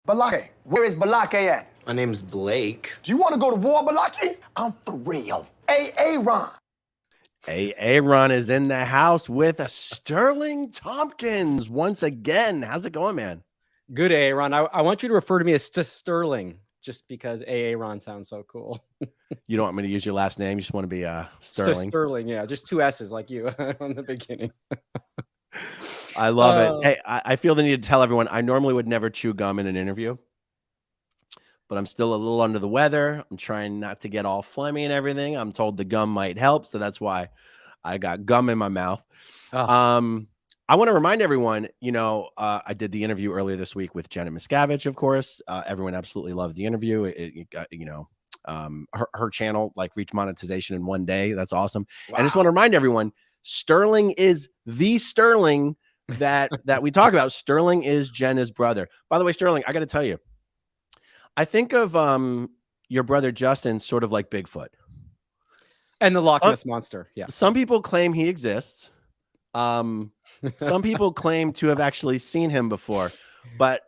Balake. Where is Balake at? My name's Blake. Do you want to go to war, Balake? I'm for real. Ron. Ron is in the house with Sterling Tompkins once again. How's it going, man? Good, Ron. I want you to refer to me as Sterling, just because Ron sounds so cool. You don't want me to use your last name? You just want to be Sterling? Sterling, yeah. Just two S's like you on the beginning. I love it. Hey, I feel the need to tell everyone I normally would never chew gum in an interview, but I'm still a little under the weather. I'm trying not to get all phlegmy and everything. I'm told the gum might help, so that's why I got gum in my mouth. Oh. I want to remind everyone, I did the interview earlier this week with Janet Miscavige, of course. Everyone absolutely loved the interview. It got, her channel reached monetization in one day. That's awesome. Wow. I just want to remind everyone, Sterling is the Sterling that we talk about. Sterling is Jenna's brother. By the way, Sterling, I got to tell you, I think of your brother Justin sort of like Bigfoot and the Loch Ness monster. Yeah. Some people claim he exists. Some people claim to have actually seen him before, but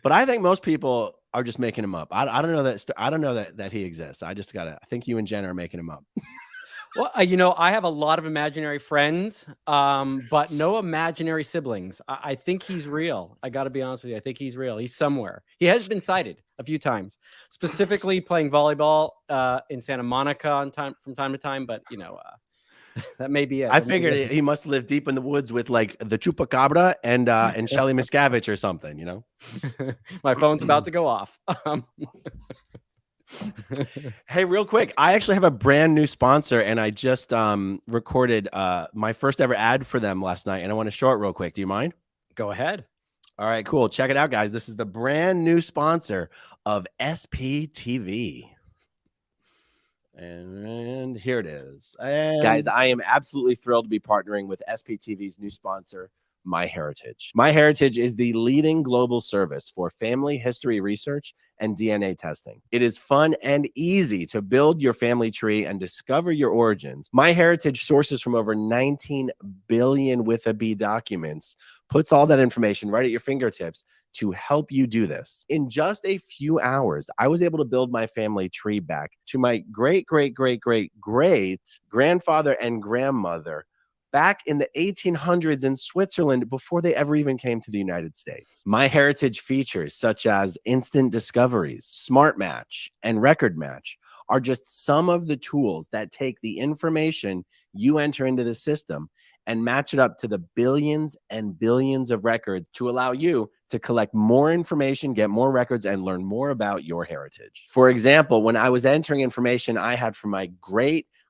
I think most people are just making him up. I don't know that. I don't know that he exists. I think you and Jen are making him up. Well, I have a lot of imaginary friends, but no imaginary siblings. I think he's real. I got to be honest with you. I think he's real. He's somewhere. He has been sighted a few times, specifically playing volleyball in Santa Monica from time to time. But, that may be it. I figured he must live deep in the woods with the chupacabra and Shelly Miscavige or something, My phone's about to go off. Hey, real quick, I actually have a brand new sponsor, and I just recorded my first ever ad for them last night, and I want to show it real quick. Do you mind? Go ahead. All right, cool. Check it out, guys. This is the brand new sponsor of SPTV. And here it is. And guys, I am absolutely thrilled to be partnering with SPTV's new sponsor, MyHeritage. MyHeritage is the leading global service for family history research and DNA testing. It is fun and easy to build your family tree and discover your origins. MyHeritage sources from over 19 billion with a B documents, puts all that information right at your fingertips to help you do this. In just a few hours, I was able to build my family tree back to my great grandfather and grandmother back in the 1800s in Switzerland before they ever even came to the United States. MyHeritage features such as instant discoveries, smart match, and record match are just some of the tools that take the information you enter into the system and match it up to the billions and billions of records to allow you to collect more information, get more records, and learn more about your heritage. For example, when I was entering information I had from my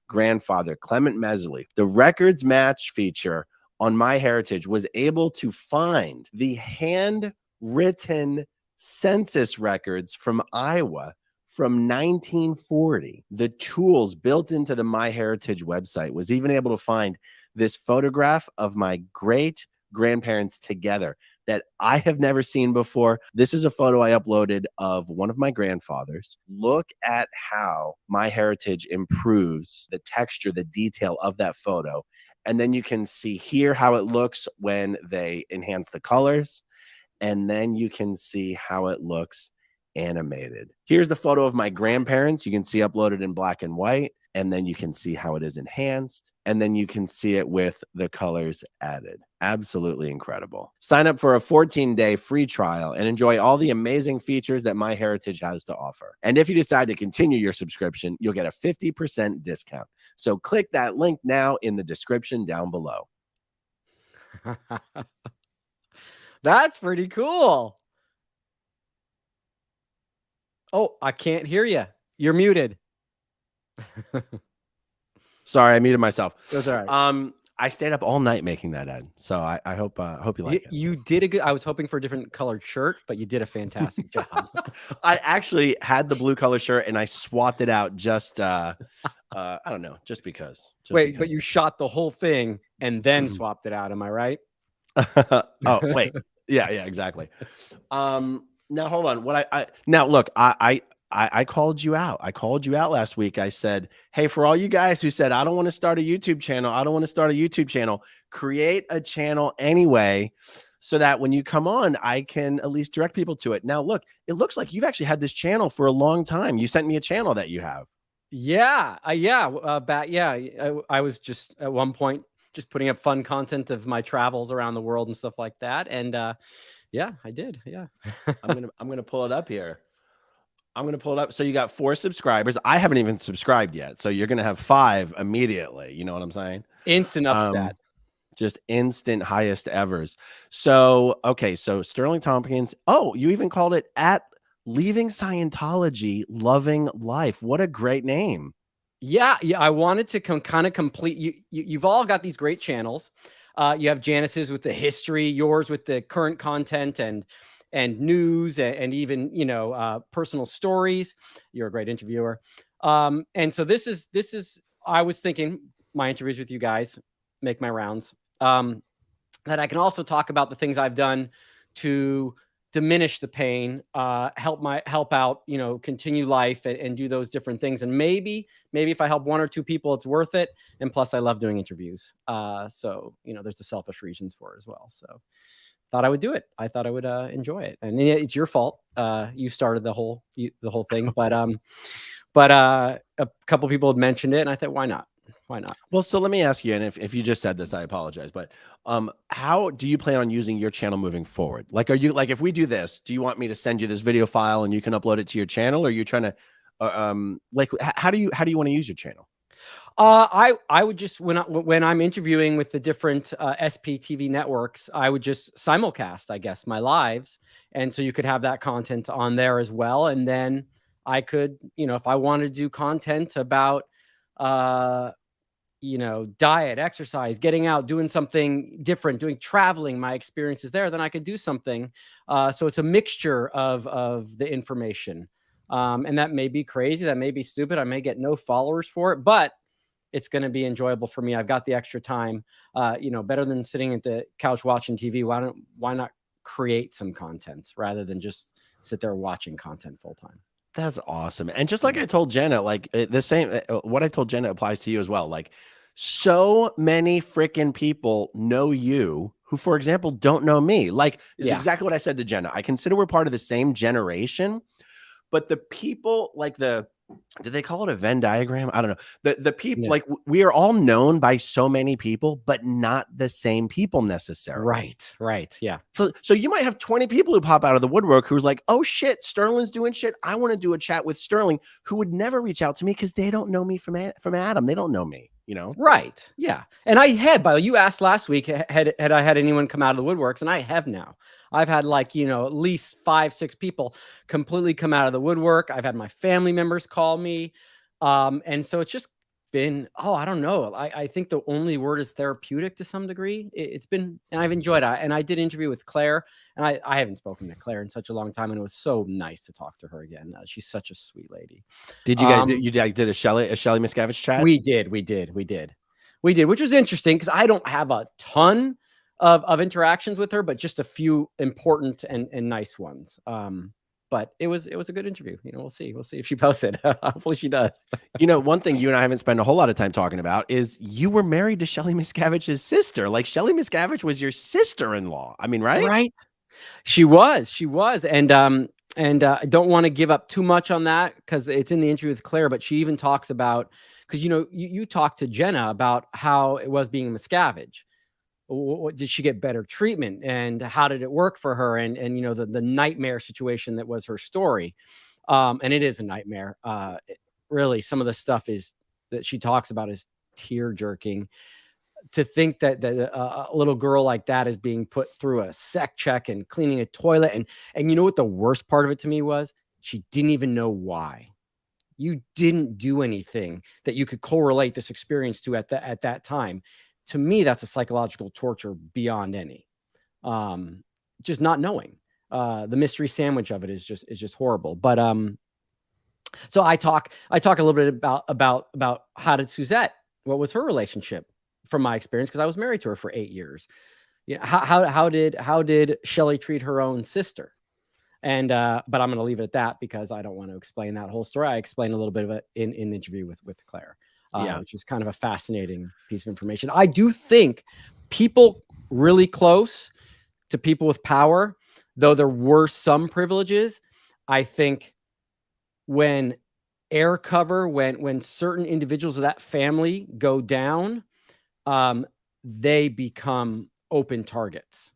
grandfather, Clement Mesley, the records match feature on MyHeritage was able to find the handwritten census records from Iowa from 1940. The tools built into the MyHeritage website was even able to find this photograph of my great grandparents together that I have never seen before. This is a photo I uploaded of one of my grandfathers. Look at how MyHeritage improves the texture, the detail of that photo. And then you can see here how it looks when they enhance the colors. And then you can see how it looks animated. Here's the photo of my grandparents. You can see uploaded in black and white. And then you can see how it is enhanced. And then you can see it with the colors added. Absolutely incredible. Sign up for a 14-day free trial and enjoy all the amazing features that MyHeritage has to offer. And if you decide to continue your subscription, you'll get a 50% discount. So click that link now in the description down below. That's pretty cool. Oh, I can't hear you. You're muted. Sorry, I muted myself. That's all right. I stayed up all night making that ad, so I hope you like it. You did a good. I was hoping for a different colored shirt, but you did a fantastic job. I actually had the blue color shirt and I swapped it out just I don't know, just because. But you shot the whole thing and then swapped it out. Am I right? Oh, wait. Yeah, exactly. Now hold on. Now look, I called you out. I called you out last week. I said, hey, for all you guys who said, I don't want to start a YouTube channel. Create a channel anyway so that when you come on, I can at least direct people to it. Now, look, it looks like you've actually had this channel for a long time. You sent me a channel that you have. Yeah, I was just at one point just putting up fun content of my travels around the world and stuff like that. And yeah, I did. Yeah. I'm gonna pull it up here. I'm gonna pull it up. So you got 4 subscribers. I haven't even subscribed yet, so you're gonna have 5 immediately. You know what I'm saying? Instant upstat. Just instant highest evers. So okay, so Sterling Tompkins. Oh, you even called it at Leaving Scientology, Loving Life. What a great name. Yeah, I wanted to kind of complete you've all got these great channels. You have Janice's with the history, yours with the current content and news and even, you know, personal stories. You're a great interviewer. And so this is I was thinking my interviews with you guys make my rounds. That I can also talk about the things I've done to diminish the pain, help out, you know, continue life and do those different things. And maybe if I help 1 or 2 people, it's worth it. And plus I love doing interviews. So, you know, there's the selfish reasons for it as well. So thought I would do it. I thought I would enjoy it. And it's your fault. You started the whole thing, but a couple people had mentioned it and I thought, why not? Why not? Well, so let me ask you, and if you just said this, I apologize, but how do you plan on using your channel moving forward? Like, are you like, if we do this, do you want me to send you this video file and you can upload it to your channel, or are you trying to like how do you want to use your channel? I would just when I'm interviewing with the different SPTV networks, I would just simulcast, I guess, my lives, and so you could have that content on there as well. And then I could, you know, if I wanted to do content about you know, diet, exercise, getting out, doing something different, doing traveling, my experiences there, then I could do something. So it's a mixture of the information. And that may be crazy. That may be stupid. I may get no followers for it, but it's going to be enjoyable for me. I've got the extra time, you know, better than sitting at the couch watching TV. Why not create some content rather than just sit there watching content full time? That's awesome. And just like I told Jenna, like the same, what I told Jenna applies to you as well. Like, so many freaking people know you who, for example, don't know me. Like, it's exactly what I said to Jenna. I consider we're part of the same generation, but the people like do they call it a Venn diagram? I don't know. The people, like, we are all known by so many people, but not the same people necessarily. Right. Yeah. So you might have 20 people who pop out of the woodwork who's like, oh shit, Sterling's doing shit. I want to do a chat with Sterling, who would never reach out to me because they don't know me from Adam. They don't know me, you know? Right. Yeah. And I had, by the way, you asked last week, had I had anyone come out of the woodworks, and I have now. I've had, like, you know, at least 5, 6 people completely come out of the woodwork. I've had my family members call me. And so it's just been, I don't know. I think the only word is therapeutic to some degree. It's been, and I've enjoyed it. And I did interview with Claire, and I haven't spoken to Claire in such a long time, and it was so nice to talk to her again. She's such a sweet lady. Did you guys did a Shelly Miscavige chat? We did, which was interesting because I don't have a ton of interactions with her, but just a few important and nice ones. But it was a good interview. You know, we'll see if she posts it. Hopefully she does. You know, one thing you and I haven't spent a whole lot of time talking about is you were married to Shelly Miscavige's sister. Like, Shelly Miscavige was your sister-in-law. I mean, right? Right. She was. And I don't want to give up too much on that because it's in the interview with Claire, but she even talks about, because, you know, you talked to Jenna about how it was being a Miscavige. Did she get better treatment, and how did it work for her? And you know, the nightmare situation that was her story. And it is a nightmare. Really, some of the stuff that she talks about is tear jerking. To think that a little girl like that is being put through a sec check and cleaning a toilet. And you know what the worst part of it to me was? She didn't even know why. You didn't do anything that you could correlate this experience to at that time. To me, that's a psychological torture beyond any. Just not knowing. The mystery sandwich of it is just horrible. But so I talk a little bit about how did Suzette, what was her relationship from my experience, because I was married to her for 8 years. You know, how did Shelly treat her own sister? And but I'm going to leave it at that because I don't want to explain that whole story. I explained a little bit of it in the interview with Claire. Which is kind of a fascinating piece of information. I do think people really close to people with power, though there were some privileges. I think when air cover, when certain individuals of that family go down, they become open targets.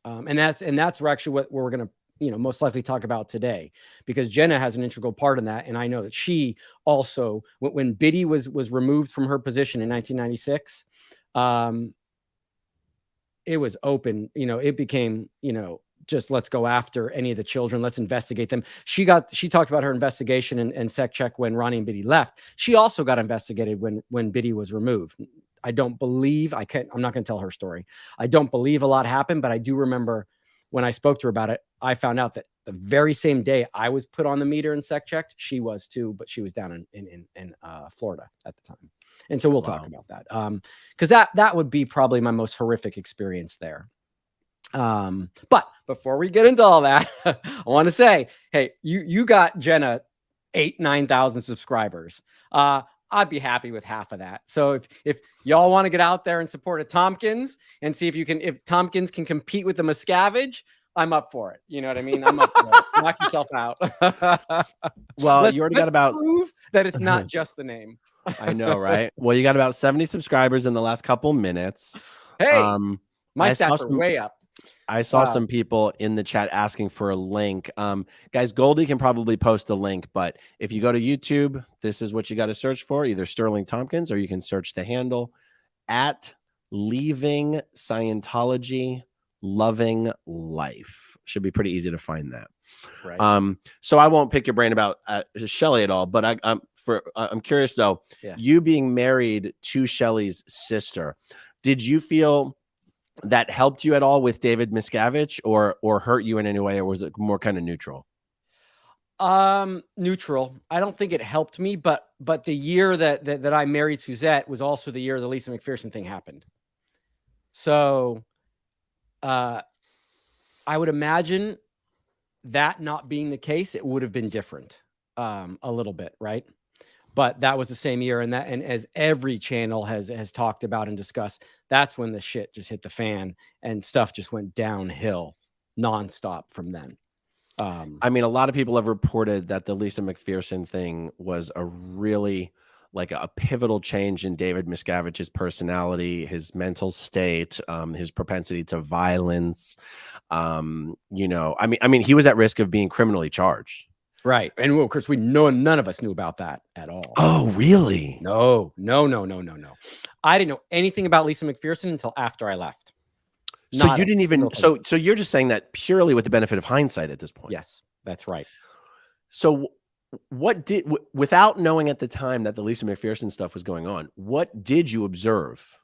And that's actually what we're going to, most likely talk about today, because Jenna has an integral part in that. And I know that she also, when Biddy was removed from her position in 1996, it was open, it became, just let's go after any of the children. Let's investigate them. She talked about her investigation and sec check when Ronnie and Biddy left. She also got investigated when Biddy was removed. I'm not going to tell her story. I don't believe a lot happened, but I do remember when I spoke to her about it, I found out that the very same day I was put on the meter and sec checked, she was too, but she was down in Florida at the time. And so we'll talk about that. Because that would be probably my most horrific experience there. But before we get into all that, I want to say, hey, you got Jenna 9,000 subscribers. I'd be happy with half of that. So if y'all want to get out there and support a Tompkins and see if Tompkins can compete with the Miscavige, I'm up for it. You know what I mean? I'm up for it. Knock yourself out. Well, you already got about prove that it's not just the name. I know, right? Well, you got about 70 subscribers in the last couple minutes. Hey, my stats are way up. I saw some people in the chat asking for a link. Guys, Goldie can probably post a link, but if you go to YouTube, this is what you got to search for, either Sterling Tompkins, or you can search the handle at Leaving Scientology Loving Life. Should be pretty easy to find that. Right. So I won't pick your brain about Shelly at all, but I'm curious though, you being married to Shelly's sister, did you feel that helped you at all with David Miscavige, or hurt you in any way, or was it more kind of neutral? Neutral. I don't think it helped me, but the year that I married Suzette was also the year the Lisa McPherson thing happened. So, I would imagine that not being the case, it would have been different, a little bit, right? But that was the same year, and as every channel has talked about and discussed, that's when the shit just hit the fan and stuff just went downhill nonstop from then. I mean, a lot of people have reported that the Lisa McPherson thing was a really like a pivotal change in David Miscavige's personality, his mental state, his propensity to violence. I mean, he was at risk of being criminally charged. Right. And of course, none of us knew about that at all. Oh, really? No. I didn't know anything about Lisa McPherson until after I left. So you didn't even, so you're just saying that purely with the benefit of hindsight at this point. Yes, that's right. So without knowing at the time that the Lisa McPherson stuff was going on, what did you observe?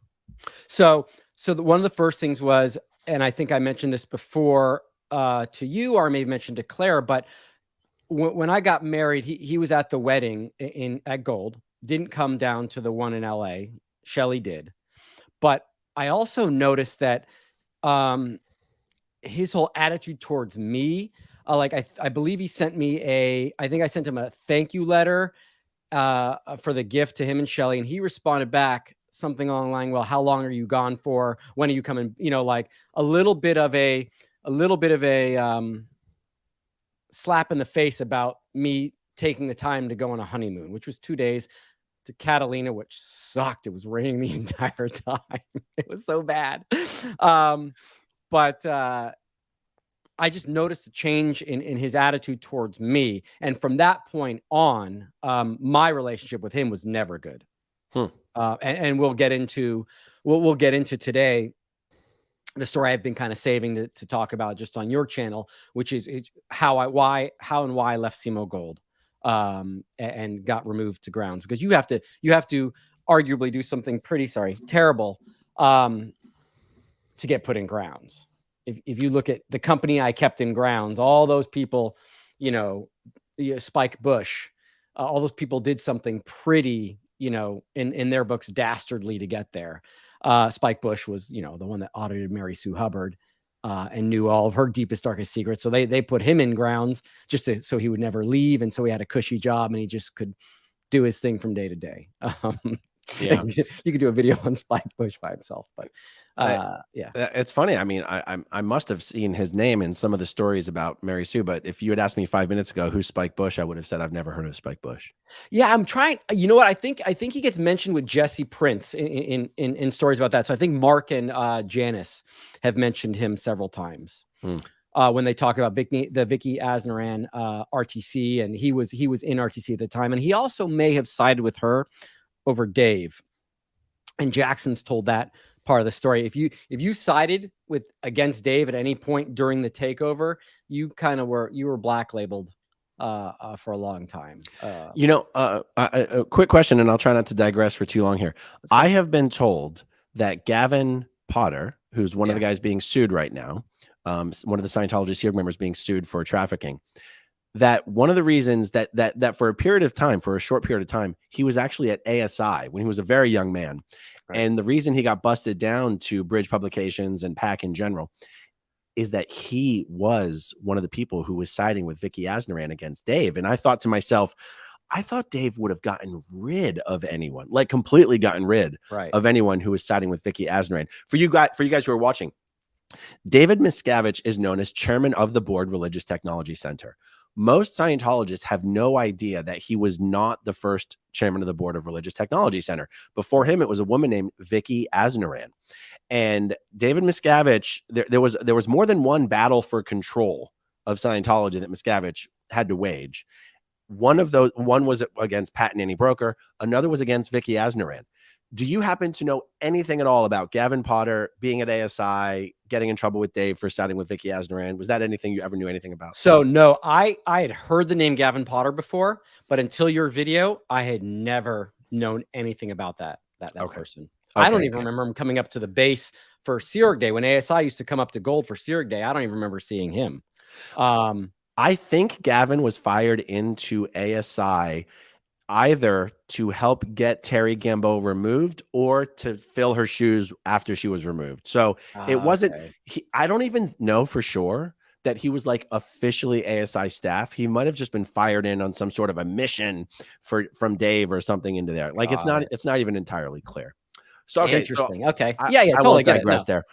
So one of the first things was, and I think I mentioned this before to you, or maybe mentioned to Claire, but when I got married, he was at the wedding at Gold, didn't come down to the one in LA. Shelly did. But I also noticed that his whole attitude towards me, I believe he sent me I think I sent him a thank you letter for the gift to him and Shelly, and he responded back something along the line, well, how long are you gone for? When are you coming? Like a little bit of a slap in the face about me taking the time to go on a honeymoon, which was 2 days to Catalina, which sucked. It was raining the entire time. It was so bad. But I just noticed a change in his attitude towards me. And from that point on, my relationship with him was never good. And we'll get into today the story I've been kind of saving to talk about just on your channel, which is how and why I left SEMO Gold and got removed to grounds, because you have to arguably do something pretty terrible to get put in grounds. If you look at the company I kept in grounds, all those people, Spike Bush, all those people did something pretty, in their books, dastardly to get there. Spike Bush was, the one that audited Mary Sue Hubbard and knew all of her deepest, darkest secrets. So they put him in grounds so he would never leave. And so he had a cushy job and he just could do his thing from day to day. Yeah. You could do a video on Spike Bush by himself, but yeah. It's funny. I mean, I must have seen his name in some of the stories about Mary Sue, but if you had asked me 5 minutes ago who's Spike Bush, I would have said I've never heard of Spike Bush. Yeah, I'm trying. You know what? I think he gets mentioned with Jesse Prince in stories about that. So I think Mark and Janice have mentioned him several times when they talk about the Vicky Asnaran RTC, and he was in RTC at the time, and he also may have sided with her over Dave. And Jackson's told that part of the story. If you sided against Dave at any point during the takeover, you were black labeled for a long time. A quick question, and I'll try not to digress for too long here. I have been told that Gavin Potter, who's one of the guys being sued right now, one of the Scientology SEAL members being sued for trafficking, that one of the reasons that for a period of time, for a short period of time, he was actually at ASI when he was a very young man. Right. And the reason he got busted down to Bridge Publications and PAC in general is that he was one of the people who was siding with Vicky Asnaran against Dave. And I thought to myself, I thought Dave would have gotten rid of anyone, like completely gotten rid of anyone who was siding with Vicky Asnaran. For you guys who are watching, David Miscavige is known as chairman of the board Religious Technology Center. Most Scientologists have no idea that he was not the first chairman of the board of Religious Technology Center. Before him, it was a woman named Vicky Asnaran. And David Miscavige, there was more than one battle for control of Scientology that Miscavige had to wage. One was against Pat and Annie Broker. Another was against Vicky Asnaran. Do you happen to know anything at all about Gavin Potter being at ASI, getting in trouble with Dave for siding with Vicky Asnaran? Was that anything you ever knew anything about? So no, I had heard the name Gavin Potter before, but until your video, I had never known anything about that person. I don't even remember him coming up to the base for Sea Org Day when ASI used to come up to Gold for Sea Org Day. I don't even remember seeing him. I think Gavin was fired into ASI either to help get Terry Gambeau removed or to fill her shoes after she was removed. So it wasn't, I don't even know for sure that he was like officially ASI staff. He might've just been fired in on some sort of a mission from Dave or something into there. Like it's not even entirly clear. So, okay. Interesting. So okay. Yeah. Totally get it. There.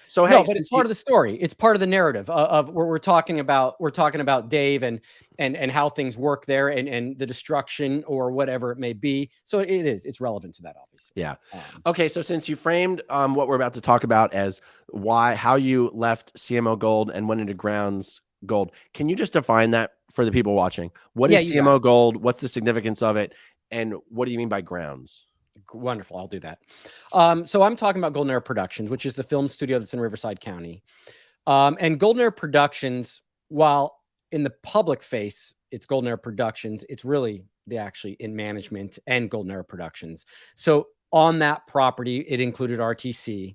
So no, but it's part of the story. It's part of the narrative of where we're talking about Dave and how things work there and the destruction or whatever it may be. So it's relevant to that, obviously. Yeah. Okay. So since you framed what we're about to talk about as how you left CMO Gold and went into Grounds Gold, can you just define that for the people watching? What is CMO Gold? What's the significance of it? And what do you mean by Grounds? Wonderful. I'll do that. So I'm talking about Golden Era Productions, which is the film studio that's in Riverside County. And Golden Era Productions, while in the public face, it's Golden Era Productions, it's really actually in management and Golden Era Productions. So on that property, it included RTC,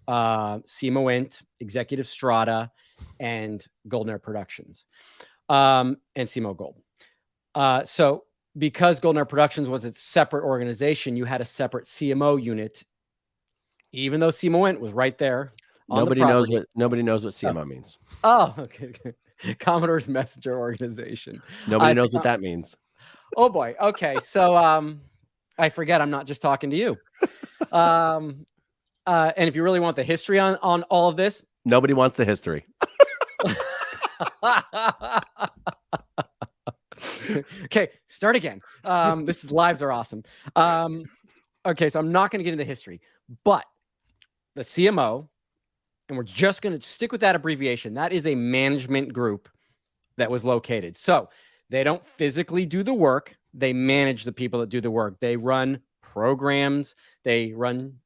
CMO Int, Executive Strata, and Golden Era Productions, and CMO Gold. So because Golden Era Productions was its separate organization, you had a separate CMO unit, even though CMO Int was right there. Nobody knows what CMO means. Oh, okay. Commodore's Messenger Organization. Nobody knows what that means. Oh boy. Okay. So I forget I'm not just talking to you. And if you really want the history on all of this. Nobody wants the history. Okay, start again. Lives are awesome. Okay, so I'm not going to get into the history, but the CMO, and we're just going to stick with that abbreviation. That is a management group that was located. So they don't physically do the work. They manage the people that do the work. They run programs. They run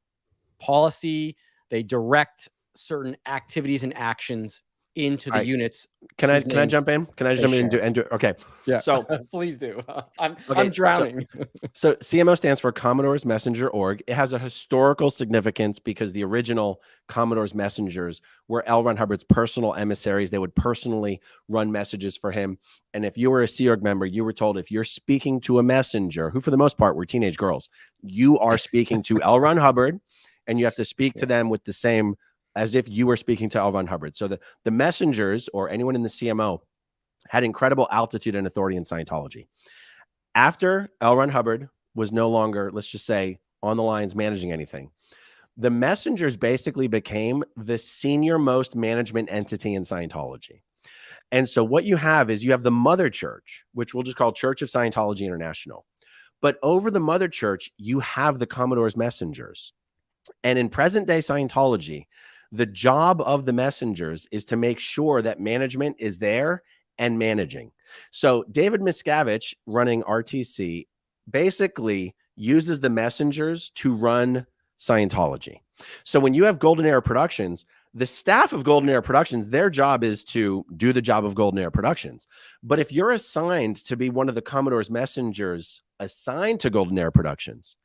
policy. They direct certain activities and actions into the units. Can I jump in? Can I jump in and do okay? Yeah. So please do. I'm drowning. So CMO stands for Commodore's Messenger Org. It has a historical significance because the original Commodore's messengers were L. Ron Hubbard's personal emissaries. They would personally run messages for him. And if you were a Sea Org member, you were told if you're speaking to a messenger, who for the most part were teenage girls, you are speaking to L. Ron Hubbard, and you have to speak to them with the same as if you were speaking to L. Ron Hubbard. So the messengers or anyone in the CMO had incredible altitude and authority in Scientology. After L. Ron Hubbard was no longer, let's just say, on the lines managing anything. The messengers basically became the senior most management entity in Scientology. And so what you have is you have the mother church, which we'll just call Church of Scientology International. But over the mother church, you have the Commodore's messengers. And in present day Scientology, the job of the messengers is to make sure that management is there and managing. So David Miscavige, running RTC, basically uses the messengers to run Scientology. So when you have Golden Era Productions, the staff of Golden Era Productions, their job is to do the job of Golden Era Productions. But if you're assigned to be one of the Commodore's messengers assigned to Golden Era Productions,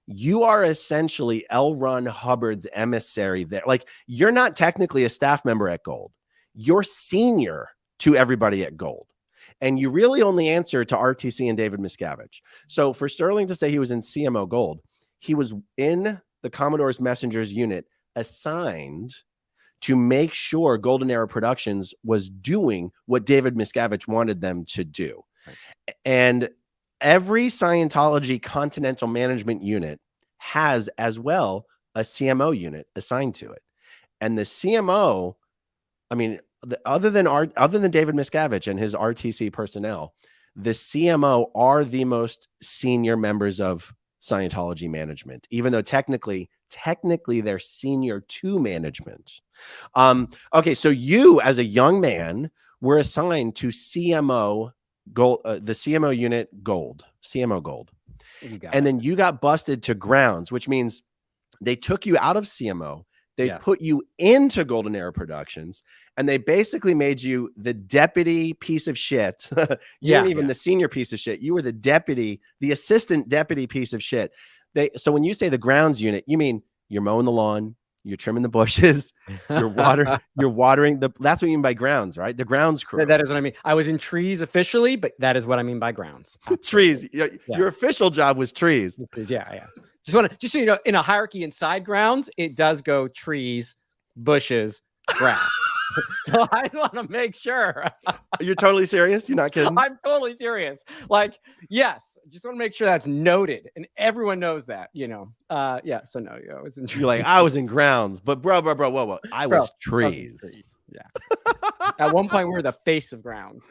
you are essentially L. Ron Hubbard's emissary there. Like, you're not technically a staff member at Gold. You're senior to everybody at Gold. And you really only answer to RTC and David Miscavige. So for Sterling to say he was in CMO Gold, he was in the Commodore's Messengers unit assigned to make sure Golden Era Productions was doing what David Miscavige wanted them to do. Right. And every Scientology Continental Management unit has as well a CMO unit assigned to it. And the CMO, I mean, other than David Miscavige and his RTC personnel, the CMO are the most senior members of Scientology management, even though technically they're senior to management. Okay, so you as a young man were assigned to CMO Gold, the CMO unit Gold, CMO Gold. And then you got busted to grounds, which means they took you out of CMO. They put you into Golden Era Productions, and they basically made you the deputy piece of shit. You weren't even the senior piece of shit. You were the deputy, the assistant deputy piece of shit. So when you say the grounds unit, you mean you're mowing the lawn, you're trimming the bushes, you're watering that's what you mean by grounds, right? The grounds crew. That is what I mean. I was in trees officially, but that is what I mean by grounds. Trees. Your official job was trees. Yeah. Just so you know, in a hierarchy inside grounds, it does go trees, bushes, grass. So I just want to make sure. You're totally serious? You're not kidding? I'm totally serious. Like, yes, just want to make sure that's noted and everyone knows that, you know. So no, I was in trees. You're like, I was in grounds, but bro, whoa. I was trees. Yeah. At one point, we were the face of grounds.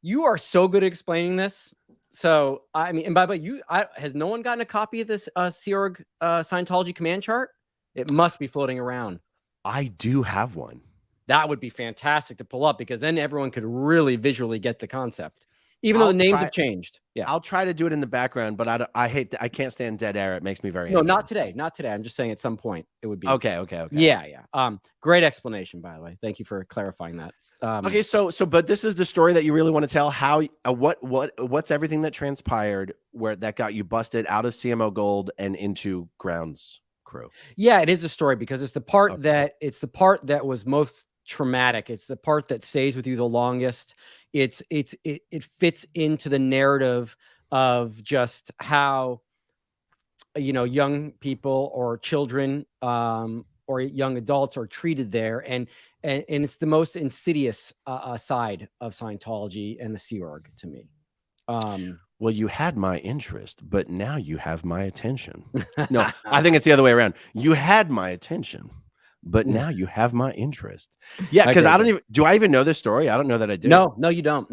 You are so good at explaining this. So, I mean, and by the way, has no one gotten a copy of this Sea Org Scientology command chart? It must be floating around. I do have one. That would be fantastic to pull up, because then everyone could really visually get the concept, even though the names have changed. Yeah, I'll try to do it in the background, but I can't stand dead air. It makes me very anxious. Not today. I'm just saying at some point it would be okay. Yeah. Great explanation, by the way. Thank you for clarifying that. Okay, so but this is the story that you really want to tell. How what's everything that transpired where that got you busted out of CMO Gold and into grounds crew? Yeah, it is a story because it's the part that was most traumatic. It's the part that stays with you the longest. It fits into the narrative of just how, you know, young people or children or young adults are treated there, and it's the most insidious side of Scientology and the Sea Org to me. Well, you had my interest, but now you have my attention. No, I think it's the other way around. You had my attention, but now you have my interest. Yeah, because do I even know this story? I don't know that I do. No, you don't.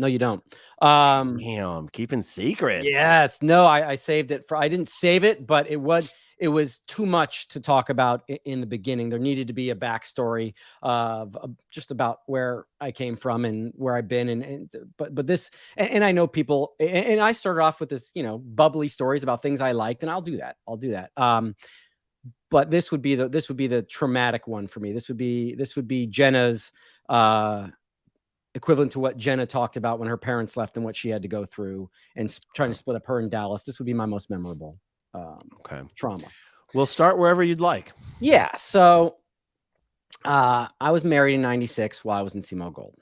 Damn, keeping secrets. Yes. No, I saved it I didn't save it, but it was too much to talk about in the beginning. There needed to be a backstory of just about where I came from and where I've been. But this, and I know people, and I started off with this, you know, bubbly stories about things I liked, and I'll do that. But this would be the traumatic one for me. This would be Jenna's equivalent to what Jenna talked about when her parents left and what she had to go through and trying to split up her and Dallas. This would be my most memorable trauma. We'll start wherever you'd like. Yeah. So I was married in 96 while I was in CMO Gold.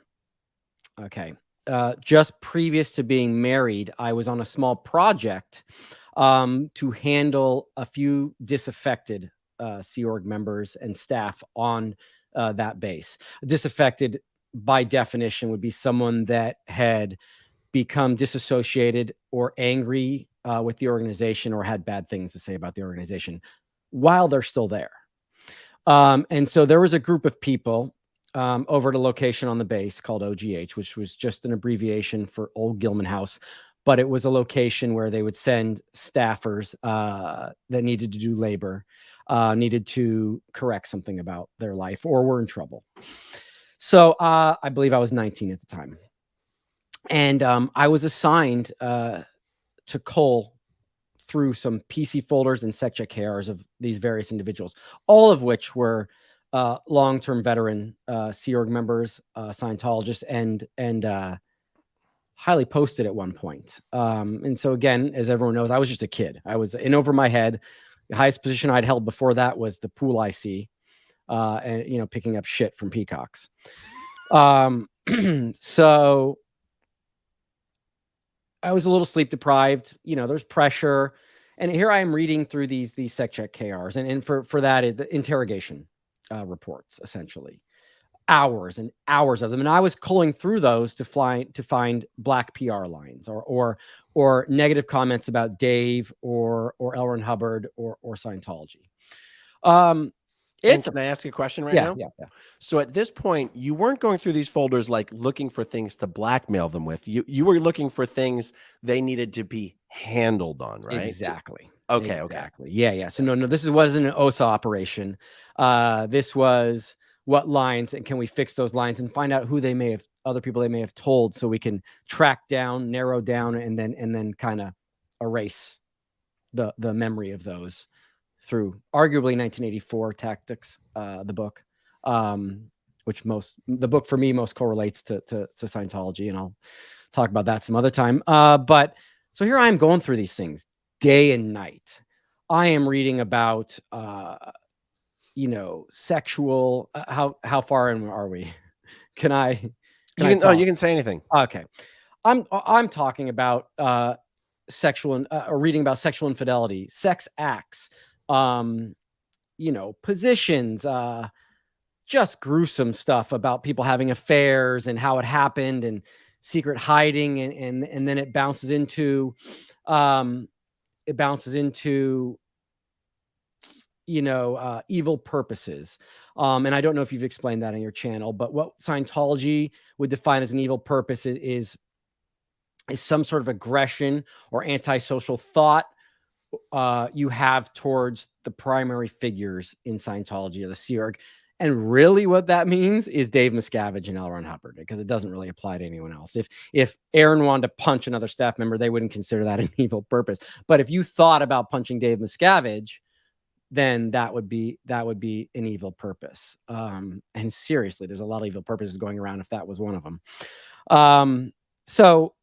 Okay. Just previous to being married, I was on a small project to handle a few disaffected Sea Org members and staff on that base. Disaffected, by definition, would be someone that had become disassociated or angry with the organization or had bad things to say about the organization while they're still there. And so there was a group of people over at a location on the base called OGH, which was just an abbreviation for Old Gilman House. But it was a location where they would send staffers that needed to do labor, needed to correct something about their life, or were in trouble. So I believe I was 19 at the time. And I was assigned to cull through some PC folders and SecCheck KRs of these various individuals, all of which were long-term veteran Sea Org members, Scientologists, and highly posted at one point. And so again, as everyone knows, I was just a kid. I was in over my head. The highest position I'd held before that was the pool IC, and picking up shit from peacocks. So I was a little sleep deprived. There's pressure, and here I am reading through these SecCheck KRs, and for that, the interrogation reports, essentially, hours and hours of them, and I was culling through those to find black PR lines or negative comments about Dave or L. Ron Hubbard or Scientology. Can I ask you a question now? Yeah. So at this point, you weren't going through these folders like looking for things to blackmail them with. You were looking for things they needed to be handled on, right? Exactly. Okay. Yeah. So no, this wasn't an OSA operation. This was what lines, and can we fix those lines and find out who other people they may have told, so we can track down, narrow down, and then kind of erase the memory of those through arguably 1984 Tactics, the book, which the book for me most correlates to Scientology, and I'll talk about that some other time. But so here I am going through these things day and night. I am reading about sexual. How far in are we? Can I? You can say anything. Okay, I'm talking about sexual or reading about sexual infidelity, sex acts, positions, just gruesome stuff about people having affairs and how it happened and secret hiding, and then it bounces into evil purposes. And I don't know if you've explained that on your channel, but what Scientology would define as an evil purpose is some sort of aggression or antisocial thought you have towards the primary figures in Scientology or the Sea Org. And really what that means is Dave Miscavige and L. Ron Hubbard, because it doesn't really apply to anyone else. If Aaron wanted to punch another staff member, they wouldn't consider that an evil purpose. But if you thought about punching Dave Miscavige, then that would be an evil purpose. And seriously, there's a lot of evil purposes going around if that was one of them. So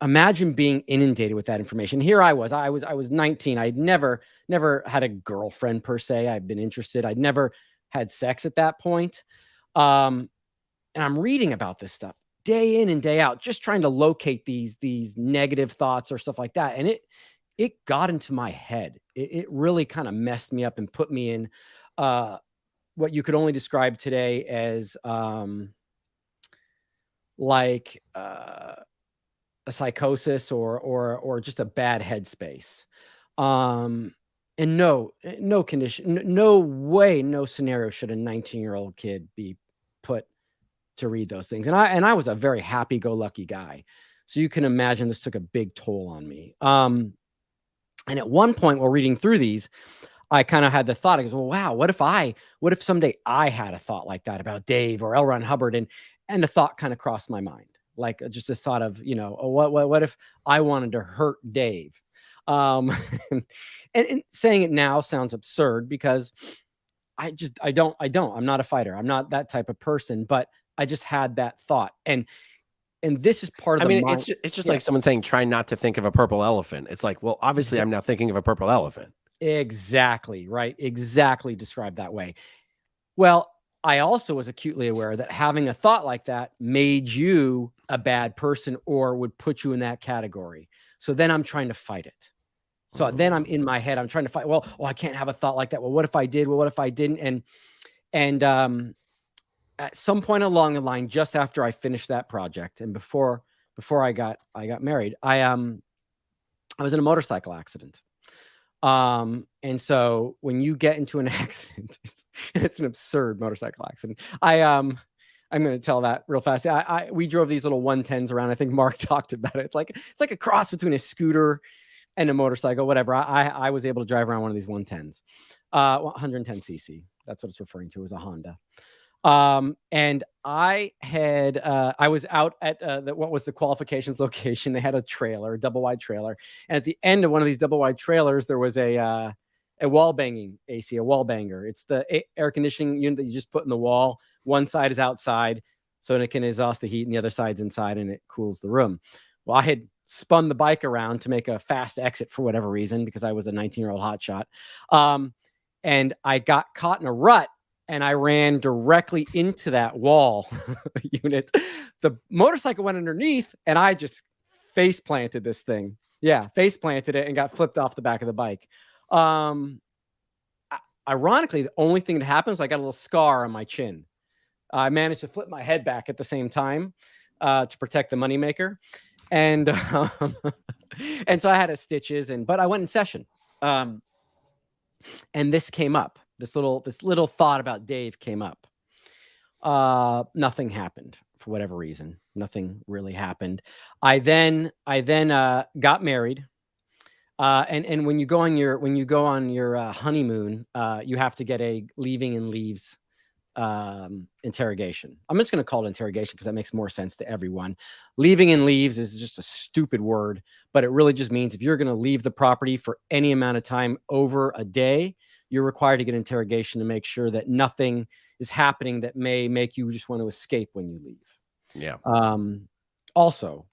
imagine being inundated with that information. Here I was 19. I'd never had a girlfriend per se. I'd been interested. I'd never had sex at that point. And I'm reading about this stuff day in and day out, just trying to locate these negative thoughts or stuff like that. And it got into my head. It really kind of messed me up and put me in what you could only describe today as a psychosis or just a bad headspace. And no condition, no way, no scenario should a 19-year-old kid be put to read those things. And I was a very happy-go-lucky guy, so you can imagine this took a big toll on me. And at one point while reading through these, I kind of had the thought, I goes, well, wow, what if someday I had a thought like that about Dave or L. Ron Hubbard, and the thought kind of crossed my mind, like just a thought of, what if I wanted to hurt Dave? And saying it now sounds absurd because I'm not a fighter. I'm not that type of person, but I just had that thought. And this is part of the mind. It's just like someone saying, try not to think of a purple elephant. It's like, well, obviously I'm now thinking of a purple elephant. Exactly. Right. Exactly described that way. Well, I also was acutely aware that having a thought like that made you a bad person or would put you in that category. So then I'm trying to fight it. So then I'm in my head, I'm trying to fight. Well, I can't have a thought like that. Well, what if I did? Well, what if I didn't? And at some point along the line, just after I finished that project and before I got married, I I was in a motorcycle accident. And so when you get into an accident, it's an absurd motorcycle accident. I'm going to tell that real fast. We drove these little 110s around. I think Mark talked about it. It's like a cross between a scooter and a motorcycle, whatever. I was able to drive around one of these 110s, 110cc. That's what it's referring to as a Honda. And I was out at what was the qualifications location. They had a trailer, a double wide trailer. And at the end of one of these double wide trailers, there was a wall banging AC, a wall banger. It's the air conditioning unit that you just put in the wall. One side is outside so it can exhaust the heat, and the other side's inside and it cools the room. Well, I had spun the bike around to make a fast exit for whatever reason, because I was a 19-year-old hotshot. And I got caught in a rut, and I ran directly into that wall unit. The motorcycle went underneath, and I just face planted this thing. Yeah, face planted it and got flipped off the back of the bike. Ironically, the only thing that happened was I got a little scar on my chin. I managed to flip my head back at the same time to protect the moneymaker. And and so I had stitches, but I went in session. And this came up. This little thought about Dave came up. Nothing happened for whatever reason. Nothing really happened. I then got married. And when you go on your honeymoon, you have to get a leaving and leaves interrogation. I'm just going to call it interrogation because that makes more sense to everyone. Leaving and leaves is just a stupid word, but it really just means if you're going to leave the property for any amount of time over a day, you're required to get interrogation to make sure that nothing is happening that may make you just want to escape when you leave. Yeah. Also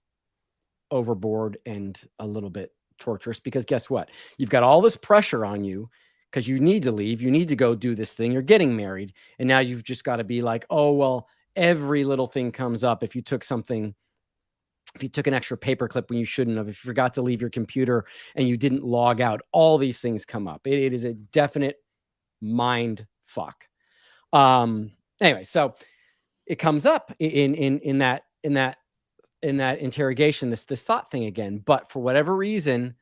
overboard and a little bit torturous, because guess what? You've got all this pressure on you because you need to leave. You need to go do this thing. You're getting married. And now you've just got to be like, oh, well, every little thing comes up. If you took an extra paperclip when you shouldn't have, if you forgot to leave your computer and you didn't log out, all these things come up. It is a definite mind fuck. Anyway, so it comes up in that interrogation, this thought thing again. But for whatever reason,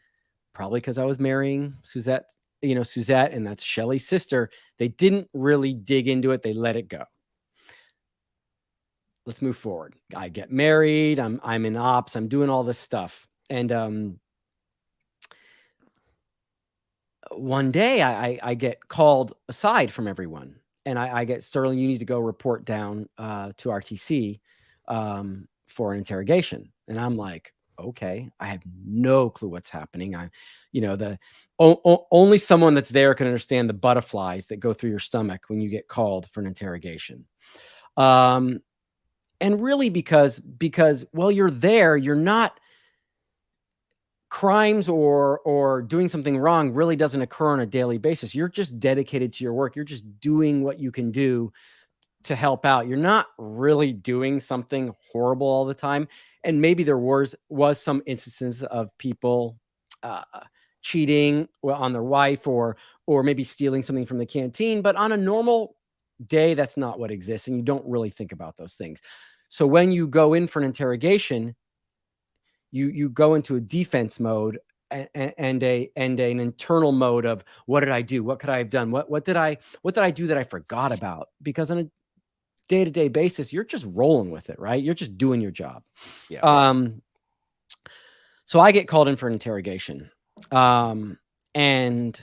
probably because I was marrying Suzette, and that's Shelley's sister, they didn't really dig into it. They let it go. Let's move forward. I get married. I'm in ops. I'm doing all this stuff. And one day I get called aside from everyone. And I get, Sterling, you need to go report down to RTC for an interrogation. And I'm like, okay, I have no clue what's happening. Only someone that's there can understand the butterflies that go through your stomach when you get called for an interrogation. And really because while you're there, you're not, crimes or doing something wrong really doesn't occur on a daily basis. You're just dedicated to your work. You're just doing what you can do to help out. You're not really doing something horrible all the time. And maybe there was some instances of people cheating on their wife or maybe stealing something from the canteen. But on a normal day, that's not what exists. And you don't really think about those things. So when you go in for an interrogation, you go into a defense mode and an internal mode of, what did I do? What could I have done? What did I do that I forgot about? Because on a day-to-day basis, you're just rolling with it, right? You're just doing your job. Yeah. So I get called in for an interrogation. And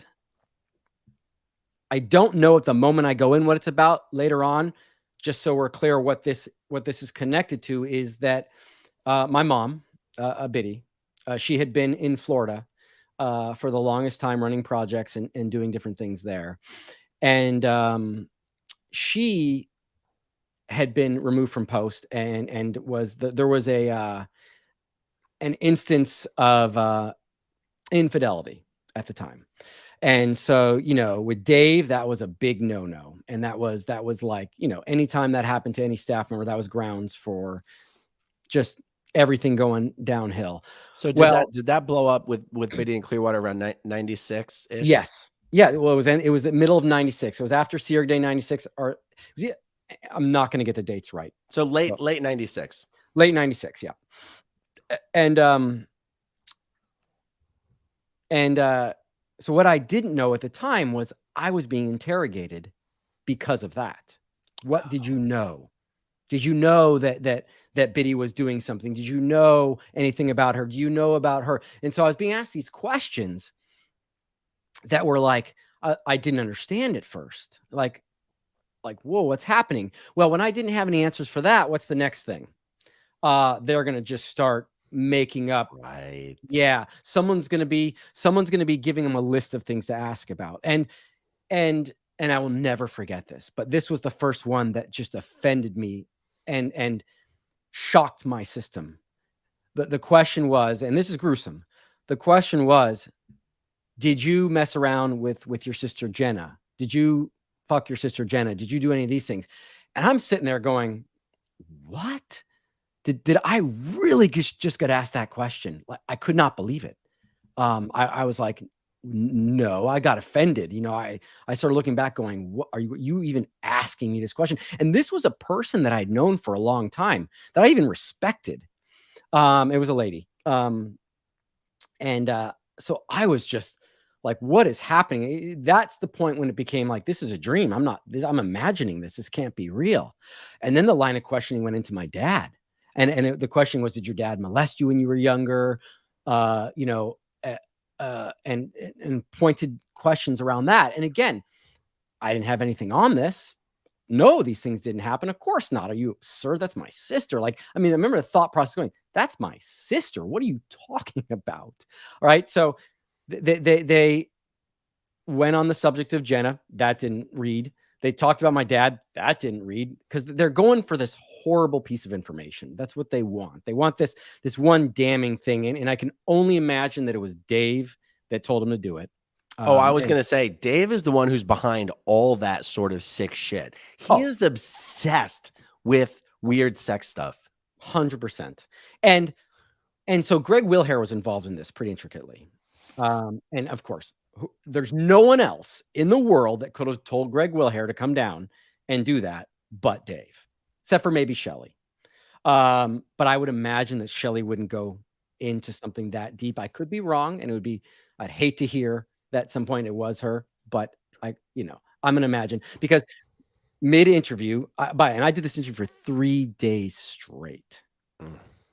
I don't know at the moment I go in what it's about. Later on, just so we're clear what this is connected to, is that my mom, Biddy, she had been in Florida for the longest time running projects and doing different things there. And she had been removed from post and there was an instance of infidelity at the time. And so, with Dave, that was a big no-no. And that was like, anytime that happened to any staff member, that was grounds for just everything going downhill. So did that blow up with Biddy and Clearwater around 96 ish? Yes. Yeah. Well, it was the middle of 96. It was after Sierra Day 96, or I'm not going to get the dates right. So late 96. Late 96. Yeah. And And so what I didn't know at the time was I was being interrogated because of that. What did you know? Did you know that Biddy was doing something? Did you know anything about her? Do you know about her? And so I was being asked these questions that were like, I didn't understand at first. Like, whoa, what's happening? Well, when I didn't have any answers for that, what's the next thing? They're going to just start making up. Right. Yeah. Someone's going to be giving them a list of things to ask about. And I will never forget this, but this was the first one that just offended me and shocked my system. The question was, and this is gruesome. The question was, did you mess around with your sister Jenna? Did you fuck your sister Jenna? Did you do any of these things? And I'm sitting there going, what? Did I really just got asked that question? Like, I could not believe it. I was like, no, I got offended. You know, I started looking back going, what are you even asking me this question? And this was a person that I'd known for a long time that I even respected. It was a lady. So I was just like, what is happening? That's the point when it became like, this is a dream. I'm imagining this. This can't be real. And then the line of questioning went into my dad. The question was, did your dad molest you when you were younger? And pointed questions around that. And again, I didn't have anything on this. No, these things didn't happen. Of course not. Are you, sir? That's my sister. Like, I mean, I remember the thought process going, that's my sister. What are you talking about? All right. So they went on the subject of Jenna. That didn't read. They talked about my dad. That didn't read, because they're going for this horrible piece of information. That's what they want. They want this one damning thing. And I can only imagine that it was Dave that told him to do it. I was going to say, Dave is the one who's behind all that sort of sick shit. He is obsessed with weird sex stuff. 100%. And so Greg Wilhair was involved in this pretty intricately. And of course, there's no one else in the world that could have told Greg Wilhair to come down and do that but Dave, except for maybe Shelley. But I would imagine that Shelley wouldn't go into something that deep. I could be wrong, and I'd hate to hear that at some point it was her, but I'm going to imagine, because mid-interview, and I did this interview for 3 days straight.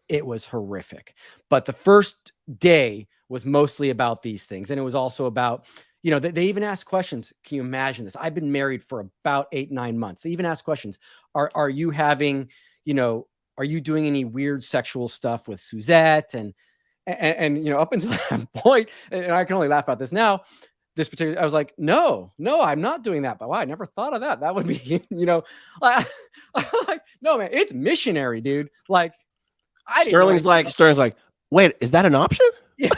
It was horrific. But the first day was mostly about these things. And it was also about, they even asked questions. Can you imagine this? I've been married for about 8-9 months. They even asked questions. Are you having, are you doing any weird sexual stuff with Suzette? And up until that point, and I can only laugh about this now, I was like, no, I'm not doing that. But wow, I never thought of that. That would be, like, no, man, it's missionary, dude. Like, Sterling's like, wait, is that an option? Yeah,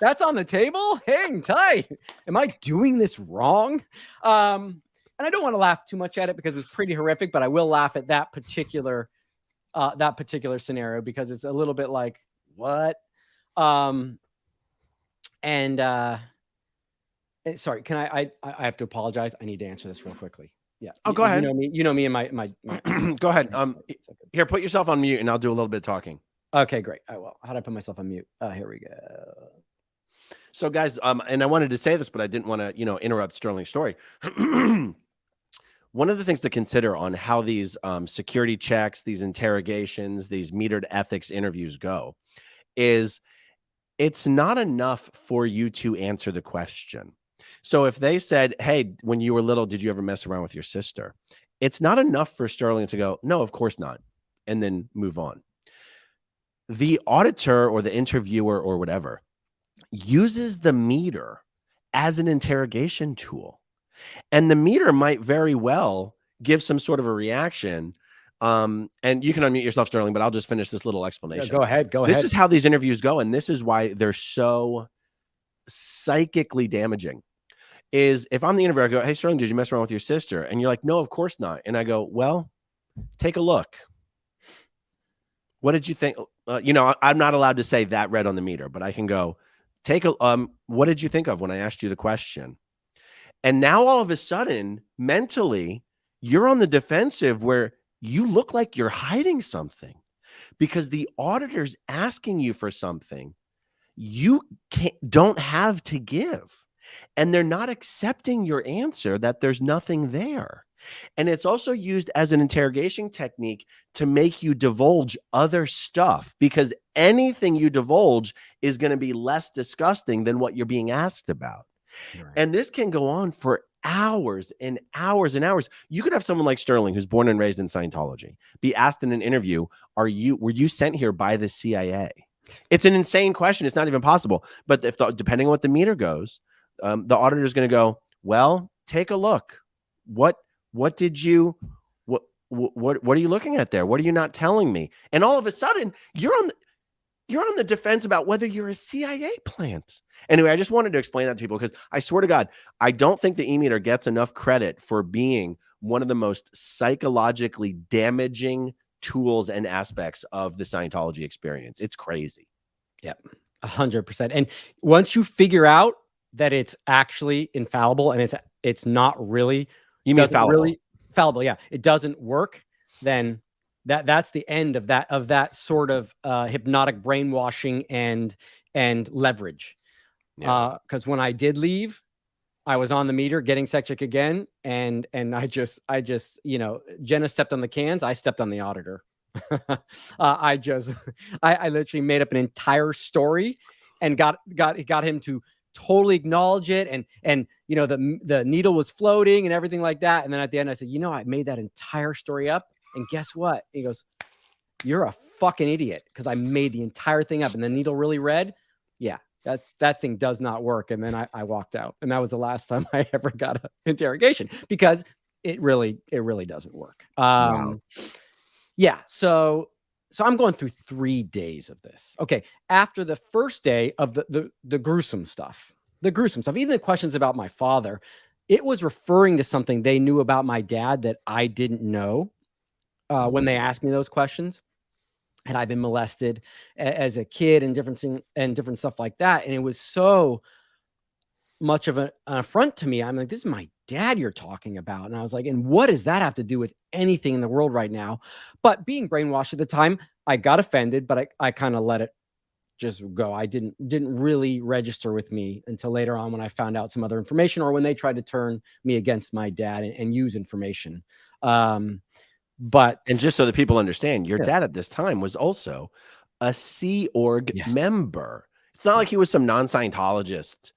that's on the table. Hang tight. Am I doing this wrong? And I don't want to laugh too much at it because it's pretty horrific, but I will laugh at that particular scenario because it's a little bit like, what? Sorry, can I have to apologize. I need to answer this real quickly. Yeah. Oh, go ahead. You know me and my go ahead. Here, put yourself on mute and I'll do a little bit of talking. Okay, great. I will. How do I put myself on mute? Here we go. So guys, and I wanted to say this, but I didn't want to, interrupt Sterling's story. One of the things to consider on how these security checks, these interrogations, these metered ethics interviews go is it's not enough for you to answer the question. So if they said, hey, when you were little, did you ever mess around with your sister? It's not enough for Sterling to go, no, of course not, and then move on. The auditor or the interviewer or whatever uses the meter as an interrogation tool. And the meter might very well give some sort of a reaction. And you can unmute yourself, Sterling, but I'll just finish this little explanation. Yeah, go ahead. This is how these interviews go. And this is why they're so psychically damaging. Is if I'm the interviewer, I go, hey, Sterling, did you mess around with your sister? And you're like, no, of course not. And I go, well, take a look. What did you think? I'm not allowed to say that read on the meter, but I can go, what did you think of when I asked you the question? And now all of a sudden, mentally, you're on the defensive where you look like you're hiding something because the auditor's asking you for something you don't have to give. And they're not accepting your answer that there's nothing there. And it's also used as an interrogation technique to make you divulge other stuff, because anything you divulge is going to be less disgusting than what you're being asked about. Right. And this can go on for hours and hours and hours. You could have someone like Sterling, who's born and raised in Scientology, be asked in an interview, were you sent here by the CIA? It's an insane question. It's not even possible. But depending on what the meter goes, the auditor is going to go, well, take a look. What are you looking at there? What are you not telling me? And all of a sudden, you're on the defense about whether you're a CIA plant. Anyway, I just wanted to explain that to people, because I swear to God, I don't think the e-meter gets enough credit for being one of the most psychologically damaging tools and aspects of the Scientology experience. It's crazy. Yep, 100%. And once you figure out that it's actually infallible and it's not really, you mean fallible? Really fallible, yeah, it doesn't work, then that's the end of that sort of hypnotic brainwashing and leverage. Because when I did leave, I was on the meter getting sex check again, and I just Jenna stepped on the cans, I stepped on the auditor. I literally made up an entire story and got him to totally acknowledge it, and the needle was floating and everything like that. And then at the end, I said, I made that entire story up, and guess what? He goes, "You're a fucking idiot," because I made the entire thing up, and the needle really read. Yeah, that thing does not work. And then I walked out, and that was the last time I ever got an interrogation, because it really doesn't work. Wow. Yeah, so I'm going through 3 days of this. Okay, after the first day of the gruesome stuff, even the questions about my father, it was referring to something they knew about my dad that I didn't know when they asked me those questions. Had I been molested as a kid and different stuff like that? And it was so much of an affront to me. I'm like, this is my dad you're talking about. And I was like, and what does that have to do with anything in the world right now? But being brainwashed at the time, I got offended, but I kind of let it just go. I didn't really register with me until later on, when I found out some other information, or when they tried to turn me against my dad and use information. But just so that people understand, your dad at this time was also a Sea Org member. It's not like he was some non-Scientologist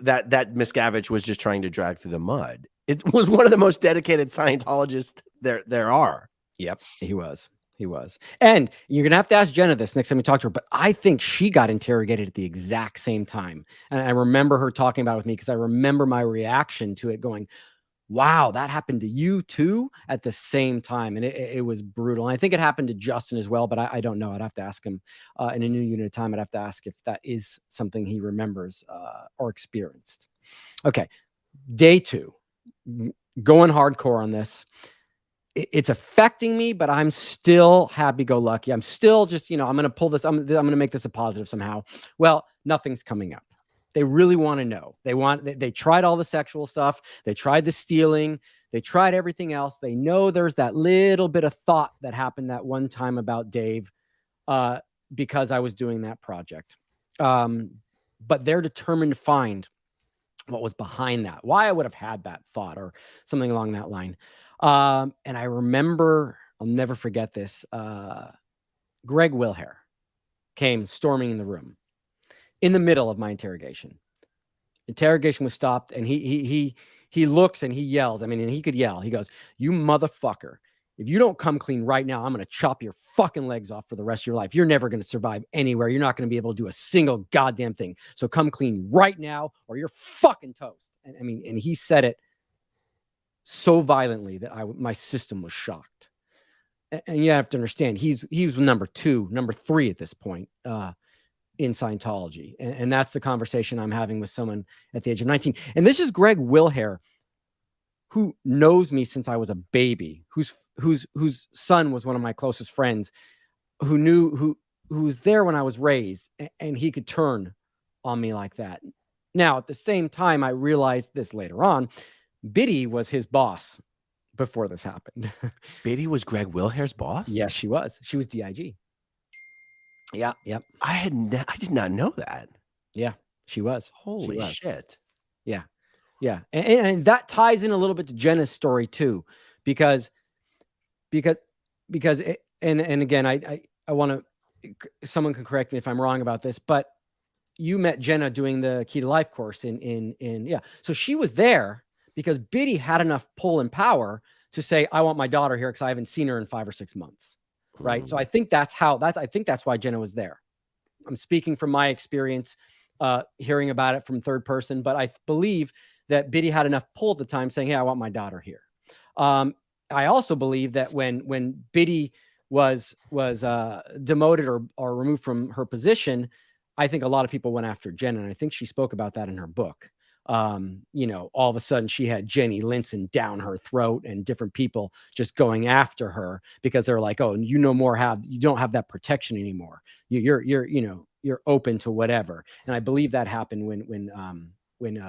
that Miscavige was just trying to drag through the mud. It was one of the most dedicated Scientologists there are. Yep, he was. And you're gonna have to ask Jenna this next time we talk to her, but I think she got interrogated at the exact same time. And I remember her talking about it with me, because I remember my reaction to it, going, wow, that happened to you too at the same time. And it was brutal. And I think it happened to Justin as well, but I don't know. I'd have to ask him in a new unit of time. I'd have to ask if that is something he remembers or experienced. Okay. Day 2, going hardcore on this. It's affecting me, but I'm still happy-go-lucky. I'm still just, I'm going to pull this. I'm going to make this a positive somehow. Well, nothing's coming up. They really want to know. They tried all the sexual stuff. They tried the stealing. They tried everything else. They know there's that little bit of thought that happened that one time about Dave, because I was doing that project. But they're determined to find what was behind that, why I would have had that thought or something along that line. And I remember, I'll never forget this. Greg Wilhare came storming in the room in the middle of my interrogation. Interrogation was stopped, and he looks and he yells. I mean, and he could yell. He goes, "You motherfucker. If you don't come clean right now, I'm going to chop your fucking legs off for the rest of your life. You're never going to survive anywhere. You're not going to be able to do a single goddamn thing. So come clean right now, or you're fucking toast." And I mean, and he said it so violently that my system was shocked. And you have to understand, he was number 3 at this point in Scientology. And that's the conversation I'm having with someone at the age of 19. And this is Greg Wilhare, who knows me since I was a baby, whose son was one of my closest friends, who was there when I was raised, and he could turn on me like that. Now, at the same time, I realized this later on, Biddy was his boss before this happened. Biddy was Greg Wilhare's boss? Yes, she was. She was DIG. Yeah. Yep. I did not know that. Yeah. She was. Holy She was. shit. Yeah. Yeah. And that ties in a little bit to Jenna's story too, because it, and again, I want to, someone can correct me if I'm wrong about this, but you met Jenna doing the Key to Life course in yeah. So she was there because Biddy had enough pull and power to say, I want my daughter here because I haven't seen her in 5 or 6 months. Right. So I think that's I think that's why Jenna was there. I'm speaking from my experience, hearing about it from third person, but I believe that Biddy had enough pull at the time saying, hey, I want my daughter here. I also believe that when Biddy was demoted or removed from her position, I think a lot of people went after Jen, and I think she spoke about that in her book. You know, all of a sudden she had Jenny Linson down her throat and different people just going after her because they're like, oh, you don't have that protection anymore. You're open to whatever. And I believe that happened when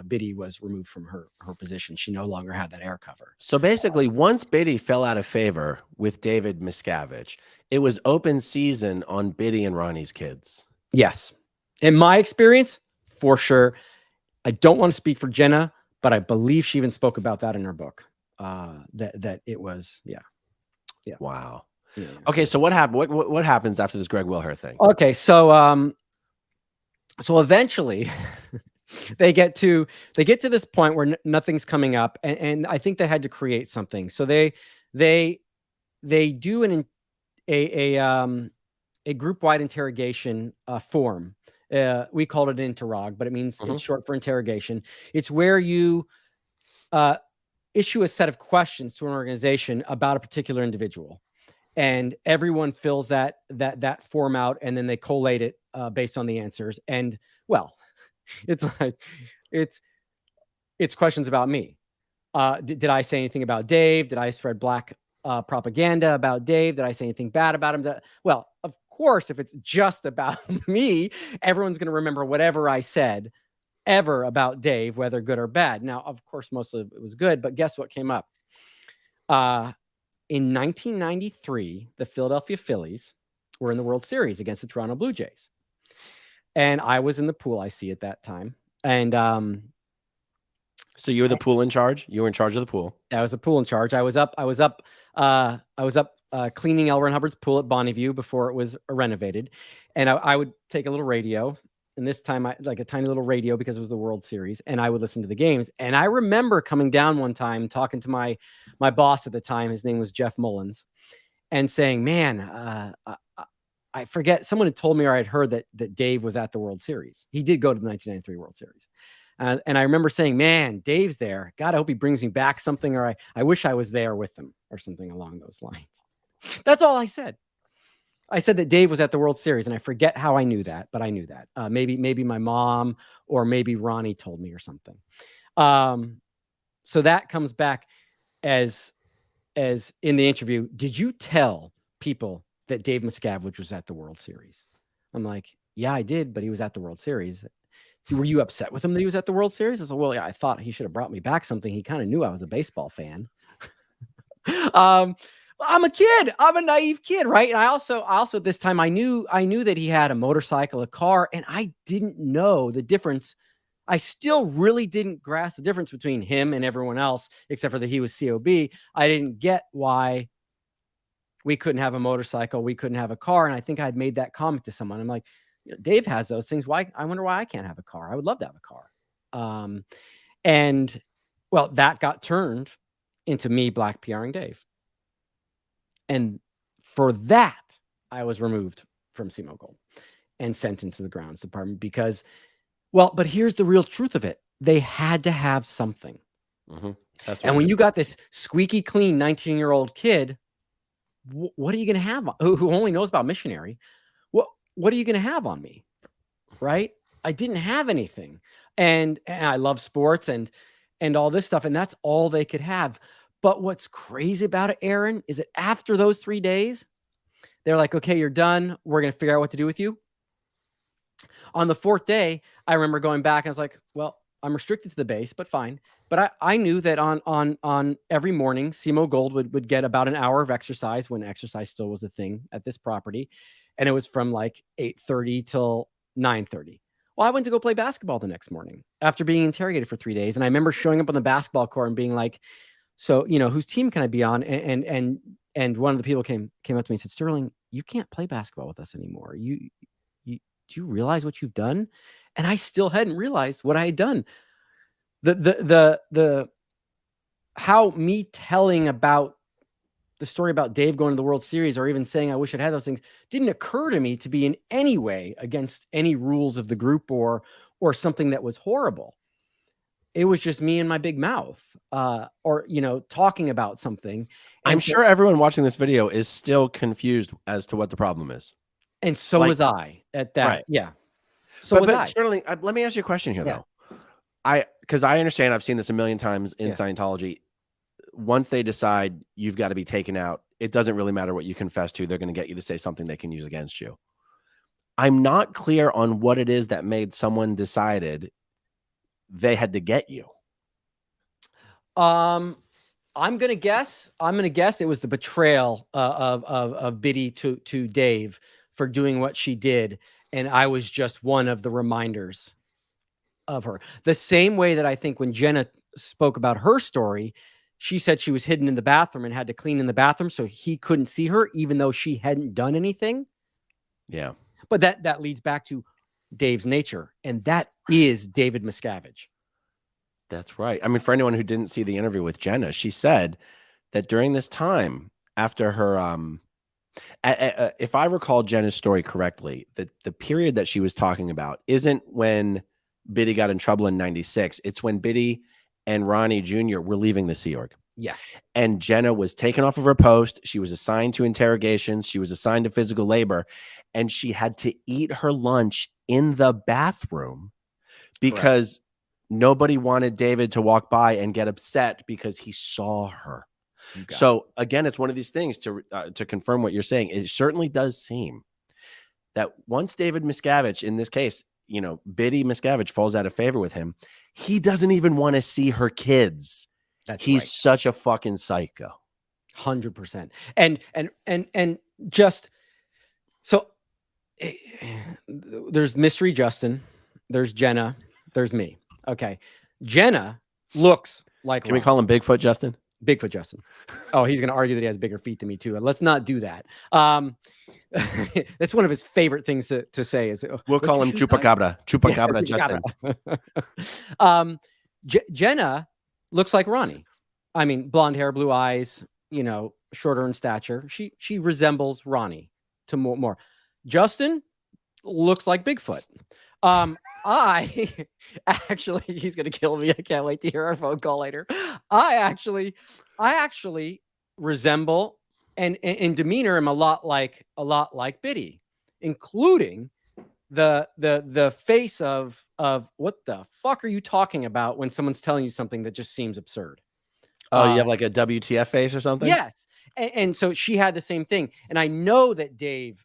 Biddy was removed from her position. She no longer had that air cover. So basically, once Biddy fell out of favor with David Miscavige, it was open season on Biddy and Ronnie's kids. Yes. In my experience, for sure. I don't want to speak for Jenna, but I believe she even spoke about that in her book. That it was, yeah. Wow. Yeah. Okay, so what happened? What happens after this Greg Wilher thing? Okay, so eventually they get to this point where nothing's coming up, and I think they had to create something. So they do a group-wide interrogation form. We called it interrog, but it means it's short for interrogation. It's where you issue a set of questions to an organization about a particular individual, and everyone fills that form out, and then they collate it based on the answers. And well, it's like it's questions about me. Did I say anything about Dave? Did I spread black propaganda about Dave? Did I say anything bad about him? Well, of course, if it's just about me, everyone's going to remember whatever I said ever about Dave, whether good or bad. Now, of course, most of it was good, but guess what came up? In 1993, the Philadelphia Phillies were in the World Series against the Toronto Blue Jays. And I was in the pool IC at that time. And so you were the pool in charge? You were in charge of the pool? I was the pool in charge. I was up cleaning L. Ron Hubbard's pool at Bonneview before it was renovated. And I would take a little radio, and this time like a tiny little radio because it was the World Series, and I would listen to the games. And I remember coming down one time talking to my boss at the time. His name was Jeff Mullins, and saying, man, I forget, someone had told me, or I'd heard that Dave was at the World Series. He did go to the 1993 World Series. And I remember saying, man, Dave's there. God, I hope he brings me back something, or I wish I was there with him, or something along those lines. That's all I said. I said that Dave was at the World Series, and I forget how I knew that, but I knew that. Maybe my mom, or maybe Ronnie told me or something. So that comes back as in the interview, did you tell people that Dave Miscavige was at the World Series? I'm like, yeah, I did, but he was at the World Series. Were you upset with him that he was at the World Series? I said, well, yeah, I thought he should have brought me back something. He kind of knew I was a baseball fan. I'm a kid. I'm a naive kid, right? And I also at this time I knew that he had a motorcycle, a car, and I didn't know the difference. I still really didn't grasp the difference between him and everyone else, except for that he was COB. I didn't get why we couldn't have a motorcycle, we couldn't have a car. And I think I'd made that comment to someone. I'm like, Dave has those things. Why? I wonder why I can't have a car. I would love to have a car. And well, that got turned into me black PRing Dave. And for that, I was removed from SEMO Gold and sent into the grounds department because, well, but here's the real truth of it. They had to have something. And when you got this squeaky clean 19-year-old kid, what are you going to have who only knows about missionary? What are you going to have on me? Right? I didn't have anything. And I love sports and all this stuff. And that's all they could have. But what's crazy about it, Aaron, is that after those 3 days, they're like, okay, you're done. We're going to figure out what to do with you. On the 4th day, I remember going back and I was like, well, I'm restricted to the base, but fine. But I knew that on every morning, SEMO Gold would get about an hour of exercise when exercise still was a thing at this property. and it was from like 8:30 till 9:30. Well, I went to go play basketball the next morning after being interrogated for 3 days. And I remember showing up on the basketball court and being like, so, whose team can I be on? And one of the people came up to me and said, Sterling, you can't play basketball with us anymore. Do you realize what you've done? And I still hadn't realized what I had done. The how me telling about the story about Dave going to the World Series, or even saying I wish I'd had those things, didn't occur to me to be in any way against any rules of the group or something that was horrible. It was just me and my big mouth, or talking about something. I'm sure everyone watching this video is still confused as to what the problem is. And so was I at that. Right. Yeah. So was I. Sterling, let me ask you a question here, though. Because I understand, I've seen this a million times in Scientology. Once they decide you've got to be taken out, it doesn't really matter what you confess to. They're going to get you to say something they can use against you. I'm not clear on what it is that made someone decided they had to get you. I'm gonna guess it was the betrayal of Biddy to Dave for doing what she did, and I was just one of the reminders of her. The same way that I think when Jenna spoke about her story, she said she was hidden in the bathroom and had to clean in the bathroom so he couldn't see her, even though she hadn't done anything. Yeah. But that leads back to Dave's nature, and that is David Miscavige. That's right. I mean, for anyone who didn't see the interview with Jenna, she said that during this time after her, if I recall Jenna's story correctly, that the period that she was talking about isn't when Biddy got in trouble in 96. It's when Biddy and Ronnie Jr. were leaving the Sea Org. Yes. And Jenna was taken off of her post. She was assigned to interrogations. She was assigned to physical labor. And she had to eat her lunch in the bathroom because nobody wanted David to walk by and get upset because he saw her. So again, it's one of these things to confirm what you're saying. It certainly does seem that once David Miscavige, in this case, Biddy Miscavige falls out of favor with him, he doesn't even want to see her kids. He's such a fucking psycho. 100%. And just so there's Mystery Justin, there's Jenna, there's me. Okay. Jenna looks like, can we call him Bigfoot Justin? Bigfoot Justin. Oh, he's going to argue that he has bigger feet than me too. Let's not do that. That's one of his favorite things to say is we'll call him Chupacabra. Chupacabra Justin. Jenna looks like Ronnie. I mean, blonde hair, blue eyes, shorter in stature. She resembles Ronnie to more. Justin looks like Bigfoot. I actually, he's going to kill me. I can't wait to hear our phone call later. I actually resemble and in demeanor am a lot like Biddy, including the face of what the fuck are you talking about when someone's telling you something that just seems absurd. Oh, you have like a WTF face or something? Yes. And so she had the same thing. And I know that Dave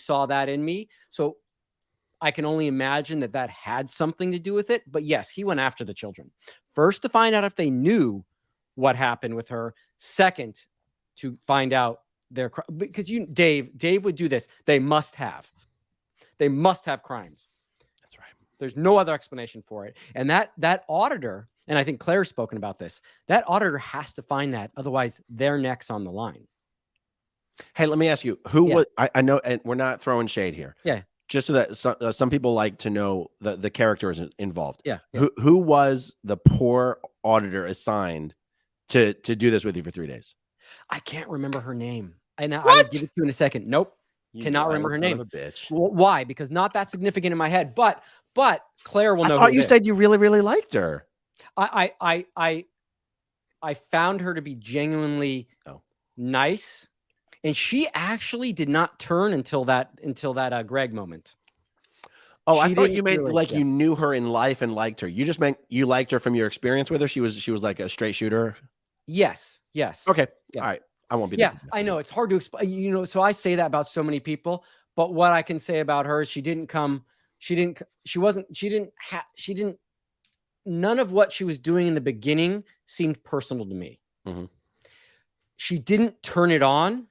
saw that in me. So I can only imagine that had something to do with it. But yes, he went after the children. First, to find out if they knew what happened with her. Second, to find out because Dave would do this. They must have crimes. That's right. There's no other explanation for it. And that auditor, and I think Claire's spoken about this, that auditor has to find that. Otherwise, their neck's on the line. Hey, let me ask you, who was, I know, and we're not throwing shade here. Yeah. Just so that some people like to know the characters involved. Yeah. Who was the poor auditor assigned to do this with you for 3 days? I can't remember her name. I'll give it to you in a second. Nope. Cannot remember her name. Bitch. Well, why? Because not that significant in my head. But Claire will know. I thought you said you really, really liked her. I found her to be genuinely nice. And she actually did not turn until that Greg moment. Oh, I thought you meant like you knew her in life and liked her. You just meant you liked her from your experience with her. She was like a straight shooter. Yes. Okay. Yeah. All right. I won't be. Yeah, I know it's hard to explain. So I say that about so many people, but what I can say about her is none of what she was doing in the beginning seemed personal to me. Mm-hmm. She didn't turn it on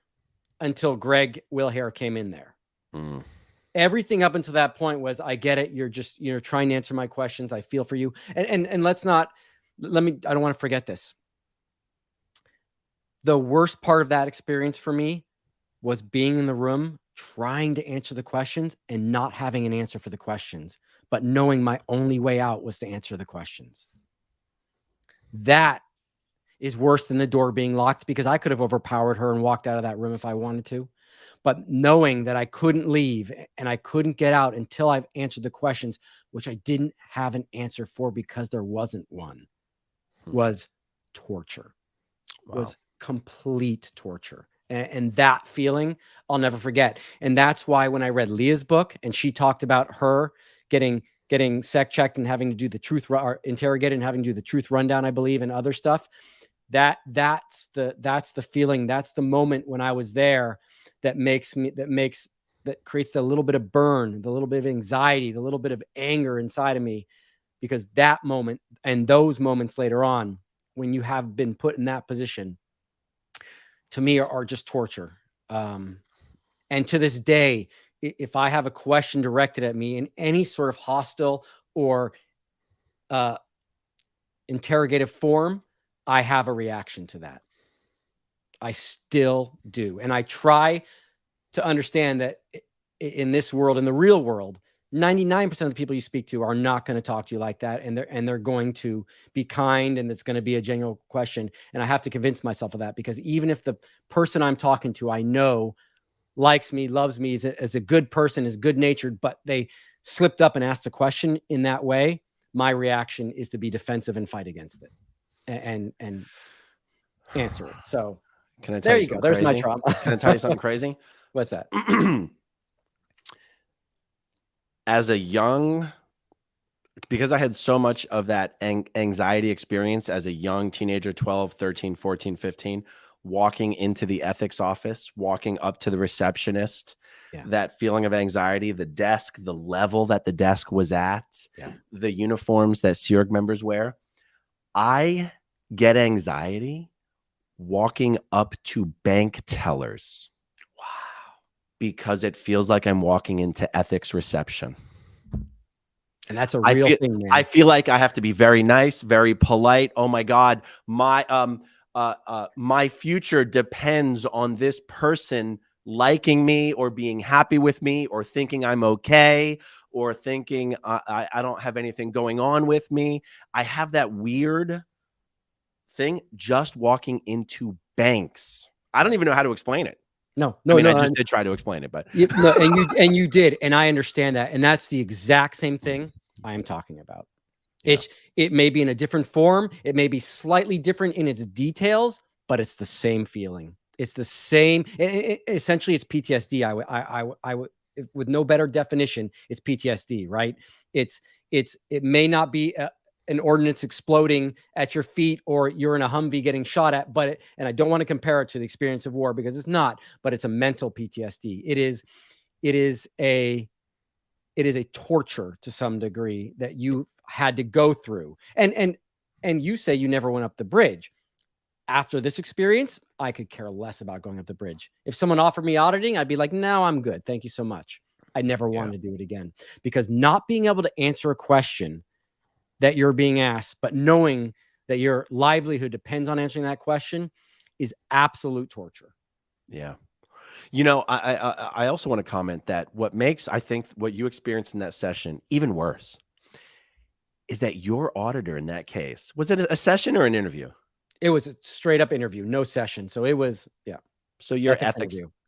until Greg Wilhair came in there. Mm. Everything up until that point was, I get it. You're trying to answer my questions. I feel for you. And I don't want to forget this. The worst part of that experience for me was being in the room, trying to answer the questions and not having an answer for the questions, but knowing my only way out was to answer the questions. That is worse than the door being locked, because I could have overpowered her and walked out of that room if I wanted to. But knowing that I couldn't leave and I couldn't get out until I've answered the questions, which I didn't have an answer for because there wasn't one, was torture. Wow. Was complete torture. And that feeling I'll never forget. And that's why when I read Leah's book and she talked about her getting sec checked and having to do the truth, or interrogated and having to do the truth rundown, I believe, and other stuff, that's the feeling. That's the moment when I was there that creates the little bit of burn, the little bit of anxiety, the little bit of anger inside of me, because that moment and those moments later on, when you have been put in that position, to me are just torture. And to this day, if I have a question directed at me in any sort of hostile or interrogative form, I have a reaction to that. I still do. And I try to understand that in this world, in the real world, 99% of the people you speak to are not going to talk to you like that. And they're going to be kind, and it's going to be a genuine question. And I have to convince myself of that, because even if the person I'm talking to, I know likes me, loves me, is a good person, is good natured, but they slipped up and asked a question in that way, my reaction is to be defensive and fight against it and answer it. So can I tell there you you go. something There's my crazy? trauma. Can I tell you something crazy? What's that? As a young, because I had so much of that anxiety experience as a young teenager, 12, 13, 14, 15, walking into the ethics office, walking up to the receptionist, that feeling of anxiety, the desk, the level that the desk was at, the uniforms that SEERG members wear. I get anxiety walking up to bank tellers. Wow. Because it feels like I'm walking into ethics reception. And that's a real thing, man. I feel like I have to be very nice, very polite. Oh my God, my future depends on this person liking me or being happy with me or thinking I'm okay or thinking I don't have anything going on with me. I have that weird thing just walking into banks. I don't even know how to explain it. No, I mean, I just did try to explain it, but you did, and I understand that, and that's the exact same thing I am talking about. It may be in a different form, it may be slightly different in its details, but it's the same feeling. It's the same. Essentially, it's PTSD. I would, with no better definition, it's PTSD, right? It may not be an ordnance exploding at your feet, or you're in a Humvee getting shot at, and I don't want to compare it to the experience of war because it's not, but it's a mental PTSD. It is a torture to some degree that you had to go through. And you say you never went up the bridge. After this experience, I could care less about going up the bridge. If someone offered me auditing, I'd be like, no, I'm good. Thank you so much. I never wanted to do it again, because not being able to answer a question that you're being asked, but knowing that your livelihood depends on answering that question, is absolute torture. Yeah. You know, I also want to comment that what makes, I think, what you experienced in that session even worse is that your auditor in that case, was it a session or an interview? It was a straight up interview, no session. So it was, So your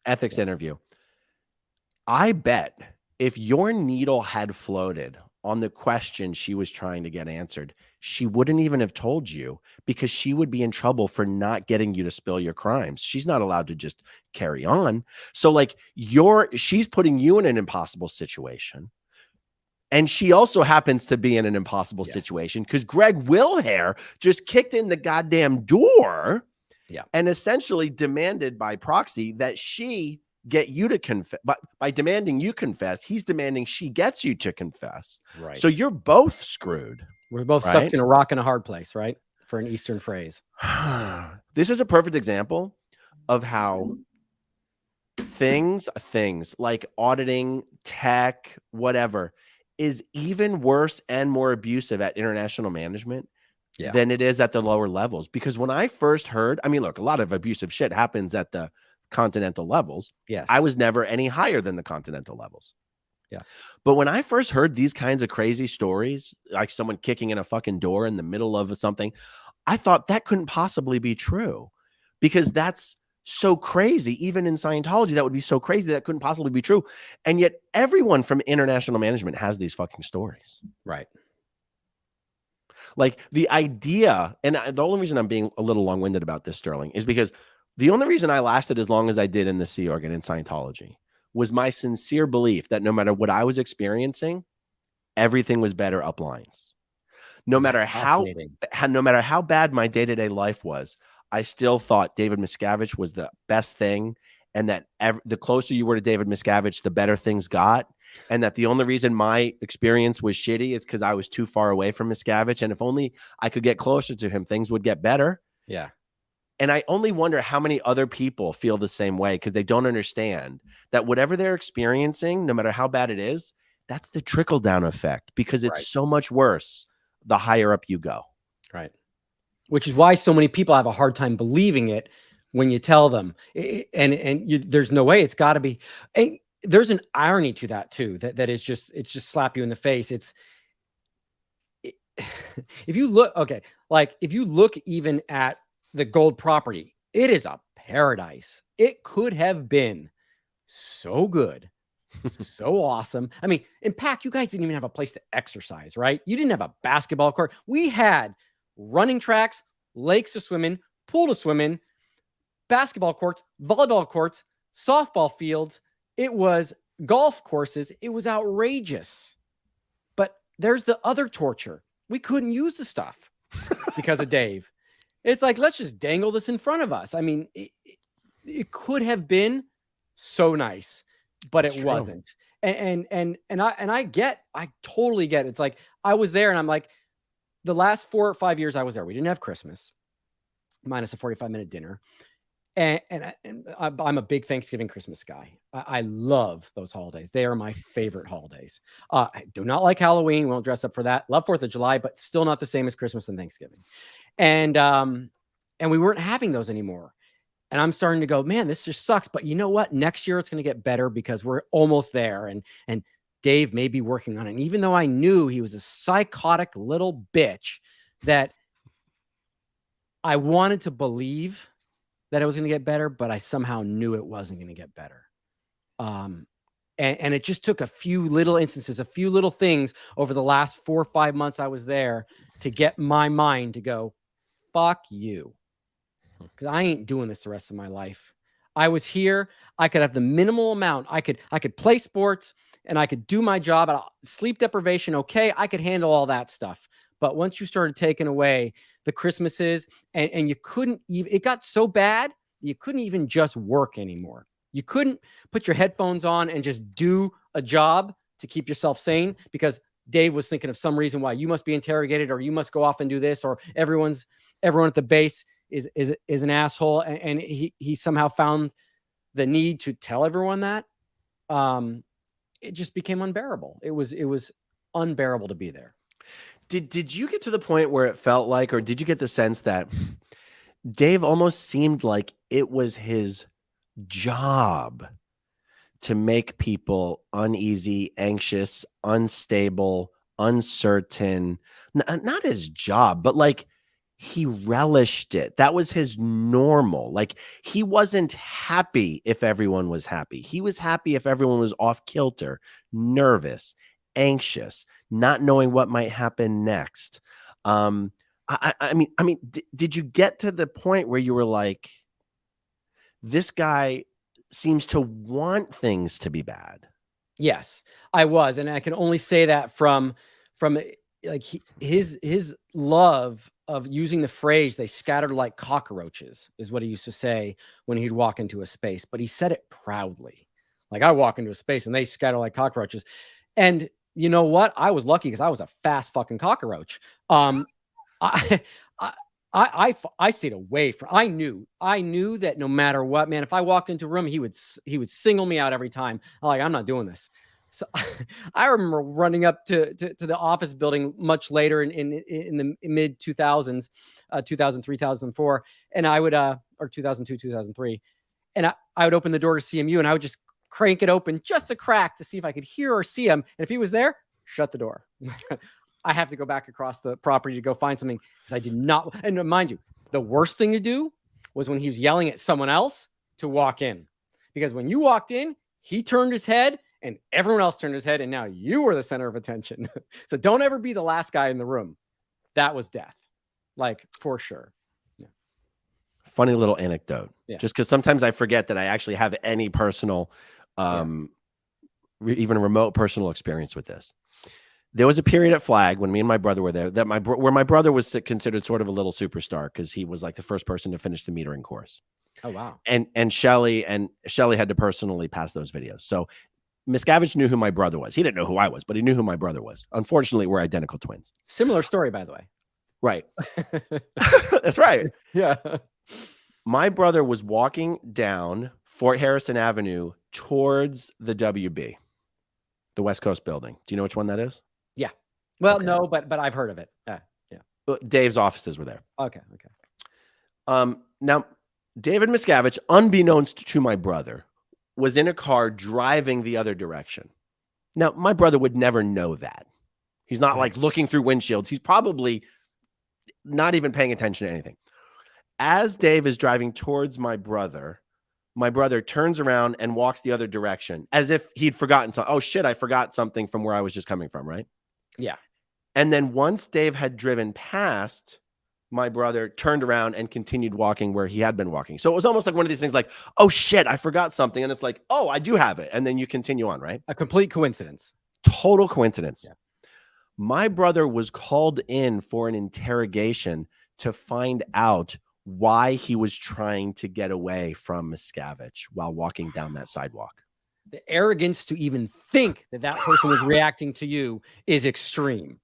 ethics interview. I bet if your needle had floated on the question she was trying to get answered, she wouldn't even have told you, because she would be in trouble for not getting you to spill your crimes. She's not allowed to just carry on. So like she's putting you in an impossible situation. And she also happens to be in an impossible situation because Greg Wilhair just kicked in the goddamn door and essentially demanded by proxy that she get you to confess. But by demanding you confess, he's demanding she gets you to confess. Right. So you're both screwed. We're both stuck in a rock and a hard place, right? For an Eastern phrase. This is a perfect example of how things like auditing, tech, whatever, is even worse and more abusive at international management than it is at the lower levels. Because when I first heard, I mean, look, a lot of abusive shit happens at the continental levels. Yes. I was never any higher than the continental levels. Yeah. But when I first heard these kinds of crazy stories, like someone kicking in a fucking door in the middle of something, I thought that couldn't possibly be true, because that's so crazy. Even in Scientology, that would be so crazy that couldn't possibly be true. And yet everyone from international management has these fucking stories. Right. Like the idea, and the only reason I'm being a little long-winded about this, Sterling, is because the only reason I lasted as long as I did in the Sea Org and in Scientology was my sincere belief that no matter what I was experiencing, everything was better up lines. No matter how bad my day-to-day life was, I still thought David Miscavige was the best thing, and that the closer you were to David Miscavige, the better things got, and that the only reason my experience was shitty is because I was too far away from Miscavige, and if only I could get closer to him, things would get better. Yeah. And I only wonder how many other people feel the same way, because they don't understand that whatever they're experiencing, no matter how bad it is, that's the trickle-down effect, because it's so much worse the higher up you go. Right. Which is why so many people have a hard time believing it when you tell them. There's no way. It's got to be. And there's an irony to that too. That is just, it's just slap you in the face. If you look, okay, like if you look even at the gold property, it is a paradise. It could have been so good. So awesome. I mean, in PAC, you guys didn't even have a place to exercise, right? You didn't have a basketball court. We had running tracks, lakes to swim in, pool to swim in, basketball courts, volleyball courts, softball fields. It was golf courses. It was outrageous. But there's the other torture. We couldn't use the stuff because of Dave. It's like, let's just dangle this in front of us. I mean, it could have been so nice, but it wasn't. And I totally get it. It's like, I was there and I'm like, the last 4 or 5 years I was there, we didn't have Christmas minus a 45-minute dinner. And I'm a big Thanksgiving, Christmas guy. I love those holidays. They are my favorite holidays. I do not like Halloween. We won't dress up for that. Love 4th of July, but still not the same as Christmas and Thanksgiving. And we weren't having those anymore. And I'm starting to go, man, this just sucks. But you know what? Next year it's going to get better because we're almost there. And Dave may be working on it. And even though I knew he was a psychotic little bitch, that I wanted to believe that it was going to get better, but I somehow knew it wasn't going to get better. And it just took a few little instances, a few little things over the last 4 or 5 months I was there to get my mind to go, fuck you. Because I ain't doing this the rest of my life. I was here. I could have the minimal amount. I could play sports and I could do my job. Sleep deprivation, okay. I could handle all that stuff. But once you started taking away the Christmases and you couldn't even, it got so bad, you couldn't even just work anymore. You couldn't put your headphones on and just do a job to keep yourself sane because Dave was thinking of some reason why you must be interrogated or you must go off and do this, or everyone at the base is an asshole. And he somehow found the need to tell everyone that. It just became unbearable. It was unbearable to be there. Did you get to the point where it felt like, or did you get the sense that Dave almost seemed like it was his job to make people uneasy, anxious, unstable, uncertain? Not his job, but like he relished it. That was his normal. Like he wasn't happy if everyone was happy. He was happy if everyone was off kilter, nervous, anxious, not knowing what might happen next. I mean, did you get to the point where you were like, this guy seems to want things to be bad? Yes, I was. And I can only say that from like his love of using the phrase, they scattered like cockroaches, is what he used to say when he'd walk into a space, but he said it proudly. Like, I walk into a space and they scatter like cockroaches. And you know what? I was lucky because I was a fast fucking cockroach. I stayed away from. I knew that no matter what, man, if I walked into a room, he would single me out every time. I'm not doing this. So I remember running up to the office building much later in the mid 2000s, 2003, 2004, and I would or 2002, 2003, and I would open the door to CMU, and I would just crank it open just a crack to see if I could hear or see him. And if he was there, shut the door. I have to go back across the property to go find something because I did not. And mind you, the worst thing to do was when he was yelling at someone else to walk in, because when you walked in, he turned his head and everyone else turned his head, and now you were the center of attention. So don't ever be the last guy in the room. That was death, for sure. Yeah. Funny little anecdote. Yeah. Just because sometimes I forget that I actually have any personal, even remote personal experience with this. There was a period at Flag when me and my brother were there where my brother was considered sort of a little superstar because he was like the first person to finish the metering course. Oh, wow. And Shelly had to personally pass those videos. So Miscavige knew who my brother was. He didn't know who I was, but he knew who my brother was. Unfortunately, we're identical twins. Similar story, by the way. Right. That's right. Yeah. My brother was walking down Fort Harrison Avenue towards the WB, the West Coast building. Do you know which one that is? Yeah. Well, Okay. no, but I've heard of it. Yeah. Dave's offices were there. Okay. Now, David Miscavige, unbeknownst to my brother, was in a car driving the other direction. Now, my brother would never know that. He's not like looking through windshields. He's probably not even paying attention to anything. As Dave is driving towards my brother turns around and walks the other direction as if he'd forgotten something. Oh, shit, I forgot something from where I was just coming from, right? Yeah. And then once Dave had driven past, my brother turned around and continued walking where he had been walking. So it was almost like one of these things like, oh, shit, I forgot something. And it's like, oh, I do have it. And then you continue on, right? A complete coincidence. Total coincidence. Yeah. My brother was called in for an interrogation to find out why he was trying to get away from Miscavige while walking down that sidewalk. The arrogance to even think that person was reacting to you is extreme.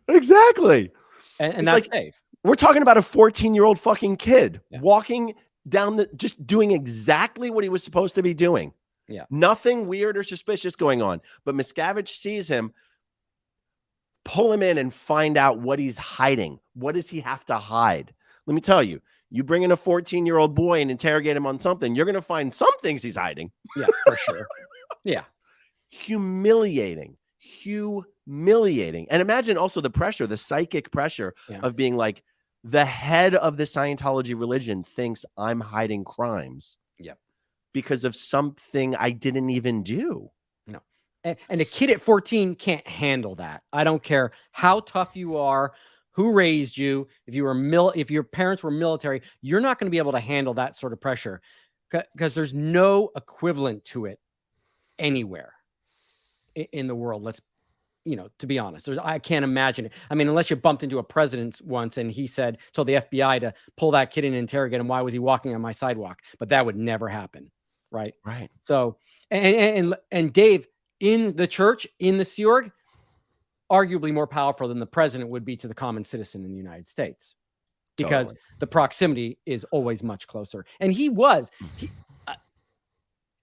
Exactly. And that's Dave. We're talking about a 14-year-old fucking kid walking down just doing exactly what he was supposed to be doing. Yeah. Nothing weird or suspicious going on. But Miscavige sees him, pull him in and find out what he's hiding. What does he have to hide? Let me tell you, you bring in a 14-year-old boy and interrogate him on something, you're going to find some things he's hiding. Yeah, for sure. Yeah. Humiliating. And imagine also the pressure, the psychic pressure of being like, the head of the Scientology religion thinks I'm hiding crimes. Yep. Because of something I didn't even do. No. And a kid at 14 can't handle that. I don't care how tough you are, who raised you, if your parents were military, you're not going to be able to handle that sort of pressure because there's no equivalent to it anywhere in the world. To be honest, I can't imagine it. I mean, unless you bumped into a president once and he told the FBI to pull that kid in and interrogate him. Why was he walking on my sidewalk? But that would never happen. Right. Right. So, and Dave in the church, in the Sea Org, arguably more powerful than the president would be to the common citizen in the United States, because the proximity is always much closer. And he was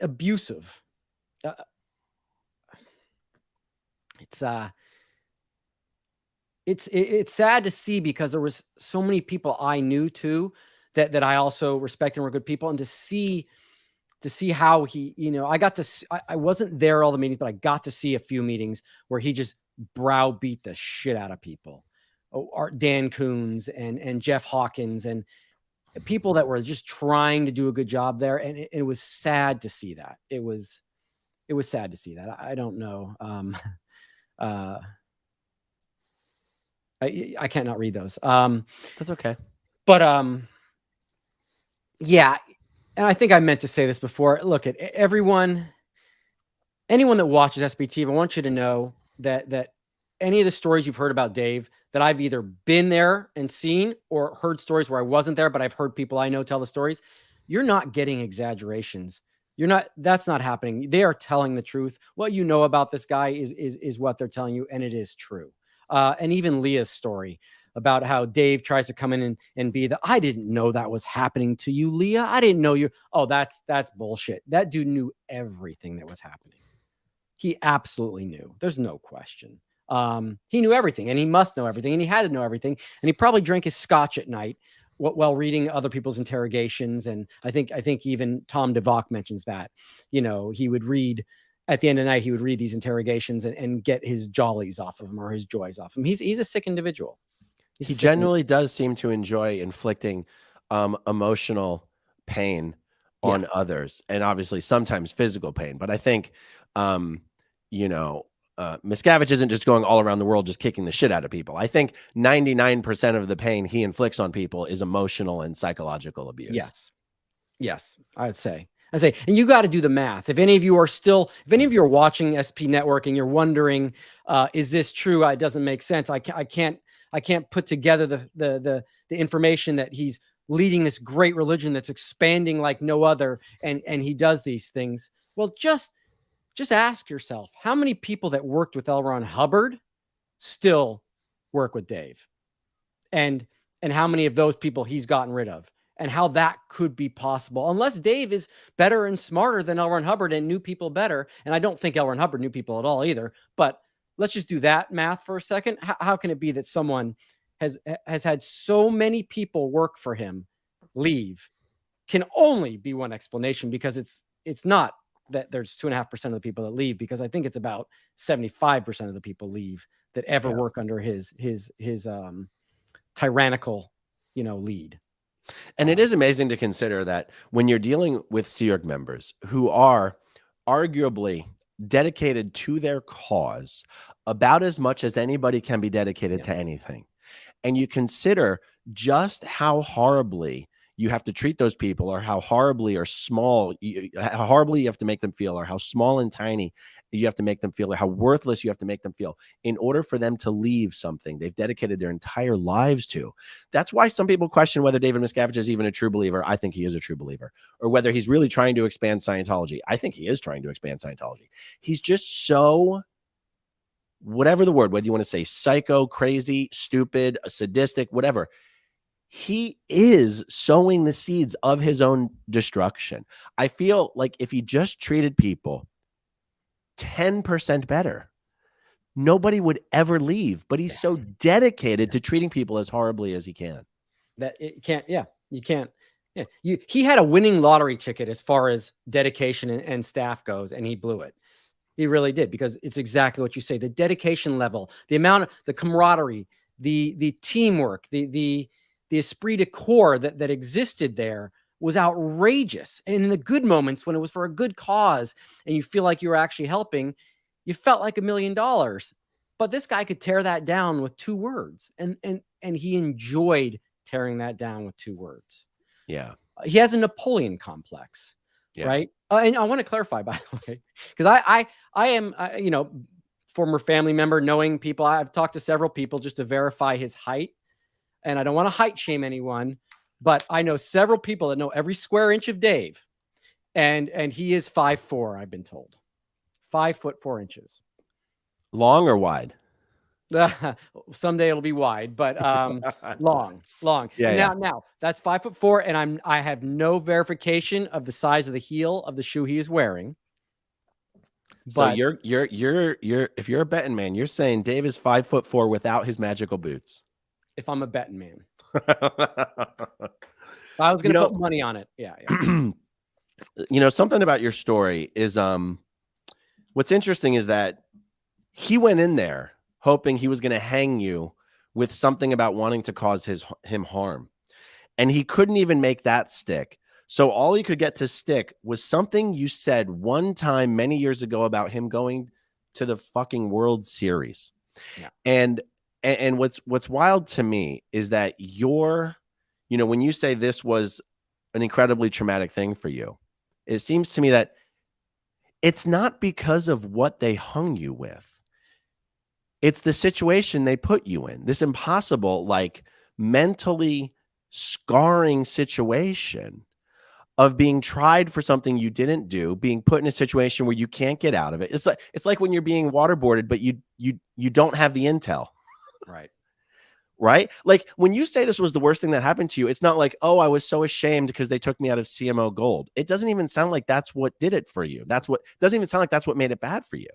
abusive. It's sad to see, because there was so many people I knew too that I also respected and were good people, and to see how he, I wasn't there all the meetings, but I got to see a few meetings where he just browbeat the shit out of people. Dan Coons and Jeff Hawkins and people that were just trying to do a good job there. And it was sad to see that. It was sad to see that. I don't know. I can't not read those. That's okay. But yeah. And I think I meant to say this before. Look, at anyone that watches SBT, I want you to know that any of the stories you've heard about Dave, that I've either been there and seen, or heard stories where I wasn't there, but I've heard people I know tell the stories. You're not getting exaggerations. That's not happening. They are telling the truth. What you know about this guy is what they're telling you, and it is true. And even Leah's story, about how Dave tries to come in and be the, I didn't know that was happening to you, Leah. I didn't know you. Oh, that's bullshit. That dude knew everything that was happening. He absolutely knew. There's no question. He knew everything, and he must know everything, and he had to know everything. And he probably drank his scotch at night while reading other people's interrogations. And I think even Tom DeVock mentions that, you know, he would read at the end of the night, he would read these interrogations and get his jollies off of him or his joys off him. He's a sick individual. He generally does seem to enjoy inflicting emotional pain on others, and obviously sometimes physical pain. But I think, you know, Miscavige isn't just going all around the world just kicking the shit out of people. I think 99% of the pain he inflicts on people is emotional and psychological abuse. Yes, I'd say. And you got to do the math. If any of you are watching SP Network and you're wondering, is this true? It doesn't make sense. I can't put together the information that he's leading this great religion that's expanding like no other, and he does these things. Well, just ask yourself, how many people that worked with L. Ron Hubbard still work with Dave, and how many of those people he's gotten rid of, and how that could be possible, unless Dave is better and smarter than L. Ron Hubbard and knew people better. And I don't think L. Ron Hubbard knew people at all either, but let's just do that math for a second. How can it be that someone has had so many people work for him leave? Can only be one explanation, because it's not that there's 2.5% of the people that leave, because I think it's about 75% of the people leave that ever work under his tyrannical, lead. And it is amazing to consider that when you're dealing with Sea Org members who are arguably dedicated to their cause about as much as anybody can be dedicated to anything, and you consider just how horribly you have to treat those people, or how horribly or small, how horribly you have to make them feel, or how small and tiny you have to make them feel, or how worthless you have to make them feel in order for them to leave something they've dedicated their entire lives to. That's why some people question whether David Miscavige is even a true believer. I think he is a true believer. Or whether he's really trying to expand Scientology. I think he is trying to expand Scientology. He's just so, whatever the word, whether you want to say psycho, crazy, stupid, sadistic, whatever, he is sowing the seeds of his own destruction. I feel like if he just treated people 10% better, nobody would ever leave. But he's so dedicated to treating people as horribly as he can. That it can't, you can't. Yeah. He had a winning lottery ticket as far as dedication and staff goes, and he blew it. He really did, because it's exactly what you say. The dedication level, the amount of the camaraderie, the teamwork, the esprit de corps that existed there was outrageous. And in the good moments, when it was for a good cause and you feel like you were actually helping, you felt like $1 million. But this guy could tear that down with 2 words. And he enjoyed tearing that down with 2 words. Yeah. He has a Napoleon complex, right? And I want to clarify, by the way, because I am, former family member, knowing people. I've talked to several people just to verify his height. And I don't want to height shame anyone, but I know several people that know every square inch of Dave. And he is 5'4", I've been told. 5'4". Long or wide? Someday it'll be wide, but long. Now that's 5'4", and I have no verification of the size of the heel of the shoe he is wearing. So you're if you're a betting man, you're saying Dave is 5'4" without his magical boots. If I'm a betting man, I was going to put money on it. Yeah. Something about your story is, what's interesting is that he went in there hoping he was going to hang you with something about wanting to cause him harm. And he couldn't even make that stick. So all he could get to stick was something you said one time many years ago about him going to the fucking World Series. Yeah. And what's wild to me is that when you say this was an incredibly traumatic thing for you, it seems to me that it's not because of what they hung you with. It's the situation they put you in. This impossible, like, mentally scarring situation of being tried for something you didn't do, being put in a situation where you can't get out of it. It's like when you're being waterboarded, but you don't have the intel. Right. right? Like when you say this was the worst thing that happened to you, it's not like, oh, I was so ashamed because they took me out of CMO Gold. It doesn't even sound like that's what did it for you. Doesn't even sound like that's what made it bad for you.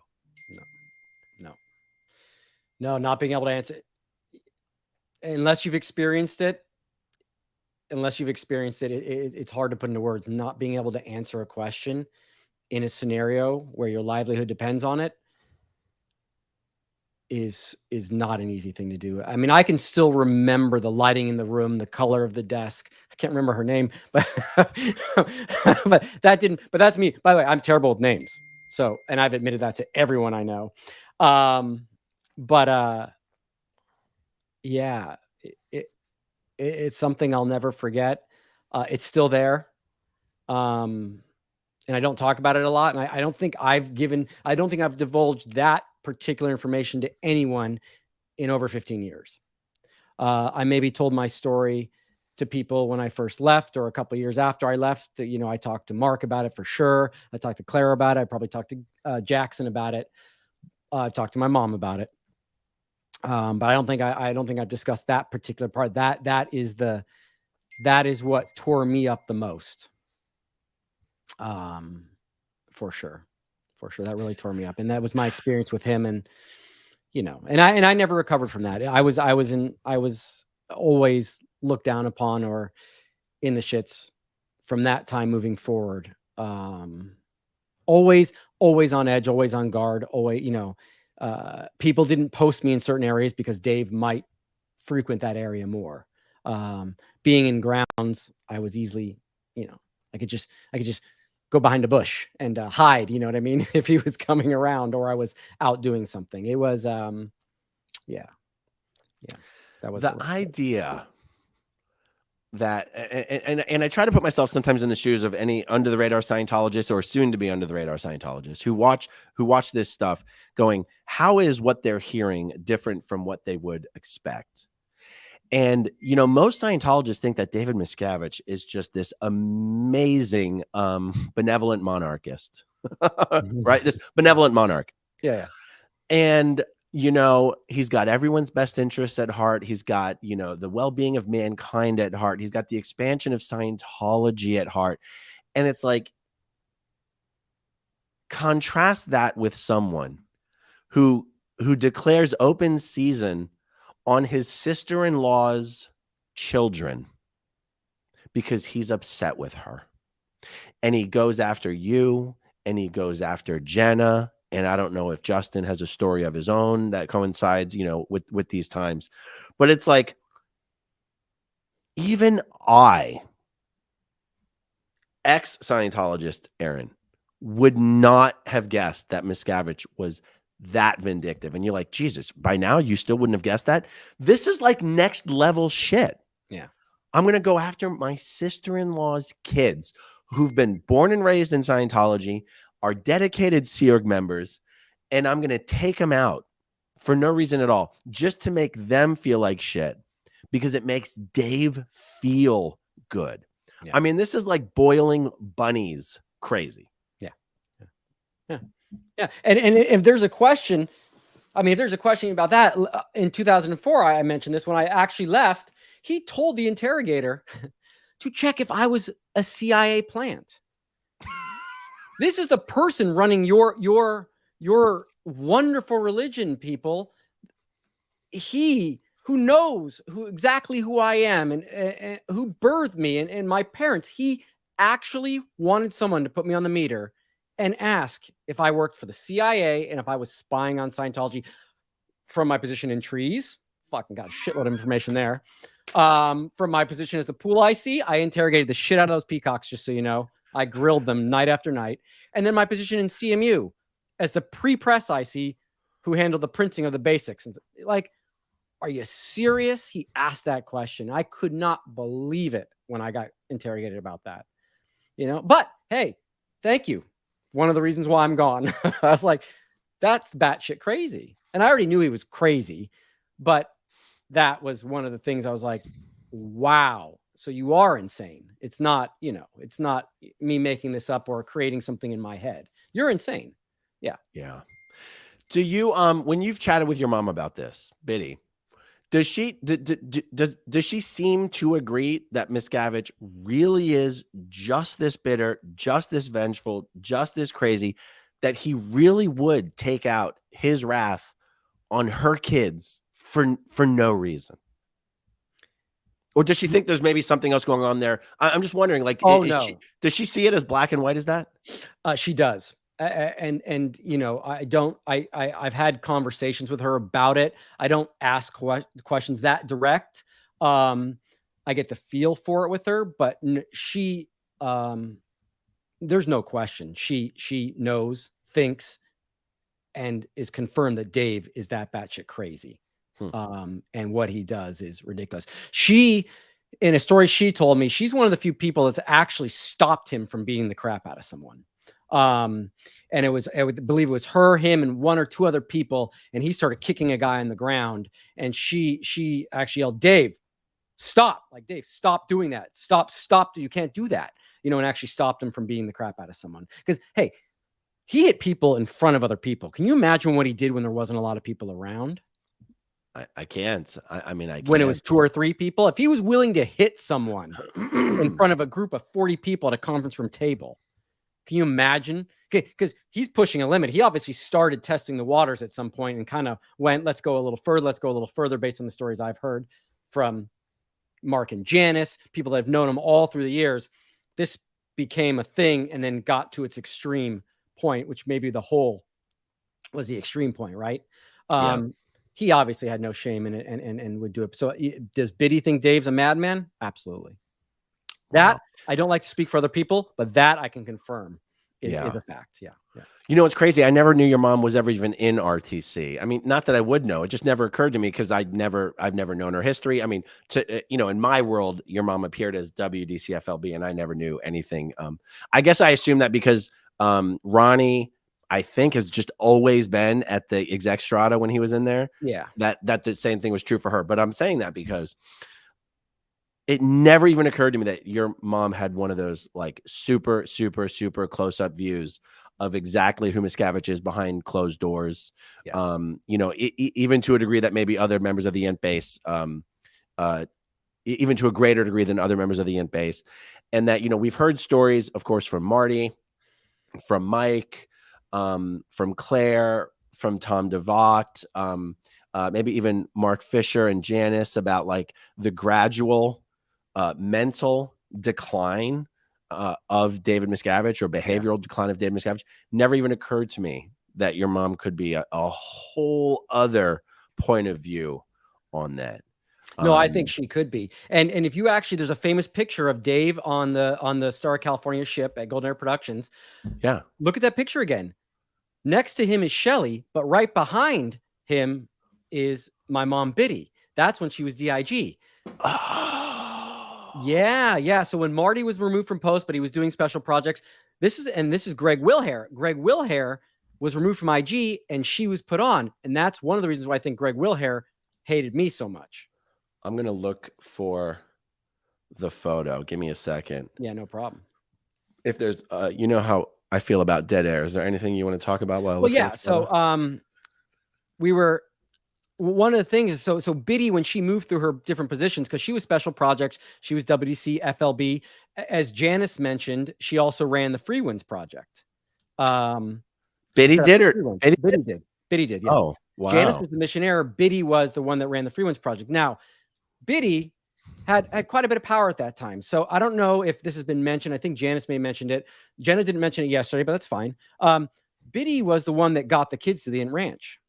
No, not being able to answer unless you've experienced it. It's hard to put into words. Not being able to answer a question in a scenario where your livelihood depends on it is not an easy thing to do. I mean, I can still remember the lighting in the room, the color of the desk. I can't remember her name, but but that's me. By the way, I'm terrible with names. So, and I've admitted that to everyone I know. Yeah, it's something I'll never forget. It's still there. And I don't talk about it a lot. And I don't think I've divulged that particular information to anyone in over 15 years. I maybe told my story to people when I first left or a couple of years after I left. You know, I talked to Mark about it for sure. I talked to Claire about it. I probably talked to Jackson about it. Talked to my mom about it. But I don't think I've discussed that particular part. That is what tore me up the most. For sure. That really tore me up. And that was my experience with him. And, you know, and I never recovered from that. I was always looked down upon or in the shits from that time moving forward. Always on edge, always on guard, always, you know, people didn't post me in certain areas because Dave might frequent that area more. Being in grounds, I was easily, you know, I could just go behind a bush and hide, you know what I mean? If he was coming around or I was out doing something. It was, yeah. That was the idea that, and I try to put myself sometimes in the shoes of any under the radar Scientologist or soon to be under the radar Scientologist who watch this stuff going, how is what they're hearing different from what they would expect? And, you know, most Scientologists think that David Miscavige is just this amazing, benevolent monarchist, right? This benevolent monarch. Yeah. And, you know, he's got everyone's best interests at heart. He's got, you know, the well-being of mankind at heart. He's got the expansion of Scientology at heart. And it's like, contrast that with someone who declares open season on his sister-in-law's children because he's upset with her. And he goes after you and he goes after Jenna. And I don't know if Justin has a story of his own that coincides, you know, with these times. But it's like, even I, ex-Scientologist Aaron, would not have guessed that Miscavige was that vindictive. And you're like, Jesus, by now you still wouldn't have guessed that. This is like next level shit. Yeah. I'm going to go after my sister-in-law's kids who've been born and raised in Scientology, are dedicated Sea Org members, and I'm going to take them out for no reason at all, just to make them feel like shit because it makes Dave feel good. Yeah. I mean, this is like boiling bunnies crazy. Yeah. And if there's a question, about that, in 2004, I mentioned this when I actually left, he told the interrogator to check if I was a CIA plant. This is the person running your wonderful religion, people. He who knows exactly who I am and who birthed me and my parents, he actually wanted someone to put me on the meter and ask if I worked for the CIA and if I was spying on Scientology from my position in trees. Fucking got a shitload of information there. From my position as the pool IC, I interrogated the shit out of those peacocks, just so you know. I grilled them night after night. And then my position in CMU as the pre-press IC who handled the printing of the basics. And like, are you serious? He asked that question. I could not believe it when I got interrogated about that. You know, but hey, thank you. One of the reasons why I'm gone. I was like, that's batshit crazy. And I already knew he was crazy, but that was one of the things I was like, wow. So you are insane. It's not, you know, it's not me making this up or creating something in my head. You're insane. Yeah. Yeah. Do you, when you've chatted with your mom about this, Biddy, Does she does she seem to agree that Miscavige really is just this bitter, just this vengeful, just this crazy, that he really would take out his wrath on her kids for no reason? Or does she think there's maybe something else going on there? I'm just wondering, like, Oh, no. does she see it as black and white as that? She does. And you know, I've had conversations with her about it. I don't ask questions that direct. I get the feel for it with her, but she, there's no question. She knows, thinks, and is confirmed that Dave is that batshit crazy. And what he does is ridiculous. She, in a story she told me, she's one of the few people that's actually stopped him from beating the crap out of someone. And I would believe it was her, him, and one or two other people. And he started kicking a guy on the ground. And she actually yelled, "Dave, stop!" Like, "Dave, stop doing that. Stop. You can't do that." You know, and actually stopped him from beating the crap out of someone. Because, hey, he hit people in front of other people. Can you imagine what he did when there wasn't a lot of people around? I can't. I mean, I can't. When it was 2 or 3 people, if he was willing to hit someone in front of a group of 40 people at a conference room table, can you imagine? Because he's pushing a limit. He obviously started testing the waters at some point and kind of went, let's go a little further based on the stories I've heard from Mark and Janice, people that have known him all through the years. This became a thing and then got to its extreme point, which maybe the whole was the extreme point, right? Yeah. He obviously had no shame in it and would do it. So does Biddy think Dave's a madman? Absolutely. That, I don't like to speak for other people, but that I can confirm is a fact. Yeah. You know, it's crazy. I never knew your mom was ever even in RTC. I mean, not that I would know. It just never occurred to me because I've never known her history. I mean, in my world, your mom appeared as WDCFLB and I never knew anything. I guess I assume that because Ronnie, I think, has just always been at the exec strata when he was in there. Yeah. That the same thing was true for her. But I'm saying that because it never even occurred to me that your mom had one of those like super, super, super close up views of exactly who Miscavige is behind closed doors. Yes. You know, even to a degree that maybe other members of the Int base, even to a greater degree than other members of the Int base. And that, you know, we've heard stories, of course, from Marty, from Mike, from Claire, from Tom DeVocht, maybe even Mark Fisher and Janice about like the gradual mental decline of David Miscavige or behavioral decline of David Miscavige. Never even occurred to me that your mom could be a whole other point of view on that. No, I think she could be. And if you actually, there's a famous picture of Dave on the Star California ship at Golden Air Productions. Yeah. Look at that picture again. Next to him is Shelly, but right behind him is my mom, Biddy. That's when she was DIG. Yeah. So when Marty was removed from post, but he was doing special projects, this is Greg Wilhair. Greg Wilhair was removed from IG and she was put on. And that's one of the reasons why I think Greg Wilhair hated me so much. I'm going to look for the photo. Give me a second. Yeah, no problem. If there's, you know how I feel about dead air. Is there anything you want to talk about while I look for so we were, one of the things is, so Biddy, when she moved through her different positions, because she was special projects, she was WDC, FLB. As Janice mentioned, she also ran the Free Winds project. Biddy did, or Biddy did. Yeah. Oh, wow. Janice was the missionaire. Biddy was the one that ran the Free Winds project. Now, Biddy had quite a bit of power at that time. So I don't know if this has been mentioned. I think Janice may have mentioned it. Jenna didn't mention it yesterday, but that's fine. Biddy was the one that got the kids to the Inn Ranch.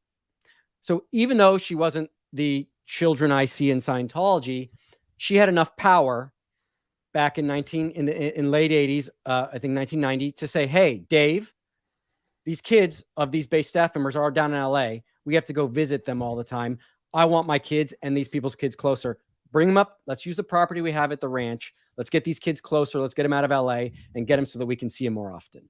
So even though she wasn't the children I see in Scientology, she had enough power back in late 80s, I think 1990, to say, hey, Dave, these kids of these base staff members are down in LA. We have to go visit them all the time. I want my kids and these people's kids closer. Bring them up. Let's use the property we have at the ranch. Let's get these kids closer. Let's get them out of LA and get them so that we can see them more often.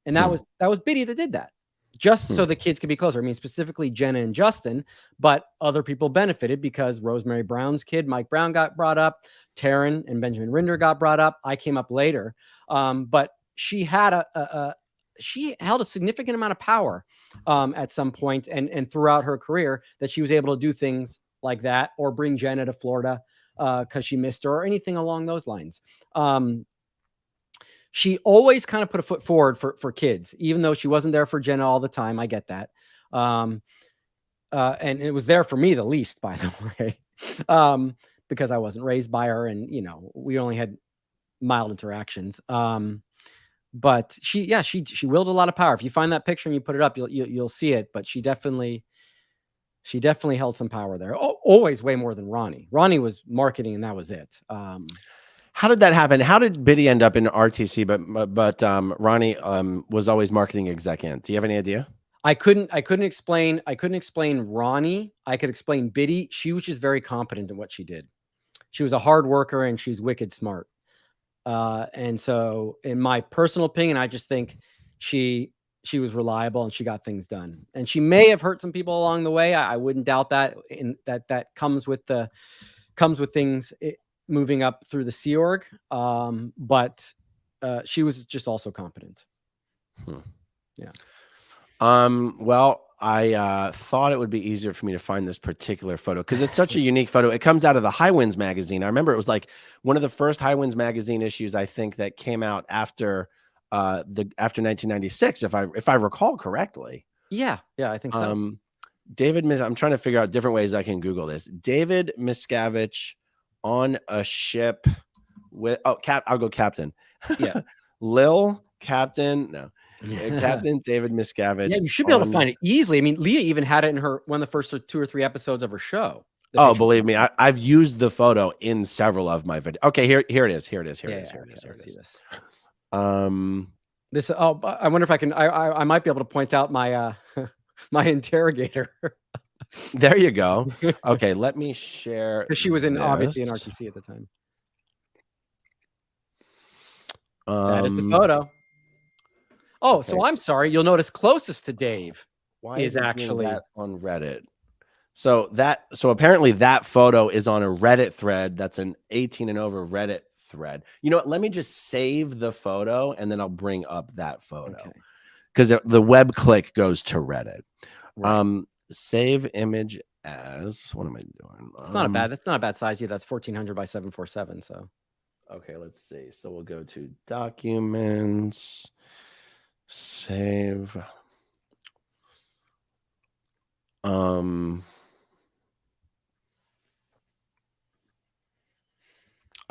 And that was Biddy that did that, just so the kids could be closer. I mean, specifically Jenna and Justin, but other people benefited because Rosemary Brown's kid, Mike Brown, got brought up. Taryn and Benjamin Rinder got brought up. I came up later. But she had she held a significant amount of power at some point and throughout her career, that she was able to do things like that, or bring Jenna to Florida because she missed her, or anything along those lines. She always kind of put a foot forward for kids, even though she wasn't there for Jenna all the time. I get that. And it was there for me the least, by the way, because I wasn't raised by her, and we only had mild interactions. But she wielded a lot of power. If you find that picture and you put it up, you'll see it. But she definitely held some power there. Always way more than Ronnie. Ronnie was marketing, and that was it. How did that happen? How did Biddy end up in RTC, but Ronnie was always marketing exec? Do you have any idea? I couldn't explain Ronnie. I could explain Biddy. She was just very competent in what she did. She was a hard worker, and she's wicked smart. And so, in my personal opinion, I just think she was reliable and she got things done. And she may have hurt some people along the way. I wouldn't doubt that. That comes with things moving up through the Sea Org. But she was just also competent. Yeah. Well, I thought it would be easier for me to find this particular photo because it's such a unique photo. It comes out of the High Winds magazine. I remember it was like one of the first High Winds magazine issues, I think, that came out after 1996, if I recall correctly. Yeah, I think so. I'm trying to figure out different ways I can Google this. David Miscavige on a ship with I'll go captain. Yeah. Lil Captain. No. Captain David Miscavige. Yeah, you should be able to find it easily. I mean, Leah even had it in one of the first 2 or 3 episodes of her show. Oh, believe me, I've used the photo in several of my videos. Okay, here it is. I wonder if I can. I might be able to point out my my interrogator. There you go. Okay, let me share. Because she was obviously in RTC at the time. That is the photo. Oh, okay. So I'm sorry. You'll notice closest to Dave is actually that on Reddit. So apparently that photo is on a Reddit thread. That's an 18 and over Reddit thread. You know what? Let me just save the photo and then I'll bring up that photo because the web click goes to Reddit. Right. Save image as. What am I doing? It's not a bad. That's not a bad size. Yeah, that's 1400 by 747. So okay, let's see. So we'll go to documents. Save.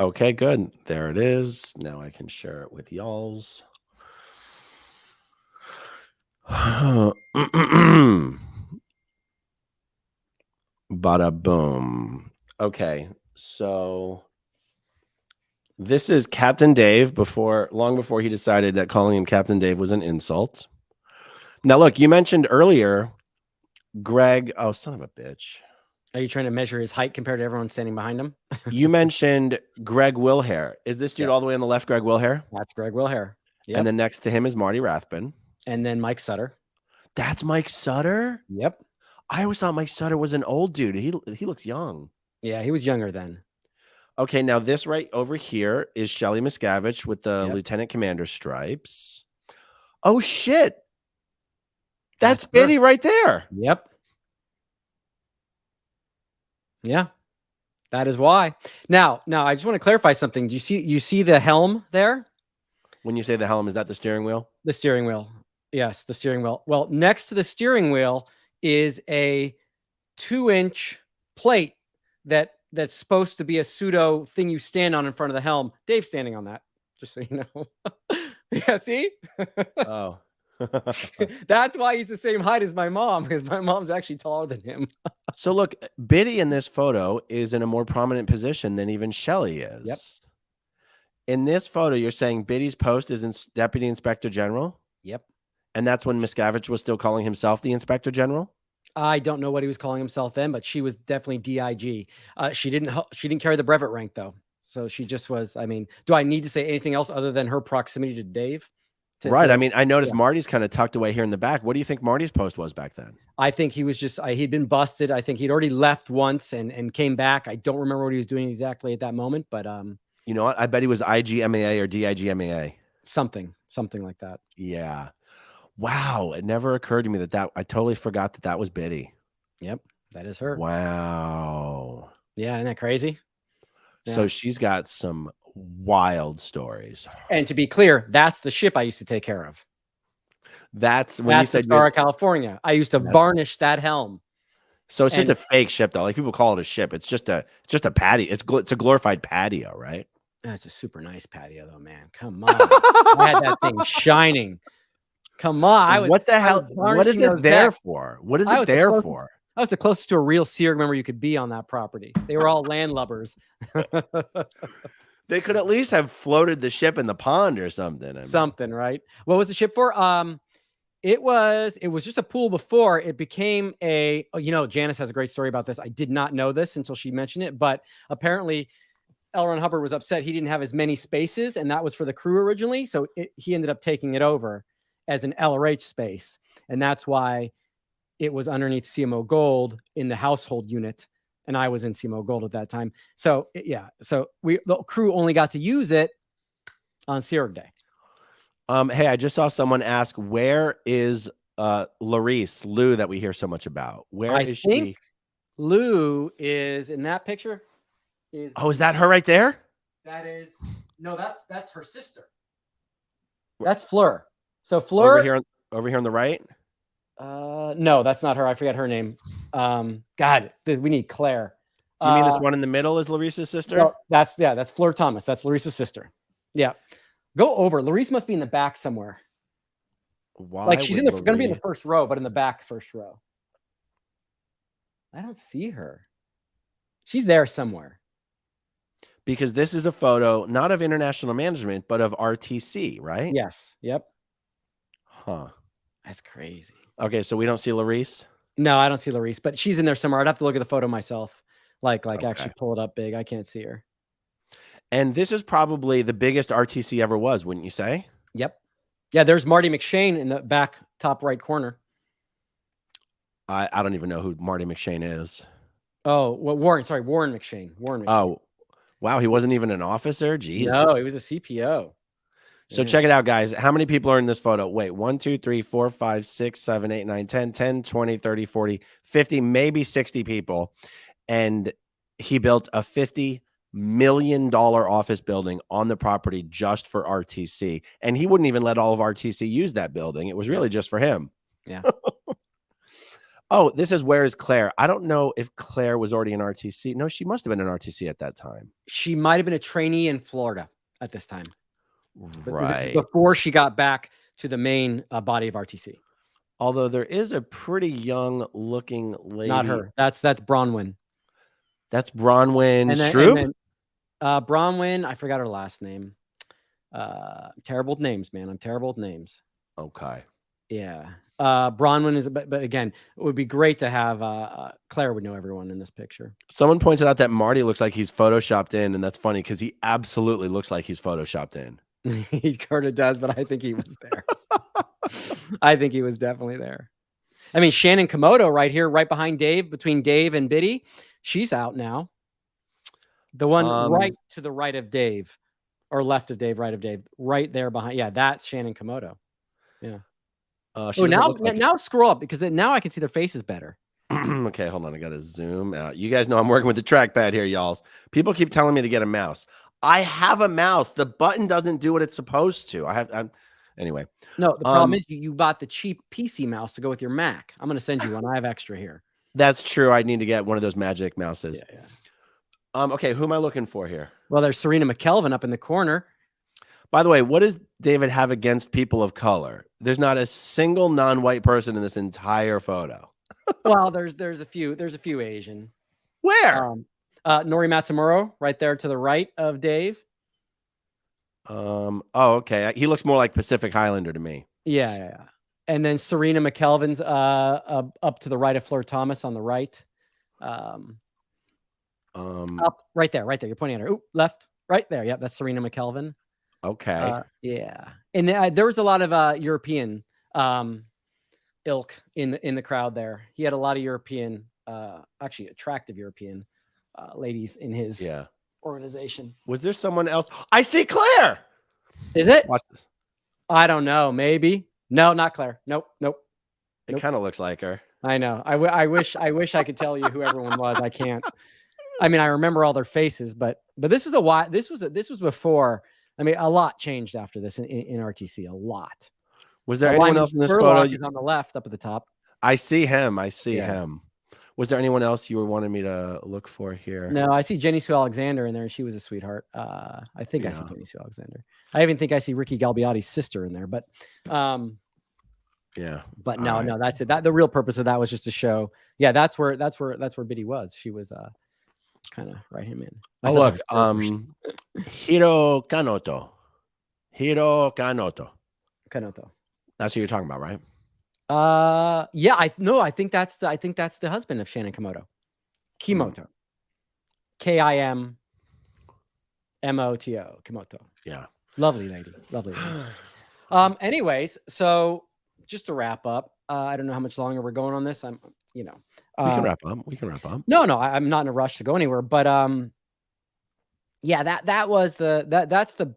Okay, good. There it is. Now I can share it with y'all's. Bada boom. Okay, so this is Captain Dave long before he decided that calling him Captain Dave was an insult. Now, look, you mentioned earlier, Greg. Oh, son of a bitch. Are you trying to measure his height compared to everyone standing behind him? You mentioned Greg Wilhair. Is this dude all the way on the left, Greg Wilhair? That's Greg Wilhair. Yep. And then next to him is Marty Rathbun. And then Mike Sutter. That's Mike Sutter? Yep. I always thought Mike Sutter was an old dude. He looks young. Yeah, he was younger then. Okay, now this right over here is Shelly Miscavige with the lieutenant commander stripes. Oh, shit. That's Biddy right there. Yep. Yeah, that is why. Now, I just want to clarify something. Do you see the helm there? When you say the helm, is that the steering wheel? The steering wheel. Yes, the steering wheel. Well, next to the steering wheel is a 2-inch plate that's supposed to be a pseudo thing you stand on in front of the helm. Dave's standing on that, just so you know. Yeah, see? Oh. That's why he's the same height as my mom, because my mom's actually taller than him. So look, Biddy in this photo is in a more prominent position than even Shelly is. Yep. In this photo, you're saying Biddy's post is Deputy Inspector General? Yep. And that's when Miscavige was still calling himself the Inspector General? I don't know what he was calling himself then, but she was definitely DIG. She didn't carry the brevet rank though. So she just was, I mean, do I need to say anything else other than her proximity to Dave? Right. I mean, I noticed Marty's kind of tucked away here in the back. What do you think Marty's post was back then? I think he was just, he'd been busted. I think he'd already left once and came back. I don't remember what he was doing exactly at that moment, but you know what? I bet he was IGMAA or DIGMAA. Something like that. Yeah. Wow. It never occurred to me that I totally forgot that was Biddy. Yep. That is her. Wow. Yeah, isn't that crazy? So Yeah. she's got some wild stories. And to be clear, that's the ship I used to take care of. That's when you That's the said Star of California. I used to varnish that helm. so it's just And a fake ship though. Like people call it a ship. It's just a patio. It's a glorified patio, right? that's a super nice patio, though, man. Come on, I had that thing shining. Come on, What the I was hell? What is varnishing it those there decks. for? What is I it was there for? I was the closest to a real Sears member you could be on that property. They were all landlubbers. They could at least have floated the ship in the pond or something. I mean. Something, right? What was the ship for? It was just a pool before it became a, Janice has a great story about this. I did not know this until she mentioned it, but apparently L. Ron Hubbard was upset he didn't have as many spaces, and that was for the crew originally. So he ended up taking it over as an LRH space. And that's why it was underneath CMO Gold in the household unit. And I was in CMO Gold at that time. So so the crew only got to use it on Searg Day. Hey, I just saw someone ask, where is Lou that we hear so much about? Where is she? Lou is in that picture. Is that her right there? That is that's her sister. That's Fleur. So Fleur over here on the right. No, that's not her. I forget her name. God, we need Claire. Do you mean this one in the middle is Larissa's sister? No, that's Fleur Thomas. That's Larissa's sister. Yeah. Go over. Larissa must be in the back somewhere. Why? Like she's going to be in the first row, but in the back first row. I don't see her. She's there somewhere. Because this is a photo not of international management, but of RTC, right? Yes. Yep. Huh. That's crazy. Okay, so we don't see Larissa? No, I don't see Larissa, but she's in there somewhere. I'd have to look at the photo myself. Actually pull it up big. I can't see her. And this is probably the biggest RTC ever was, wouldn't you say? Yep. Yeah, there's Marty McShane in the back top right corner. I don't even know who Marty McShane is. Oh, well, Warren McShane. Oh, wow. He wasn't even an officer? Jesus. No, he was a CPO. So check it out, guys. How many people are in this photo? Wait, 1, 2, 3, 4, 5, 6, 7, 8, 9, 10, 20, 30, 40, 50, maybe 60 people. And he built a $50 million office building on the property just for RTC. And he wouldn't even let all of RTC use that building. It was really just for him. Yeah. Oh, this is Where is Claire? I don't know if Claire was already in RTC. No, she must have been in RTC at that time. She might have been a trainee in Florida at this time. Right. Before she got back to the main body of RTC. Although there is a pretty young looking lady. Not her. That's Bronwyn. That's Bronwyn Stroop? Bronwyn, I forgot her last name. Terrible names, man. I'm terrible with names. Okay. Yeah. Bronwyn is, but again, it would be great to have Claire would know everyone in this picture. Someone pointed out that Marty looks like he's photoshopped in, and that's funny because he absolutely looks like he's photoshopped in. He kind of does, but I think he was there. I think he was definitely there. I mean, Shannon Komodo right here, right behind Dave, between Dave and Biddy. She's out now. The one right to the right of Dave, or left of Dave, right of Dave, right there behind. Yeah, that's Shannon Komodo. Yeah. Now scroll up because now I can see their faces better. Okay, hold on. I got to zoom out. You guys know I'm working with the trackpad here, y'all. People keep telling me to get a mouse. I have a mouse. The button doesn't do what it's supposed to. Anyway. No, the problem is you bought the cheap PC mouse to go with your Mac. I'm going to send you one. I have extra here. That's true. I need to get one of those magic mouses. Yeah. Okay, who am I looking for here? Well, there's Serena McKelvin up in the corner. By the way, what does David have against people of color? There's not a single non-white person in this entire photo. Well, there's a few Asian. Where? Nori Matsumuro, right there to the right of Dave. Oh, okay. He looks more like Pacific Highlander to me. Yeah. And then Serena McKelvin's up to the right of Fleur Thomas on the right. Up right there. You're pointing at her. Ooh, left, right there. Yep, that's Serena McKelvin. Okay. Yeah. And there was a lot of European ilk in the crowd there. He had a lot of European, actually attractive European ladies in his organization. Was there someone else? I see Claire. Is it? Watch this. I don't know. Maybe. No, not Claire. Nope. It kind of looks like her. I know. I wish I could tell you who everyone was. I can't. I mean, I remember all their faces, but this is a while. This was before. I mean, a lot changed after this in RTC. A lot. Was there anyone Lyman else in this Spurlock photo? is on the left, up at the top. I see him. I see Yeah. him. Was there anyone else you were wanting me to look for here? No, I see Jenny Sue Alexander in there, and she was a sweetheart. I think I see Jenny Sue Alexander. I even think I see Ricky Galbiati's sister in there, but yeah. But no, that's it. That the real purpose of that was just to show. Yeah, that's where Biddy was. She was kind of right him in. Oh look, Hiro Kanoto. Kanoto. That's who you're talking about, right? Yeah, I think that's the husband of Shannon Kimoto. Kimoto. Kimoto. Kimoto. Yeah. Lovely lady. Anyways, so just to wrap up, I don't know how much longer we're going on this. We can wrap up. No, I'm not in a rush to go anywhere, but yeah, that's the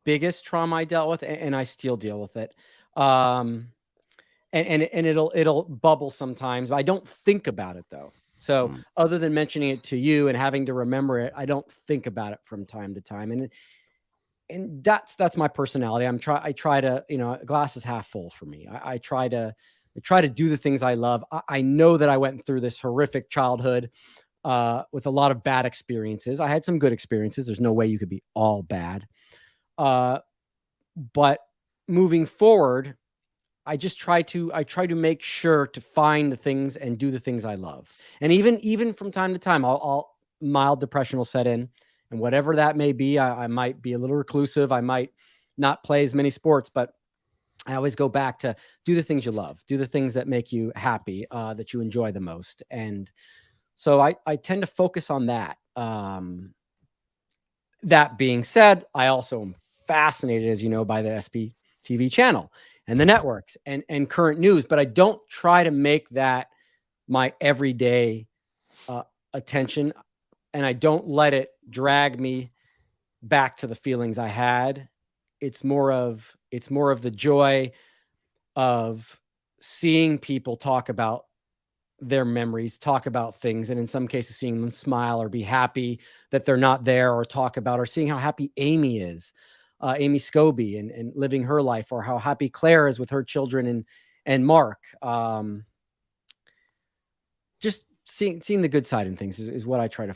biggest trauma I dealt with, and I still deal with it. And it'll bubble sometimes, but I don't think about it though. So other than mentioning it to you and having to remember it, I don't think about it from time to time. And that's my personality. I try to, glass is half full for me. I try to do the things I love. I know that I went through this horrific childhood with a lot of bad experiences. I had some good experiences. There's no way you could be all bad. But moving forward, I try to make sure to find the things and do the things I love. And even from time to time, I'll mild depression will set in, and whatever that may be, I might be a little reclusive. I might not play as many sports, but I always go back to do the things you love, do the things that make you happy, that you enjoy the most. And so I tend to focus on that. That being said, I also am fascinated, as you know, by the SP TV channel and the networks and current news, but I don't try to make that my everyday attention, and I don't let it drag me back to the feelings I had. It's more of the joy of seeing people talk about their memories, talk about things, and in some cases seeing them smile or be happy that they're not there, or talk about, or seeing how happy Amy is. Amy Scobie and living her life, or how happy Claire is with her children and Mark. Just seeing the good side in things is what I try to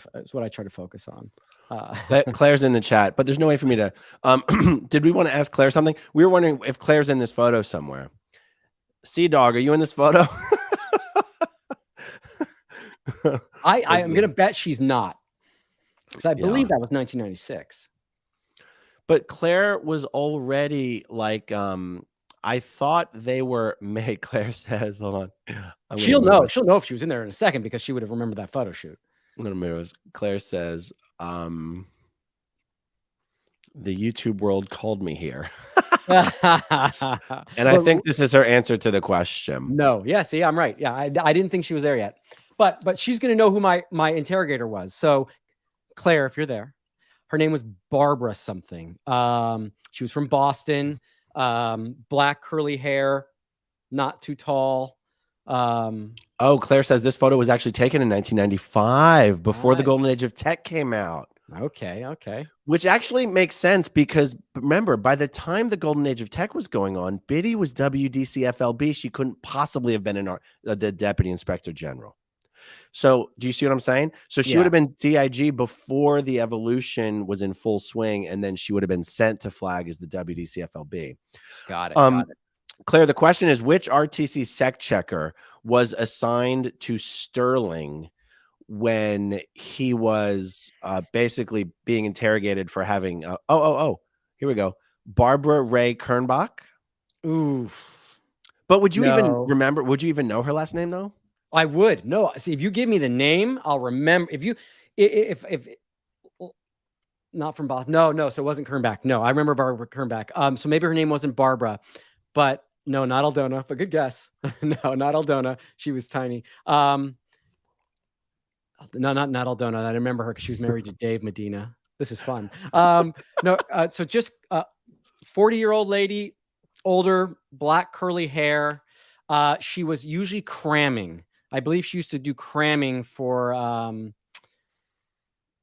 focus on. Claire's in the chat, but there's no way for me to. Did we want to ask Claire something? We were wondering if Claire's in this photo somewhere. Sea Dog, are you in this photo? I'm gonna bet she's not, because I believe that was 1996. But Claire was already like, I thought they were made. Claire says, hold on. She'll know if she was in there in a second, because she would have remembered that photo shoot. I'm going to move. Claire says, the YouTube world called me here. And I think this is her answer to the question. No. Yeah. See, I'm right. Yeah. I didn't think she was there yet, but she's going to know who my interrogator was. So Claire, if you're there, her name was Barbara something. She was from Boston, black curly hair, not too tall. Claire says this photo was actually taken in 1995, before the golden age of tech came out. Okay. Which actually makes sense, because remember, by the time the golden age of tech was going on, Biddy was WDCFLB. She couldn't possibly have been the Deputy Inspector General. So do you see what I'm saying? So she would have been DIG before the evolution was in full swing, and then she would have been sent to flag as the WDCFLB. Got it. Claire, the question is, which RTC sec checker was assigned to Sterling when he was basically being interrogated for having here we go, Barbara Ray Kernbach? Oof. But would you even remember? Would you even know her last name though? I would. No, see, if you give me the name, I'll remember. If not from Boston, no. So it wasn't Kernbach. No, I remember Barbara Kernbach. So maybe her name wasn't Barbara, but no, not Aldona. But good guess. No, not Aldona. She was tiny. No, not Aldona. I remember her because she was married to Dave Medina. This is fun. So just 40-year-old lady, older, black curly hair. She was usually cramming I believe she used to do cramming for.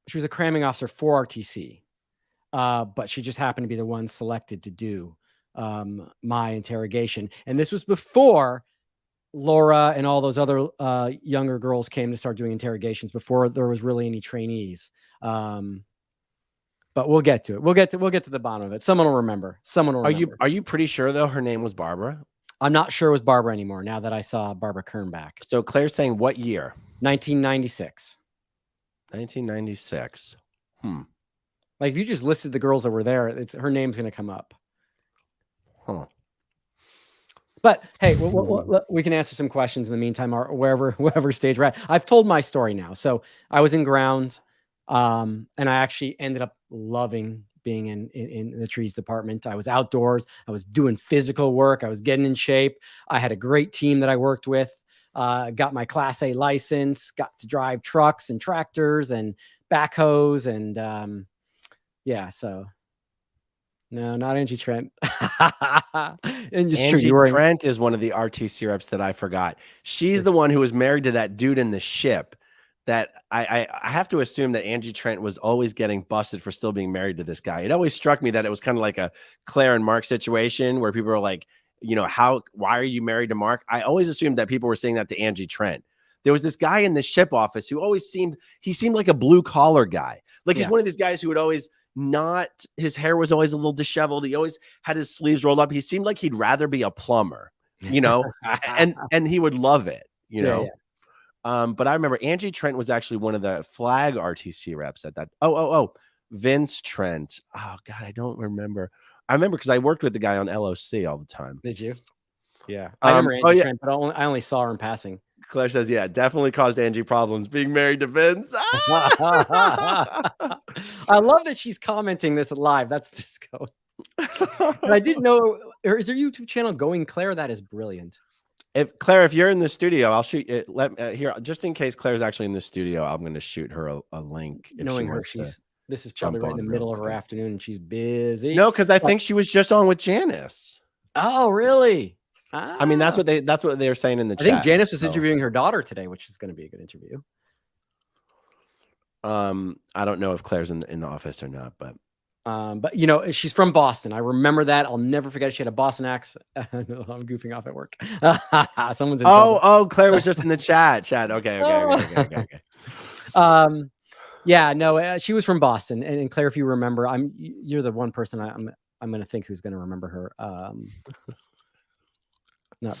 She was a cramming officer for RTC, but she just happened to be the one selected to do my interrogation. And this was before Laura and all those other younger girls came to start doing interrogations, before there was really any trainees. But we'll get to it. We'll get to the bottom of it. Someone will remember. Someone will remember. Are you pretty sure though her name was Barbara? I'm not sure it was Barbara anymore now that I saw Barbara Kern back. So Claire's saying what year? 1996. 1996. Like if you just listed the girls that were there, her name's going to come up. Huh. But hey, we can answer some questions in the meantime, or wherever stage we're at. I've told my story now. So I was in grounds, and I actually ended up loving being in the trees department. I was outdoors. I was doing physical work. I was getting in shape. I had a great team that I worked with. Got my Class A license. Got to drive trucks and tractors and backhoes, and yeah. So no, not Angie Trent. And just Angie Trent is one of the RTC reps that I forgot. She's the one who was married to that dude in the ship. That I have to assume that Angie Trent was always getting busted for still being married to this guy. It always struck me that it was kind of like a Claire and Mark situation where people are like, you know, why are you married to Mark? I always assumed that people were saying that to Angie Trent. There was this guy in the ship office who always seemed like a blue collar guy. Like he's one of these guys who would always his hair was always a little disheveled. He always had his sleeves rolled up. He seemed like he'd rather be a plumber, you know, and he would love it, you know. But I remember Angie Trent was actually one of the flag RTC reps at that. Vince Trent. Oh God, I don't remember. I remember because I worked with the guy on LOC all the time. Did you? Yeah, I remember Angie Trent, but I only saw her in passing. Claire says, yeah, definitely caused Angie problems being married to Vince. I love that she's commenting this live. That's just going. I didn't know. Is her YouTube channel Going Claire? That is brilliant. Claire, if you're in the studio, I'll shoot it. Here, just in case Claire's actually in the studio, I'm going to shoot her a link. Knowing her, this is probably right in the middle of her afternoon, and she's busy. No, because I think she was just on with Janice. Oh, really? I mean, that's what they're saying in the chat. I think Janice was interviewing her daughter today, which is going to be a good interview. I don't know if Claire's in the office or not, but you know, she's from Boston. I remember that. I'll never forget. She had a Boston accent. I'm goofing off at work. Someone's in trouble. Claire was just in the chat. Okay. Yeah, no, she was from Boston, and Claire, if you remember, you're the one person I'm going to think who's going to remember her. Not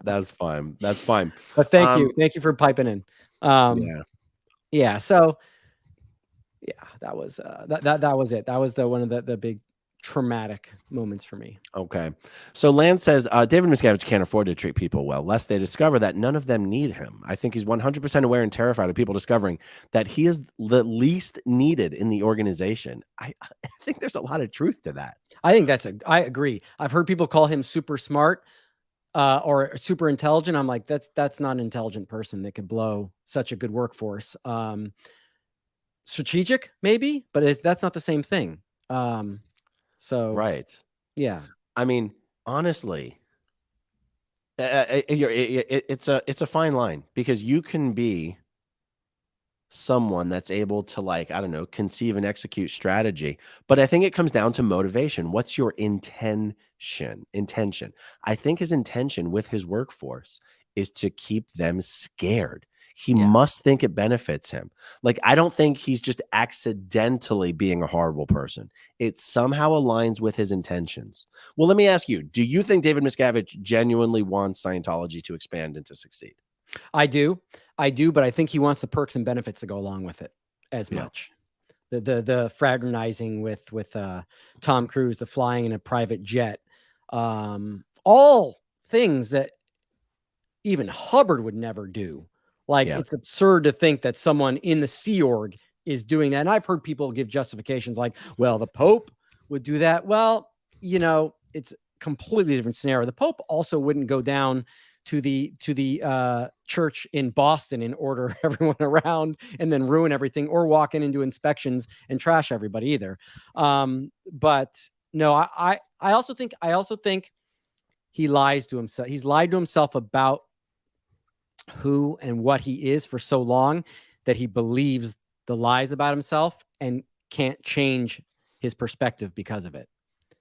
That's fine. But thank you for piping in. Yeah. So yeah, that was that was it. That was one of the big traumatic moments for me. Okay. So Lance says, David Miscavige can't afford to treat people well, lest they discover that none of them need him. I think he's 100% aware and terrified of people discovering that he is the least needed in the organization. I think there's a lot of truth to that. I agree. I've heard people call him super smart or super intelligent. I'm like, that's not an intelligent person that could blow such a good workforce. Strategic, maybe, but that's not the same thing. So right, yeah. I mean, honestly, it's a fine line because you can be someone that's able to, like, I don't know, conceive and execute strategy, but I think it comes down to motivation. What's your intention? I think his intention with his workforce is to keep them scared. He must think it benefits him. Like, I don't think he's just accidentally being a horrible person. It somehow aligns with his intentions. Well, let me ask you, do you think David Miscavige genuinely wants Scientology to expand and to succeed? I do, but I think he wants the perks and benefits to go along with it as much. The fraternizing with Tom Cruise, the flying in a private jet, all things that even Hubbard would never do. Like, it's absurd to think that someone in the Sea Org is doing that. And I've heard people give justifications like, well, the Pope would do that. Well, you know, it's a completely different scenario. The Pope also wouldn't go down to the church in Boston and order everyone around and then ruin everything, or walk in and do inspections and trash everybody either. But no, I also think he lies to himself. He's lied to himself about who and what he is for so long that he believes the lies about himself and can't change his perspective because of it.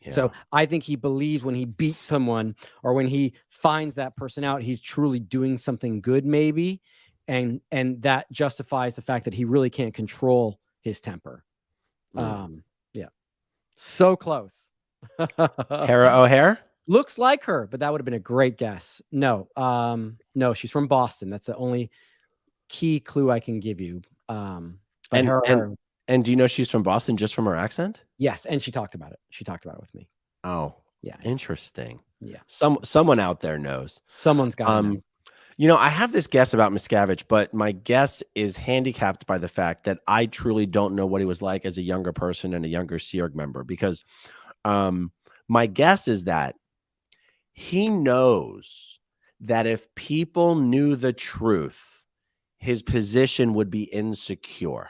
Yeah. So I think he believes when he beats someone or when he finds that person out, he's truly doing something good, maybe. And that justifies the fact that he really can't control his temper. Yeah. So close. Hera O'Hare? Looks like her, but that would have been a great guess. No, no, she's from Boston. That's the only key clue I can give you. But and do you know she's from Boston just from her accent? Yes, and she talked about it. She talked about it with me. Oh, yeah. Interesting. Yeah. Someone out there knows. Someone's got to know. You know, I have this guess about Miscavige, but my guess is handicapped by the fact that I truly don't know what he was like as a younger person and a younger Sea Org member, because my guess is that he knows that if people knew the truth, his position would be insecure.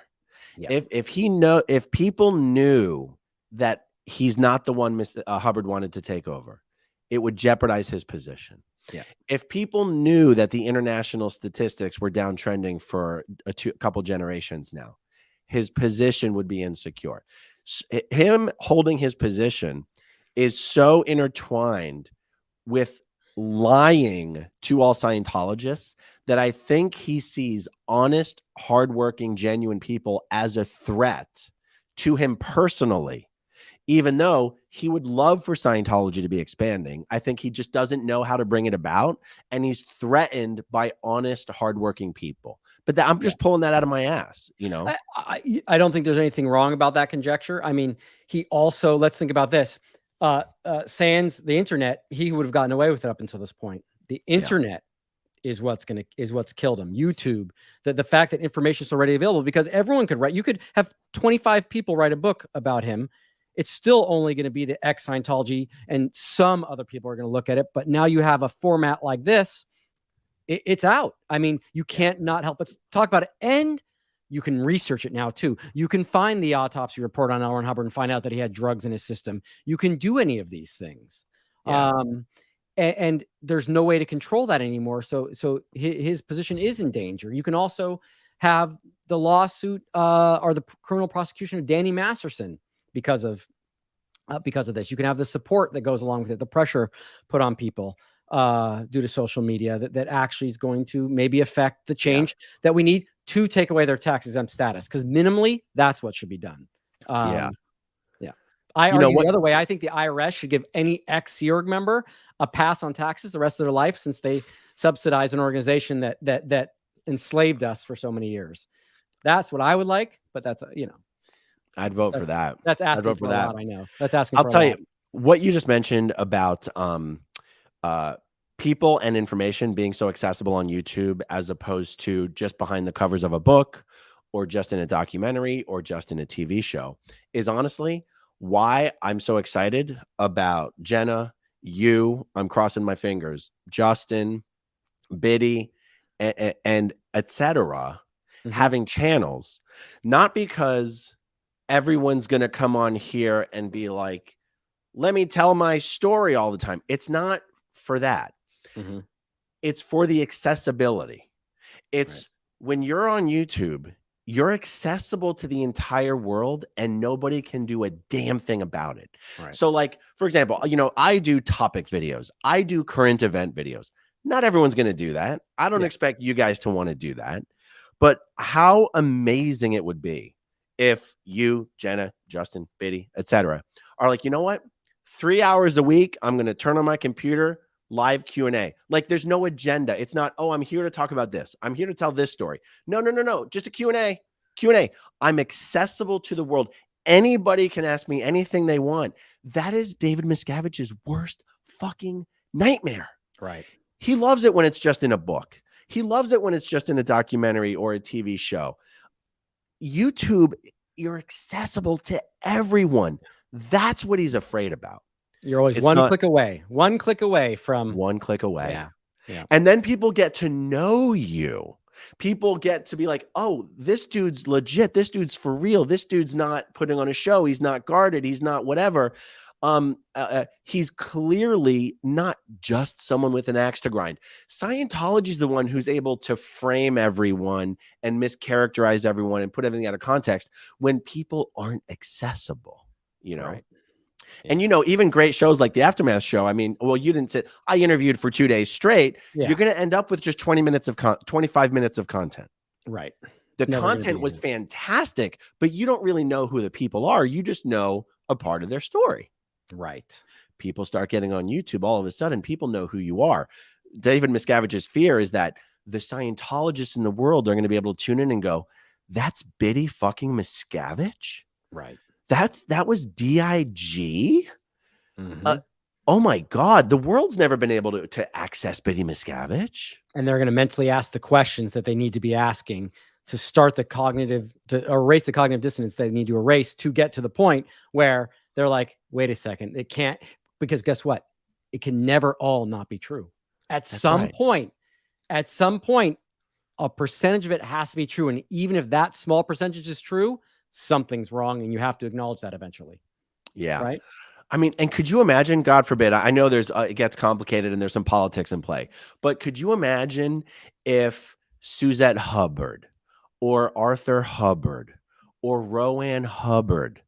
Yeah. If people knew that he's not the one Hubbard wanted to take over, it would jeopardize his position. Yeah. If people knew that the international statistics were downtrending for a couple generations now, his position would be insecure. Him holding his position is so intertwined with lying to all Scientologists that I think he sees honest, hardworking, genuine people as a threat to him personally. Even though he would love for Scientology to be expanding, I think he just doesn't know how to bring it about. And he's threatened by honest, hardworking people. But I'm just pulling that out of my ass, you know? I don't think there's anything wrong about that conjecture. I mean, he also, let's think about this. Sans the internet, he would have gotten away with it up until this point. The internet is what's killed him. YouTube, the fact that information is already available, because everyone could write. You could have 25 people write a book about him. It's still only going to be the ex-Scientology, and some other people are going to look at it. But now you have a format like this, it's out. I mean, you can't not help but talk about it. And you can research it now, too. You can find the autopsy report on L. Ron Hubbard and find out that he had drugs in his system. You can do any of these things. Yeah. And there's no way to control that anymore. So his position is in danger. You can also have the lawsuit or the criminal prosecution of Danny Masterson because of this. You can have the support that goes along with it, the pressure put on people due to social media that actually is going to maybe affect the change that we need to take away their tax-exempt status. Because minimally, that's what should be done. I argue the other way. I think the IRS should give any ex-Sea Org member a pass on taxes the rest of their life, since they subsidize an organization that enslaved us for so many years. That's what I would like, but that's I'd vote for that. That's asking for that. A lot, I know. That's asking. I'll tell you what you just mentioned about people and information being so accessible on YouTube as opposed to just behind the covers of a book or just in a documentary or just in a TV show is honestly why I'm so excited about Jenna, you, I'm crossing my fingers, Justin, Biddy, and etc. having channels, not because everyone's going to come on here and be like, let me tell my story all the time. It's not for that. It's for the accessibility. It's when you're on YouTube, you're accessible to the entire world and nobody can do a damn thing about it. So like, for example, I do topic videos. I do current event videos. Not everyone's going to do that. I don't expect you guys to want to do that. But how amazing it would be if you, Jenna, Justin, Biddy, etc., are like, you know what? 3 hours a week, I'm going to turn on my computer, live Q&A. Like there's no agenda. It's not, oh, I'm here to talk about this. I'm here to tell this story. No. Just a Q&A. I'm accessible to the world. Anybody can ask me anything they want. That is David Miscavige's worst fucking nightmare. Right. He loves it when it's just in a book. He loves it when it's just in a documentary or a TV show. YouTube, you're accessible to everyone. That's what he's afraid about. You're always one click away from one click away. Yeah. And then people get to know you. People get to be like, oh, this dude's legit. This dude's for real. This dude's not putting on a show. He's not guarded. He's not whatever. He's clearly not just someone with an axe to grind. Scientology is the one who's able to frame everyone and mischaracterize everyone and put everything out of context when people aren't accessible, you know? Right. And, you know, even great shows like the Aftermath show, I mean, well, you didn't sit, I interviewed for 2 days straight. Yeah. You're going to end up with just 25 minutes of content. Right. The Never content was fantastic, but you don't really know who the people are. You just know a part of their story. Right. People start getting on YouTube. All of a sudden, people know who you are. David Miscavige's fear is that the Scientologists in the world are going to be able to tune in and go, that's Biddy fucking Miscavige? Right. That was DIG? Mm-hmm. Oh my God, the world's never been able to access Biddy Miscavige. And they're going to mentally ask the questions that they need to be asking to start the to erase the cognitive dissonance they need to erase to get to the point where they're like, wait a second, it can't, because guess what? It can never all not be true. At some point, a percentage of it has to be true. And even if that small percentage is true, something's wrong. And you have to acknowledge that eventually. Yeah. Right. I mean, and could you imagine, God forbid, I know there's, it gets complicated and there's some politics in play, but could you imagine if Suzette Hubbard or Arthur Hubbard or Roanne Hubbard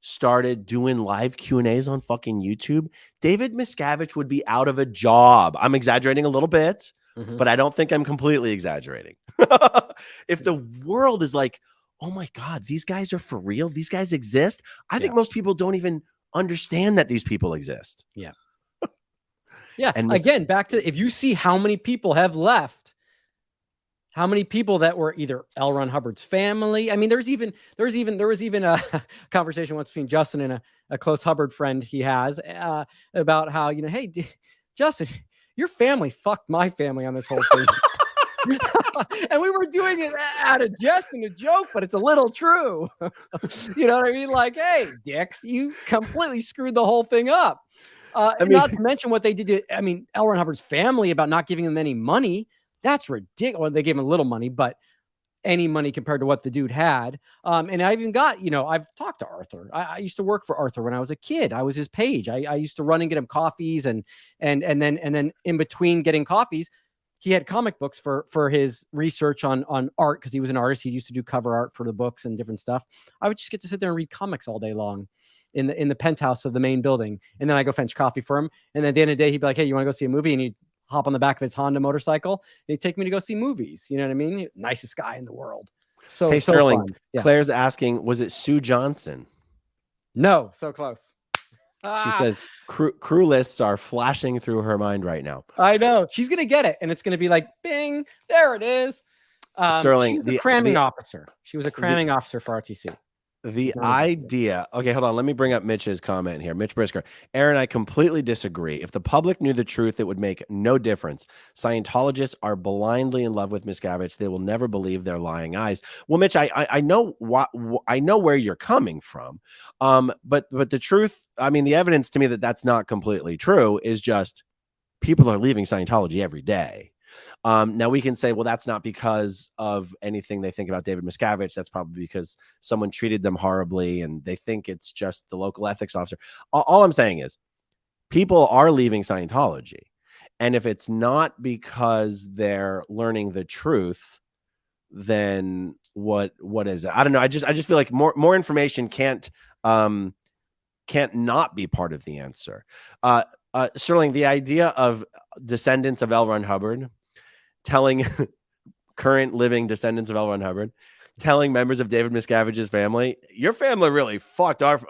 started doing live Q&As on fucking YouTube? David Miscavige would be out of a job. I'm exaggerating a little bit, but I don't think I'm completely exaggerating. If the world is like, oh my God, these guys are for real, these guys exist, I think most people don't even understand that these people exist. Yeah. Yeah. And again, back to, if you see how many people have left, how many people that were either L. Ron Hubbard's family. I mean, there was even a conversation once between Justin and a close Hubbard friend he has about how, you know, hey, Justin, your family fucked my family on this whole thing. And we were doing it out of jest and a joke, but it's a little true. You know what I mean? Like, hey, dicks, you completely screwed the whole thing up. Not to mention what they did to, L. Ron Hubbard's family about not giving them any money. That's ridiculous. Well, they gave him a little money, but any money compared to what the dude had. And I even got, you know, I've talked to Arthur. I used to work for Arthur when I was a kid. I was his page. I used to run and get him coffees and then in between getting coffees, he had comic books for his research on art, because he was an artist. He used to do cover art for the books and different stuff. I would just get to sit there and read comics all day long in the penthouse of the main building. And then I go fetch coffee for him. And then at the end of the day, he'd be like, hey, you want to go see a movie? And he'd hop on the back of his Honda motorcycle. And he'd take me to go see movies. You know what I mean? Nicest guy in the world. So, hey, Sterling, yeah. Claire's asking, was it Sue Johnson? No, so close. She says crew lists are flashing through her mind right now. I know. She's going to get it. And it's going to be like, bing, there it is. Sterling, she was a cramming officer. She was a cramming officer for RTC. The idea. Okay, hold on. Let me bring up Mitch's comment here. Mitch Brisker. Aaron, I completely disagree. If the public knew the truth, it would make no difference. Scientologists are blindly in love with Miscavige. They will never believe their lying eyes. Well, Mitch, I know I know where you're coming from. But the truth, the evidence to me that that's not completely true is just people are leaving Scientology every day. Now we can say, well, that's not because of anything they think about David Miscavige. That's probably because someone treated them horribly and they think it's just the local ethics officer. All I'm saying is people are leaving Scientology. And if it's not because they're learning the truth, then what is it? I don't know. I just feel like more information can't not be part of the answer. Sterling, the idea of descendants of L. Ron Hubbard telling current living descendants of L. Ron Hubbard, telling members of David Miscavige's family, your family really fucked us.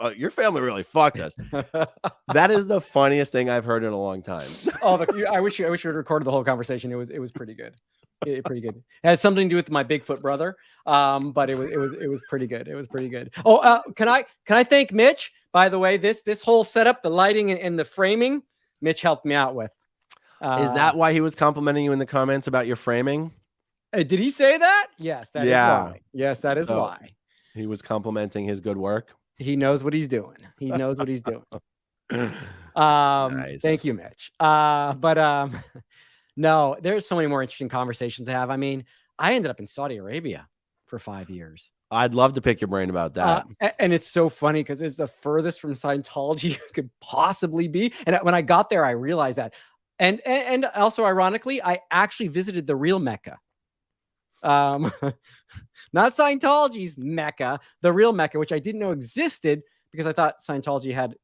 That is the funniest thing I've heard in a long time. Oh, I wish you had recorded the whole conversation. It was pretty good. Pretty good. It had something to do with my Bigfoot brother. But it was pretty good. It was pretty good. Oh, can I thank Mitch, by the way? This whole setup, the lighting and the framing, Mitch helped me out with. Is that why he was complimenting you in the comments about your framing? Did he say that? Yes, that is why. Yes, that is why. He was complimenting his good work. He knows what he's doing. He knows what he's doing. Nice. Thank you, Mitch. No, there's so many more interesting conversations to have. I ended up in Saudi Arabia for 5 years. I'd love to pick your brain about that. And it's so funny because it's the furthest from Scientology you could possibly be. And when I got there, I realized that. And also, ironically, I actually visited the real Mecca. Not Scientology's Mecca, the real Mecca, which I didn't know existed because I thought Scientology had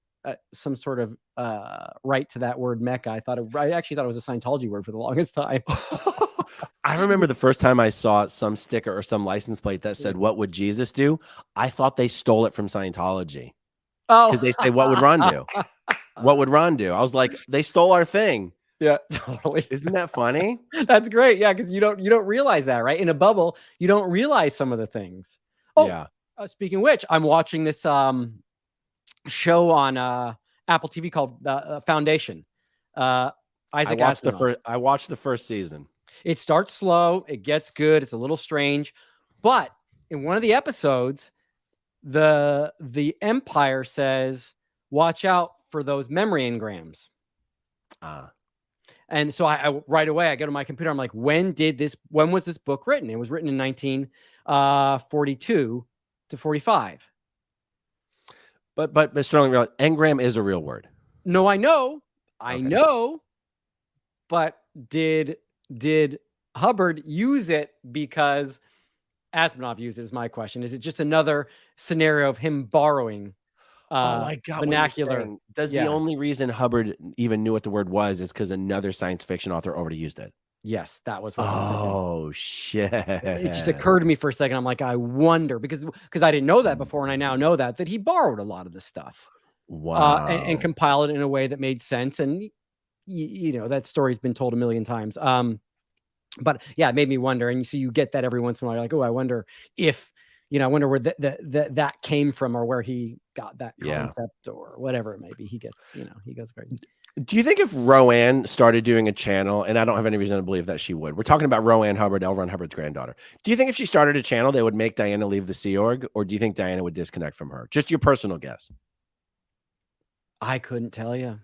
some sort of right to that word Mecca. I actually thought it was a Scientology word for the longest time. I remember the first time I saw some sticker or some license plate that said, "What would Jesus do?" I thought they stole it from Scientology. Oh, Because they say, "What would Ron do? What would Ron do?" I was like, they stole our thing. Yeah, totally. Isn't that funny? That's great. Yeah, because you don't realize that, right? In a bubble, you don't realize some of the things. Oh, Yeah. Speaking of which, I'm watching this show on Apple TV called Foundation. Isaac Asimov. I watched the first season. It starts slow, it gets good, it's a little strange, but in one of the episodes, the Empire says, "Watch out for those memory engrams." And so I right away I go to my computer. I'm like, when was this book written? It was written in 1942 to 45. But Mr. Sterling, engram is a real word. No, I know, Okay. but did Hubbard use it because Asimov used it? Is my question. Is it just another scenario of him borrowing? I got vernacular. what you're saying. Does the only reason Hubbard even knew what the word was is because another science fiction author already used it? Yes, that was what I was thinking. Oh shit! It just occurred to me for a second. I'm like, I wonder because I didn't know that before, and I now know that he borrowed a lot of the stuff. Wow. And compiled it in a way that made sense. And you know that story's been told a million times. But yeah, it made me wonder. And you get that every once in a while. You're like, oh, I wonder if I wonder where that came from, or where he got that concept, or whatever it may be. He goes crazy. Do you think if Roanne started doing a channel, and I don't have any reason to believe that she would, we're talking about Roanne Hubbard, L. Ron Hubbard's granddaughter. Do you think if she started a channel, they would make Diana leave the Sea Org, or do you think Diana would disconnect from her? Just your personal guess. I couldn't tell you.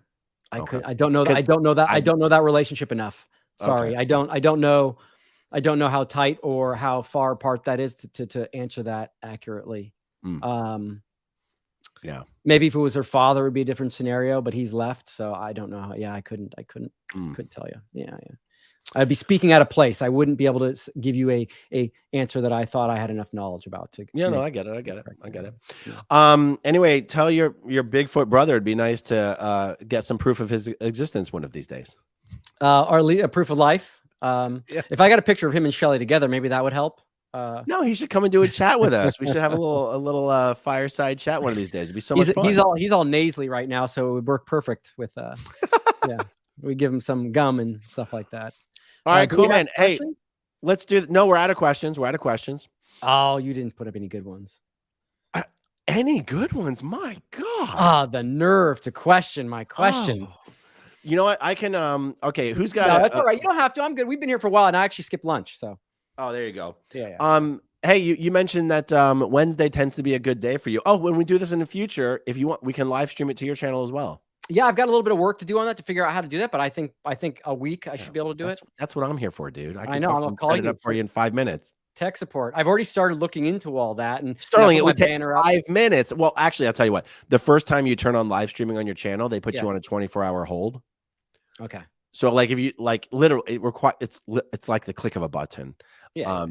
I Okay. don't know that. I don't know that relationship enough. Sorry. Okay. I don't know how tight or how far apart that is to answer that accurately. Yeah. Maybe if it was her father, it would be a different scenario, but he's left. So I don't know how. Yeah, I couldn't tell you. Yeah. I'd be speaking out of place. I wouldn't be able to give you a answer that I thought I had enough knowledge about to. Yeah, no, I get it. Yeah. Anyway, tell your Bigfoot brother it'd be nice to get some proof of his existence one of these days. Or a proof of life. If I got a picture of him and Shelley together, maybe that would help. No, he should come and do a chat with us. We should have a little fireside chat one of these days. It'd be so much fun. He's all nasally right now, so it would work perfect with we give him some gum and stuff like that. All right, cool, man. Hey, let's do. No, we're out of questions. Oh, you didn't put up any good ones. Any good ones? My God. The nerve to question my questions. Oh. You know what? I can. Okay, who's got? No, that's all right. You don't have to. I'm good. We've been here for a while, and I actually skipped lunch. So. Oh, there you go. Yeah. Hey, you mentioned that Wednesday tends to be a good day for you. Oh, when we do this in the future, if you want, we can live stream it to your channel as well. Yeah, I've got a little bit of work to do on that to figure out how to do that, but I think a week I should be able to do it. That's what I'm here for, dude. I know. I'll call set it up for you in 5 minutes. Tech support. I've already started looking into all that. And Sterling, it would take 5 minutes. Well, actually, I'll tell you what. The first time you turn on live streaming on your channel, they put you on a 24-hour hold. Okay. So, like, if you literally, it's like the click of a button. Yeah.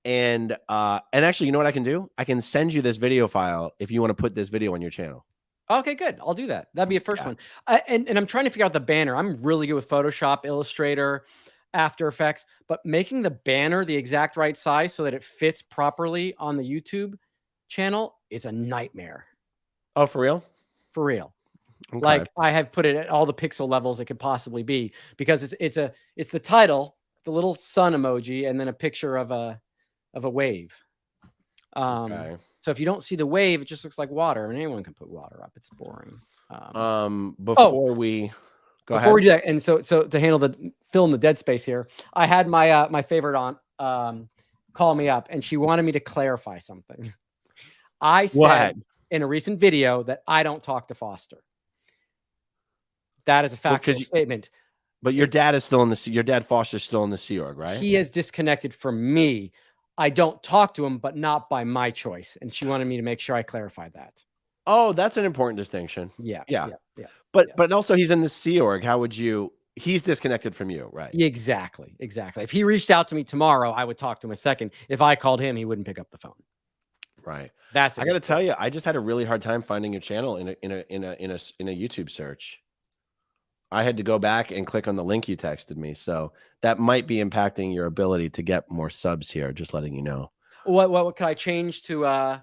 And actually, you know what I can do? I can send you this video file if you want to put this video on your channel. Okay, good. I'll do that. That'd be a first one. And I'm trying to figure out the banner. I'm really good with Photoshop, Illustrator, After Effects, but making the banner the exact right size so that it fits properly on the YouTube channel is a nightmare. Oh, for real? For real. Okay. Like I have put it at all the pixel levels it could possibly be because it's the title, the little sun emoji, and then a picture of a wave. Okay. So if you don't see the wave, it just looks like water, and anyone can put water up. It's boring. Before we do that, and so to handle fill in the dead space here, I had my favorite aunt call me up, and she wanted me to clarify something. I said in a recent video that I don't talk to Foster. That is a factual statement. But your dad is still in your dad Foster's still in the Sea Org, right? He has disconnected from me. I don't talk to him, but not by my choice. And she wanted me to make sure I clarified that. Oh, that's an important distinction. Yeah. Yeah. Yeah. But also he's in the Sea Org. How would you? He's disconnected from you, right? Exactly. If he reached out to me tomorrow, I would talk to him a second. If I called him, he wouldn't pick up the phone. Right. I got to tell you, I just had a really hard time finding your channel in a YouTube search. I had to go back and click on the link you texted me, so that might be impacting your ability to get more subs here. Just letting you know. What can I change to?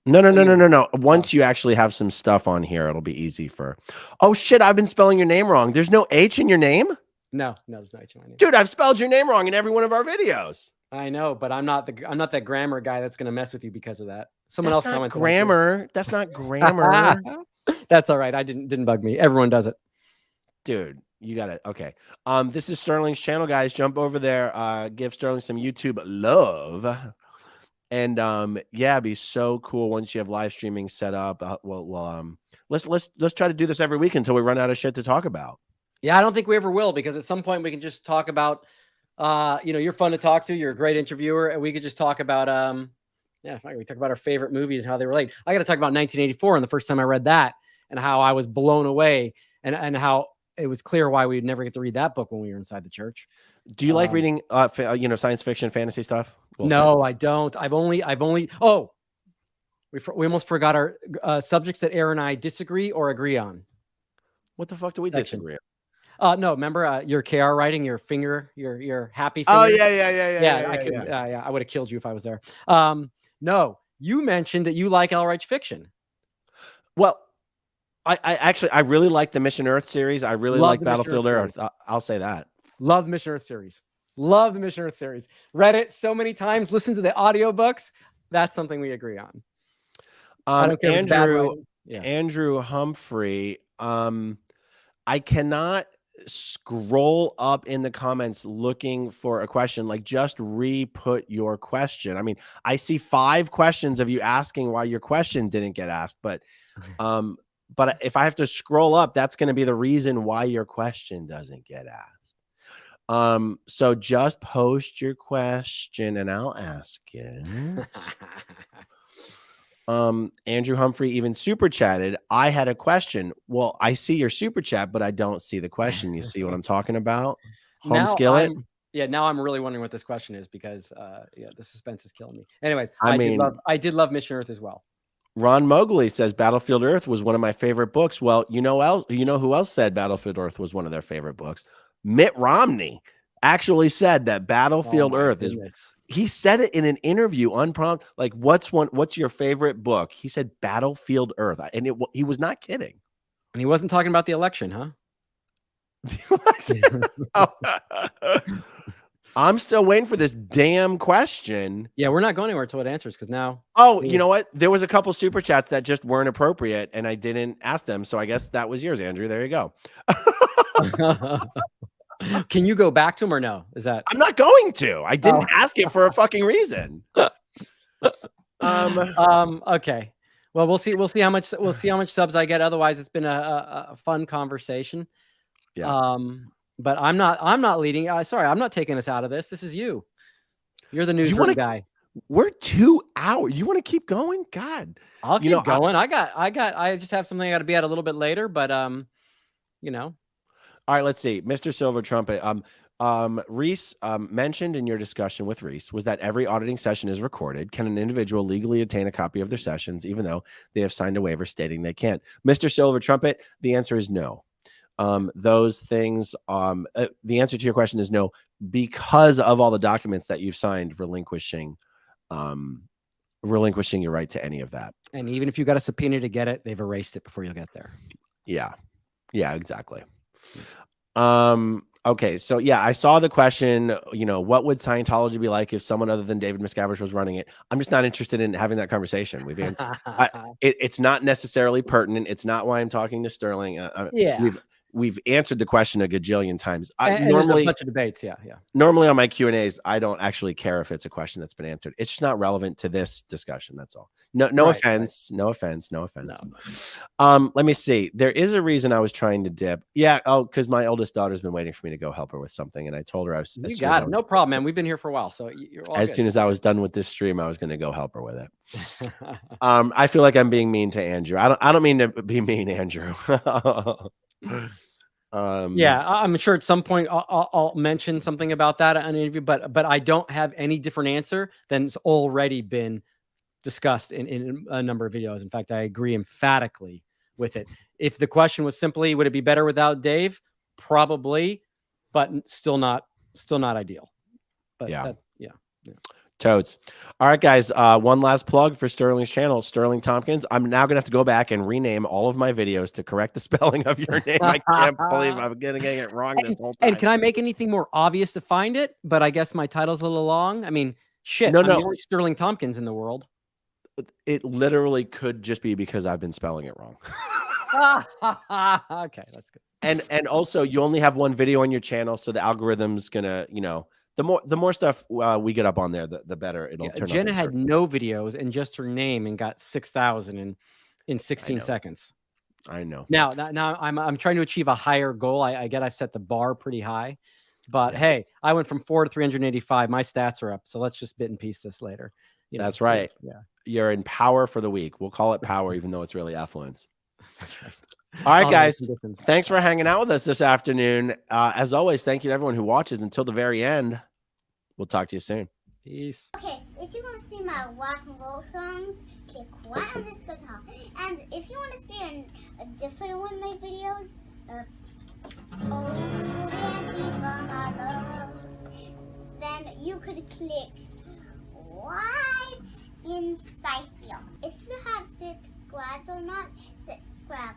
No. Once you actually have some stuff on here, it'll be easy for. Oh shit! I've been spelling your name wrong. There's no H in your name. No, there's no H in my name. Dude, I've spelled your name wrong in every one of our videos. I know, but I'm not that grammar guy that's gonna mess with you because of that. Someone else commented. Grammar. That's not grammar. That's all right. I didn't bug me. Everyone does it. Dude, you got it. Okay. This is Sterling's channel, guys. Jump over there. Give Sterling some YouTube love. And yeah, it'd be so cool once you have live streaming set up. Let's try to do this every week until we run out of shit to talk about. Yeah, I don't think we ever will, because at some point we can just talk about you're fun to talk to, you're a great interviewer, and we could just talk about we talk about our favorite movies and how they relate. I got to talk about 1984 and the first time I read that and how I was blown away and how it was clear why we'd never get to read that book when we were inside the church. Do you like reading science fiction, fantasy stuff? No, I don't. I've only we almost forgot our subjects that Aaron and I disagree or agree on. What the fuck do we disagree on? No, remember your KR writing, your happy finger? Oh yeah. I would have killed you if I was there. No, you mentioned that you like L. Reich fiction. Well, I really like the Mission Earth series. I really like Battlefield Earth. I'll say that. Love the Mission Earth series. Love the Mission Earth series. Read it so many times. Listen to the audiobooks. That's something we agree on. I don't care if it's bad writing. Andrew Humphrey. I cannot scroll up in the comments looking for a question. Like, just re-put your question. I mean, I see 5 questions of you asking why your question didn't get asked, but if I have to scroll up, that's going to be the reason why your question doesn't get asked. So just post your question and I'll ask it. Andrew Humphrey even super chatted. I had a question. Well, I see your super chat, but I don't see the question. You see what I'm talking about? Home Skillet. Now I'm really wondering what this question is, because the suspense is killing me. Anyways, I did love Mission Earth as well. Ron Mowgli says Battlefield Earth was one of my favorite books. Well, you know who else said Battlefield Earth was one of their favorite books? Mitt Romney actually said that Battlefield Earth is. He said it in an interview unprompted. Like, what's your favorite book? He said Battlefield Earth, and he was not kidding. And he wasn't talking about the election, huh? I'm still waiting for this damn question. Yeah, we're not going anywhere until it answers, because now. Oh, you know what? There was a couple super chats that just weren't appropriate, and I didn't ask them. So I guess that was yours, Andrew. There you go. Can you go back to him or no? Is that? I'm not going to. I didn't ask it for a fucking reason. Okay. Well, we'll see how much subs I get. Otherwise, it's been a fun conversation. Yeah. But I'm not leading. Sorry, I'm not taking us out of this. This is you. You're the newsroom guy. We're 2 hours. You want to keep going? God, I'll keep going. I just have something I got to be at a little bit later, but All right, let's see. Mr. Silver Trumpet. Reese mentioned in your discussion with Reese was that every auditing session is recorded. Can an individual legally obtain a copy of their sessions, even though they have signed a waiver stating they can't? Mr. Silver Trumpet, the answer is no. Those things, the answer to your question is no, because of all the documents that you've signed relinquishing your right to any of that. And even if you got a subpoena to get it, they've erased it before you'll get there. Yeah, exactly. Okay, so yeah, I saw the question, what would Scientology be like if someone other than David Miscavige was running it? I'm just not interested in having that conversation. We've answered. It's not necessarily pertinent. It's not why I'm talking to Sterling. we've answered the question a gajillion times. And there's a bunch of debates. Yeah. Normally on my Q&As, I don't actually care if it's a question that's been answered. It's just not relevant to this discussion. That's all. No offense. No offense. No offense. No. Let me see. There is a reason I was trying to dip. Yeah. Oh, because my oldest daughter's been waiting for me to go help her with something. And I told her I was. You got it. No problem, man. We've been here for a while. So you're all as good. soon as I was done with this stream, I was going to go help her with it. I feel like I'm being mean to Andrew. I don't mean to be mean, Andrew. Yeah, I'm sure at some point I'll mention something about that on an interview, but I don't have any different answer than's already been discussed in a number of videos. In fact, I agree emphatically with it. If the question was simply, would it be better without Dave? Probably, but still not ideal. But yeah. Yeah. Toads. All right, guys. One last plug for Sterling's channel, Sterling Tompkins. I'm now going to have to go back and rename all of my videos to correct the spelling of your name. I can't believe I'm getting it wrong this whole time. And can I make anything more obvious to find it? But I guess my title's a little long. I mean, shit. No. I'm the only Sterling Tompkins in the world. It literally could just be because I've been spelling it wrong. Okay, that's good. And also, you only have one video on your channel, so the algorithm's gonna, the more stuff we get up on there, the better it'll turn. Jenna had no videos and just her name and got 6,000 in 16 seconds. I know. Now I'm trying to achieve a higher goal. I get I've set the bar pretty high, but hey, I went from 4 to 385. My stats are up, so let's just bit and piece this later. That's right. Yeah, you're in power for the week. We'll call it power, even though it's really affluence. That's right. All right, guys. Thanks for hanging out with us this afternoon. As always, thank you to everyone who watches until the very end. We'll talk to you soon. Peace. Okay, if you want to see my rock and roll songs, click right on this guitar. And if you want to see a different one of my videos, then you could click right inside here. If you have subscribed or not, subscribe